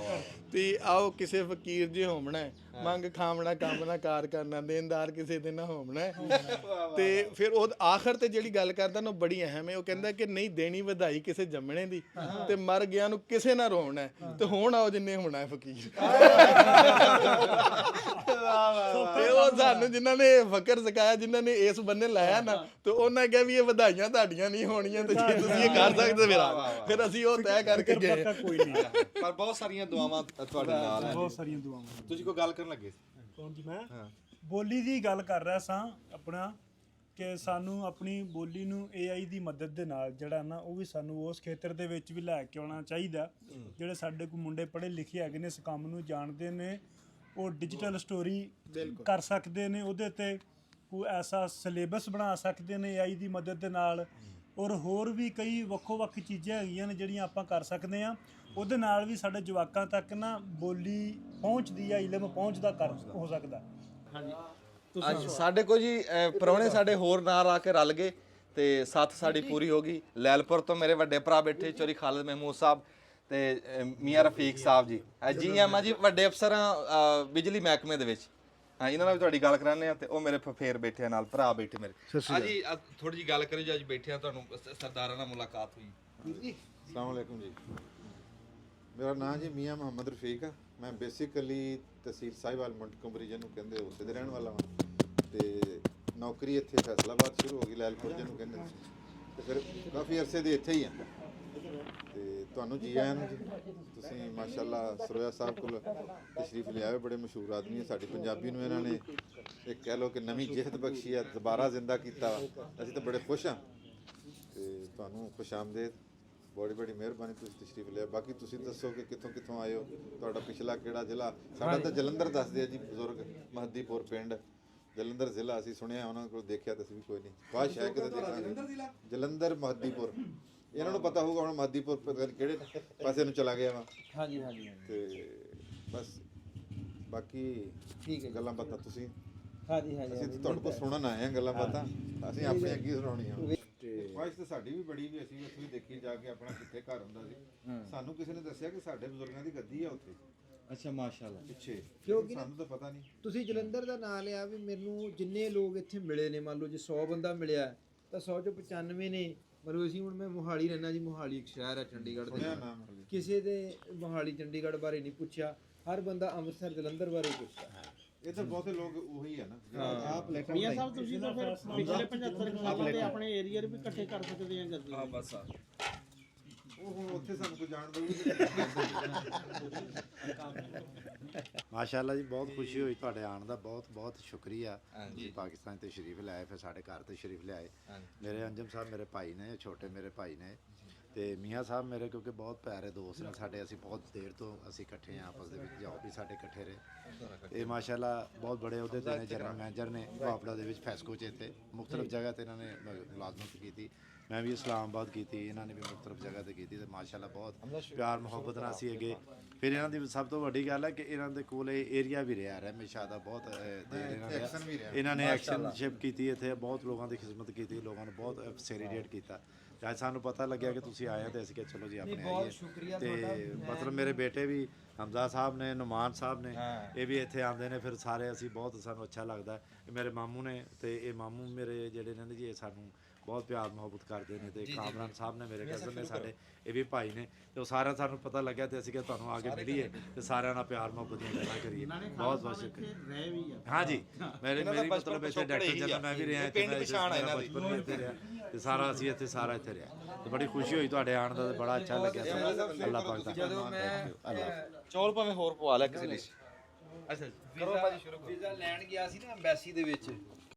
ਤੇ ਆਓ ਕਿਸੇ ਫਕੀਰ ਜੇ ਹੋਣਾ, ਮੰਗ ਖਾਵਣਾ ਕੰਮ ਨਾ ਕਾਰ ਕਰਨਾ, ਦੇਣਦਾਰ ਕਿਸੇ ਦੇ ਨਾ ਹੋਣਾ। ਤੇ ਫਿਰ ਉਹ ਆਖਰ ਤੇ ਜਿਹੜੀ ਗੱਲ ਕਰਦਾ ਨਾ, ਬੜੀ ਅਹਿਮ ਹੈ। ਉਹ ਕਹਿੰਦਾ ਕਿ ਨਹੀਂ ਦੇਣੀ ਵਧਾਈ ਕਿਸੇ ਜੰਮਣੇ ਦੀ, ਤੇ ਮਰ ਗਿਆ ਨੂੰ ਕਿਸੇ ਨਾ ਰੋਣਾ, ਤੇ ਹੁਣ ਆਓ ਜਿੰਨੇ ਹੋਣਾ ਹੈ ਫਕੀਰ। ਤੇ ਉਹ ਸਾਨੂੰ ਜਿਨ੍ਹਾਂ ਨੇ ਫਕਰ ਸਿਖਾਇਆ, ਜਿਨ੍ਹਾਂ ਨੇ ਇਸ ਬੰਨੇ ਲਾਇਆ ਨਾ, ਤੇ ਉਹਨਾਂ ਕਿਹਾ ਵੀ ਇਹ ਵਧਾਈਆਂ ਤੁਹਾਡੀਆਂ ਨਹੀਂ ਹੋਣੀਆਂ, ਤੇ ਜੇ ਤੁਸੀਂ ਇਹ ਕਰ ਸਕਦੇ ਫਿਰ ਅਸੀਂ ਉਹ ਤੈਅ ਕਰਕੇ ਗਏ। ਕੋਈ ਨਹੀਂ, ਪਰ ਬਹੁਤ ਸਾਰੀਆਂ ਦੁਆਵਾਂ ਤੁਹਾਡੇ ਨਾਲ ਹੈ। ਬਹੁਤ ਸਾਰੀਆਂ ਦੁਆਵਾਂ। ਤੁਸੀਂ ਕੋਈ ਗੱਲ ਕਰਨ ਲੱਗੇ? ਕੌਣ ਜੀ? ਮੈਂ ਬੋਲੀ ਦੀ ਗੱਲ ਕਰ ਰਿਹਾ ਸਾਂ ਆਪਣਾ, ਕਿ ਸਾਨੂੰ ਆਪਣੀ ਬੋਲੀ ਨੂੰ AI ਦੀ ਮਦਦ ਦੇ ਨਾਲ ਜਿਹੜਾ ਨਾ, ਉਹ ਵੀ ਸਾਨੂੰ ਉਸ ਖੇਤਰ ਦੇ ਵਿੱਚ ਵੀ ਲੈ ਕੇ ਆਉਣਾ ਚਾਹੀਦਾ। ਜਿਹੜੇ ਸਾਡੇ ਕੋਲ ਮੁੰਡੇ ਪੜ੍ਹੇ ਲਿਖੇ ਹੈਗੇ ਨੇ, ਇਸ ਕੰਮ ਨੂੰ ਜਾਣਦੇ ਨੇ, ਉਹ ਡਿਜੀਟਲ ਸਟੋਰੀ ਕਰ ਸਕਦੇ ਨੇ, ਉਹਦੇ 'ਤੇ ਕੋਈ ਐਸਾ ਸਿਲੇਬਸ ਬਣਾ ਸਕਦੇ ਨੇ AI ਦੀ ਮਦਦ ਦੇ ਨਾਲ। ਔਰ ਹੋਰ ਵੀ ਕਈ ਵੱਖੋ ਵੱਖ ਚੀਜ਼ਾਂ ਹੈਗੀਆਂ ਨੇ ਜਿਹੜੀਆਂ ਆਪਾਂ ਕਰ ਸਕਦੇ ਹਾਂ। ਉਹਦੇ ਨਾਲ ਵੀ ਸਾਡੇ ਜਵਾਕਾਂ ਤੱਕ ਨਾ ਬੋਲੀ ਪਹੁੰਚਦੀ ਆ, ਇਲਮ ਪਹੁੰਚਦਾ ਹੋ ਸਕਦਾ। ਅੱਜ ਸਾਡੇ ਕੋਲ ਜੀ ਪ੍ਰਾਹੁਣੇ ਸਾਡੇ ਹੋਰ ਨਾਲ ਆ ਕੇ ਰਲ ਗਏ, ਤੇ ਸਾਥ ਸਾਡੀ ਪੂਰੀ ਹੋ ਗਈ। ਲੈਲਪੁਰ ਤੋਂ ਮੇਰੇ ਵੱਡੇ ਭਰਾ ਬੈਠੇ, ਚੌਧਰੀ ਖਾਲਿਦ ਮਹਿਮੂਦ ਸਾਹਿਬ ਤੇ ਮੀਆਂ ਰਫੀਕ ਸਾਹਿਬ ਜੀ, GM ਜੀ, ਵੱਡੇ ਅਫਸਰ ਆ ਬਿਜਲੀ ਮਹਿਕਮੇ ਦੇ ਵਿੱਚ। ਹਾਂ, ਇਹਨਾਂ ਨਾਲ ਵੀ ਤੁਹਾਡੀ ਗੱਲ ਕਰਾਉਂਦੇ ਆ। ਤੇ ਉਹ ਮੇਰੇ ਫੇਰ ਬੈਠੇ ਆ ਨਾਲ, ਭਰਾ ਬੈਠੇ ਮੇਰੇ। ਜੀ ਥੋੜੀ ਜੀ ਗੱਲ ਕਰਿਓ ਜੀ, ਅੱਜ ਬੈਠੇ ਆ, ਤੁਹਾਨੂੰ ਸਰਦਾਰਾਂ ਨਾਲ ਮੁਲਾਕਾਤ ਹੋਈ। अस्सलाम वालेकुम जी, मेरा नाम जी मियाँ मुहम्मद रफीक है। मैं बेसिकली तहसील साहिवाल मंटकमरी ਜਿਹਨੂੰ ਕਹਿੰਦੇ ਉੱਥੇ ਦੇ ਰਹਿਣ ਵਾਲਾ ਹਾਂ, ਤੇ ਨੌਕਰੀ ਇੱਥੇ ਫੈਸਲਾਬਾਦ ਸ਼ੁਰੂ ਹੋ ਗਈ, ਲੈਲਪੁਰ ਜਿਹਨੂੰ ਕਹਿੰਦੇ ਸੀ, ਤੇ ਫਿਰ ਕਾਫੀ ਅਰਸੇ ਦੇ ਇੱਥੇ ਹੀ ਆ। ਤੇ ਤੁਹਾਨੂੰ ਜੀ ਆਇਆਂ ਨੂੰ ਜੀ। ਤੁਸੀਂ ਮਾਸ਼ਾਅੱਲਾ ਸਰੋਇਆ ਸਾਹਿਬ ਕੋਲ ਤਸ਼ਰੀਫ ਲਿਆਏ, ਬੜੇ ਮਸ਼ਹੂਰ ਆਦਮੀ ਹੈ। ਸਾਡੀ ਪੰਜਾਬੀ ਨੂੰ ਇਹਨਾਂ ਨੇ ਇੱਕ ਕਹਿ ਲਓ ਕਿ ਨਵੀਂ ਜਿਹਤ ਬਖਸ਼ੀ ਹੈ, ਦੁਬਾਰਾ ਜ਼ਿੰਦਾ ਕੀਤਾ। ਅਸੀਂ ਤਾਂ ਬੜੇ ਖੁਸ਼ ਹਾਂ, ਤੇ ਤੁਹਾਨੂੰ ਖੁਸ਼ ਆਮਦੇਦ, ਬੜੀ ਬੜੀ ਮਿਹਰਬਾਨੀ ਤੁਸੀਂ ਤਸ਼ਰੀਫ ਲਿਆ। ਬਾਕੀ ਤੁਸੀਂ ਦੱਸੋ ਕਿ ਕਿੱਥੋਂ ਆਏ ਹੋ, ਤੁਹਾਡਾ ਪਿਛਲਾ ਕਿਹੜਾ ਜ਼ਿਲ੍ਹਾ? ਸਾਡਾ ਤਾਂ ਜਲੰਧਰ ਦੱਸਦੇ ਆ ਜੀ ਬਜ਼ੁਰਗ, ਮਹਦੀਪੁਰ ਪਿੰਡ, ਜਲੰਧਰ ਜ਼ਿਲ੍ਹਾ। ਅਸੀਂ ਸੁਣਿਆ ਉਹਨਾਂ ਕੋਲ, ਦੇਖਿਆ ਤਾਂ ਅਸੀਂ ਵੀ ਕੋਈ ਨਹੀਂ, ਖੁਆਇਸ਼ ਹੈ ਕਿਤੇ ਦੇਖਾਂਗੇ। ਜਲੰਧਰ ਮਹਦੀਪੁਰ, ਇਹਨਾਂ ਨੂੰ ਪਤਾ ਹੋਊਗਾ ਹੁਣ ਮਹਦੀਪੁਰ ਪਤਾ ਨਹੀਂ ਕਿਹੜੇ ਪਾਸੇ ਨੂੰ ਚਲਾ ਗਿਆ ਵਾ। ਹਾਂਜੀ ਹਾਂਜੀ। ਤੇ ਬਸ ਬਾਕੀ ਠੀਕ ਹੈ, ਗੱਲਾਂ ਬਾਤਾਂ ਤੁਸੀਂ, ਹਾਂਜੀ ਹਾਂਜੀ, ਅਸੀਂ ਤਾਂ ਤੁਹਾਡੇ ਕੋਲ ਸੁਣਨ ਆਏ ਹਾਂ ਗੱਲਾਂ ਬਾਤਾਂ, ਅਸੀਂ ਆਪਣੀਆਂ ਕੀ ਸੁਣਾਉਣੀਆਂ। ਖੁਆਇਸ਼ ਤਾਂ ਸਾਡੀ ਵੀ ਬੜੀ ਵੀ ਅਸੀਂ ਉੱਥੇ ਵੀ ਦੇਖੀ ਜਾ ਕੇ ਆਪਣਾ ਕਿੱਥੇ ਘਰ ਹੁੰਦਾ ਸੀ। ਸਾਨੂੰ ਕਿਸੇ ਨੇ ਦੱਸਿਆ ਕਿ ਸਾਡੇ ਬਜ਼ੁਰਗਾਂ ਦੀ ਗੱਦੀ ਆ ਉੱਥੇ। ਅੱਛਾ, ਮਾਸ਼ਾਅੱਲਾ। ਪਿੱਛੇ ਕਿਉਂਕਿ ਸਾਨੂੰ ਤਾਂ ਪਤਾ ਨਹੀਂ। ਤੁਸੀਂ ਜਲੰਧਰ ਦਾ ਨਾਂ ਲਿਆ, ਵੀ ਮੈਨੂੰ ਜਿੰਨੇ ਲੋਕ ਇੱਥੇ ਮਿਲੇ ਨੇ, ਮੰਨ ਲਓ ਜੇ 100 ਬੰਦਾ ਮਿਲਿਆ ਤਾਂ 100 ਚੋਂ 95 ਨੇ, ਮਤਲਬ ਅਸੀਂ ਹੁਣ ਮੈਂ ਮੋਹਾਲੀ ਰਹਿਣਾ ਜੀ, ਮੋਹਾਲੀ ਇੱਕ ਸ਼ਹਿਰ ਹੈ ਚੰਡੀਗੜ੍ਹ ਦੇ ਨਾਲ, ਕਿਸੇ ਦੇ ਮੋਹਾਲੀ ਚੰਡੀਗੜ੍ਹ ਬਾਰੇ ਨਹੀਂ ਪੁੱਛਿਆ, ਹਰ ਬੰਦਾ ਅੰਮ੍ਰਿਤਸਰ ਜਲੰਧਰ ਬਾਰੇ ਪੁੱਛਦਾ। ਇੱਧਰ ਬਹੁਤੇ ਲੋਕ ਉਹੀ ਆ ਨਾ। ਆਪ ਲੈ ਮੀਆਂ ਸਾਹਿਬ ਤੁਸੀਂ ਤਾਂ ਫਿਰ ਪਿਛਲੇ 75 ਸਾਲਾਂ ਦੇ ਆਪਣੇ ਏਰੀਆ ਵੀ ਇਕੱਠੇ ਕਰ ਸਕਦੇ ਆ ਗੱਦੀ। ਹਾਂ ਬਸ ਆ ਉਹ ਹੁਣ ਉੱਥੇ ਸਾਨੂੰ ਕੋਈ ਜਾਣ ਦਊਗੀ। ਮਾਸ਼ਾਅੱਲਾ ਜੀ, ਬਹੁਤ ਖੁਸ਼ੀ ਹੋਈ ਤੁਹਾਡੇ ਆਉਣ ਦਾ, ਬਹੁਤ ਬਹੁਤ ਸ਼ੁਕਰੀਆ। ਤੁਸੀਂ ਪਾਕਿਸਤਾਨ ਤੇ ਸ਼ਰੀਫ ਲਿਆਏ, ਫਿਰ ਸਾਡੇ ਘਰ ਤੇ ਸ਼ਰੀਫ ਲਿਆਏ। ਮੇਰੇ ਅੰਜਮ ਸਾਹਿਬ ਮੇਰੇ ਭਾਈ ਨੇ, ਛੋਟੇ ਮੇਰੇ ਭਾਈ ਨੇ, ਤੇ ਮੀਆਂ ਸਾਹਿਬ ਮੇਰੇ ਕਿਉਂਕਿ ਬਹੁਤ ਪਿਆਰੇ ਦੋਸਤ ਨੇ ਸਾਡੇ, ਅਸੀਂ ਬਹੁਤ ਦੇਰ ਤੋਂ ਅਸੀਂ ਇਕੱਠੇ ਹਾਂ ਆਪਸ ਦੇ ਵਿੱਚ, ਜੌਬ ਵੀ ਸਾਡੇ ਇਕੱਠੇ ਰਹੇ। ਇਹ ਮਾਸ਼ਾਅੱਲਾ ਬਹੁਤ ਬੜੇ ਅਹੁਦੇ ਤੇ ਨੇ, ਜਨਰਲ ਮੈਨੇਜਰ ਨੇ ਬਾਪੜਾ ਦੇ ਵਿੱਚ ਫੈਸਕੋ 'ਚ ਇੱਥੇ ਮੁਖਤਲਿਫ ਜਗ੍ਹਾ ਤੇ ਇਹਨਾਂ ਨੇ ਮੁਲਾਜ਼ਮਤ ਕੀਤੀ। ਮੈਂ ਵੀ ਇਸਲਾਮਾਬਾਦ ਕੀਤੀ, ਇਹਨਾਂ ਨੇ ਵੀ ਮੁਖਤਲਿਫ ਜਗ੍ਹਾ ਤੇ ਕੀਤੀ ਤੇ ਮਾਸ਼ਾਅੱਲਾ ਬਹੁਤ ਪਿਆਰ ਮੁਹੱਬਤ ਨਾਲ ਅਸੀਂ ਅੱਗੇ। ਫਿਰ ਇਹਨਾਂ ਦੀ ਸਭ ਤੋਂ ਵੱਡੀ ਗੱਲ ਹੈ ਕਿ ਇਹਨਾਂ ਦੇ ਕੋਲ ਇਹ ਏਰੀਆ ਵੀ ਰਿਹਾ ਰਹਿਮਸ਼ਾ ਦਾ ਬਹੁਤ ਦੇਰ ਇਹਨਾਂ ਨੇ ਐਕਸ਼ਨਸ਼ਿਪ ਕੀਤੀ ਇੱਥੇ, ਬਹੁਤ ਲੋਕਾਂ ਦੀ ਖਿਦਮਤ ਕੀਤੀ, ਲੋਕਾਂ ਨੂੰ ਬਹੁਤ ਫੈਸਿਲਿਟੇਟ ਕੀਤਾ। ਅੱਜ ਸਾਨੂੰ ਪਤਾ ਲੱਗਿਆ ਕਿ ਤੁਸੀਂ ਆਏ ਹੋ ਤੇ ਅਸੀਂ ਕਿਹਾ ਚਲੋ ਜੀ ਆਪਣੇ ਆਈਏ। ਤੇ ਮਤਲਬ ਮੇਰੇ ਬੇਟੇ ਵੀ ਹਮਜ਼ਾ ਸਾਹਿਬ ਨੇ, ਨੁਮਾਨ ਸਾਹਿਬ ਨੇ, ਇਹ ਵੀ ਇੱਥੇ ਆਉਂਦੇ ਨੇ। ਫਿਰ ਸਾਰੇ ਅਸੀਂ ਬਹੁਤ, ਸਾਨੂੰ ਅੱਛਾ ਲੱਗਦਾ। ਇਹ ਮੇਰੇ ਮਾਮੂ ਨੇ ਤੇ ਇਹ ਮਾਮੂ ਮੇਰੇ ਜਿਹੜੇ ਨੇ ਜੀ, ਇਹ ਸਾਨੂੰ ਬਹੁਤ ਪਿਆਰ ਮੁਹੱਬਤ ਕਰਦੇ ਨੇ। ਤੇ ਕਾਮਰਾਨ ਸਾਹਿਬ ਨੇ ਮੇਰੇ ਕਜ਼ਨ ਨੇ ਸਾਡੇ, ਇਹ ਵੀ ਭਾਈ ਨੇ। ਤੇ ਉਹ ਸਾਰਿਆਂ ਸਾਨੂੰ ਪਤਾ ਲੱਗਿਆ ਤੇ ਅਸੀਂ ਕਿਹਾ ਤੁਹਾਨੂੰ ਆ ਕੇ ਮਿਲੀਏ ਤੇ ਸਾਰਿਆਂ ਨਾਲ ਪਿਆਰ ਮੁਹੱਬਤ ਦੀਆਂ ਗੱਲਾਂ ਕਰੀਏ। ਬਹੁਤ ਬਹੁਤ ਸ਼ੁਕਰੀਆ। ਰਹਿ ਵੀ ਆ ਹਾਂਜੀ ਮੇਰੀ ਮਤਲਬ ਇੱਥੇ ਡਾਕਟਰ ਜਦੋਂ ਮੈਂ ਵੀ ਰਿਹਾ ਇੱਥੇ, ਮੈਂ ਬਚਪਨ ਵੀ ਇੱਥੇ ਰਿਹਾ ਤੇ ਸਾਰਾ ਅਸੀਂ ਇੱਥੇ ਸਾਰਾ ਇੱਥੇ ਰਿਹਾ ਤੇ ਬੜੀ ਖੁਸ਼ੀ ਹੋਈ ਤੁਹਾਡੇ ਆਉਣ ਦਾ ਤੇ ਬੜਾ ਅੱਛਾ ਲੱਗਿਆ ਸਾਨੂੰ। ਅੱਲਾਹ ਪਾਕ ਦਾ ਜਦੋਂ ਮੈਂ ਚੌਲ ਭਾਵੇਂ ਹੋਰ ਪਵਾ ਲੈ ਕਿਸੇ ਲਈ। ਵੀਜ਼ਾ ਲੈਣ ਗਿਆ ਸੀ ਨਾ ਐਮਬੈਸੀ ਦੇ ਵਿੱਚ,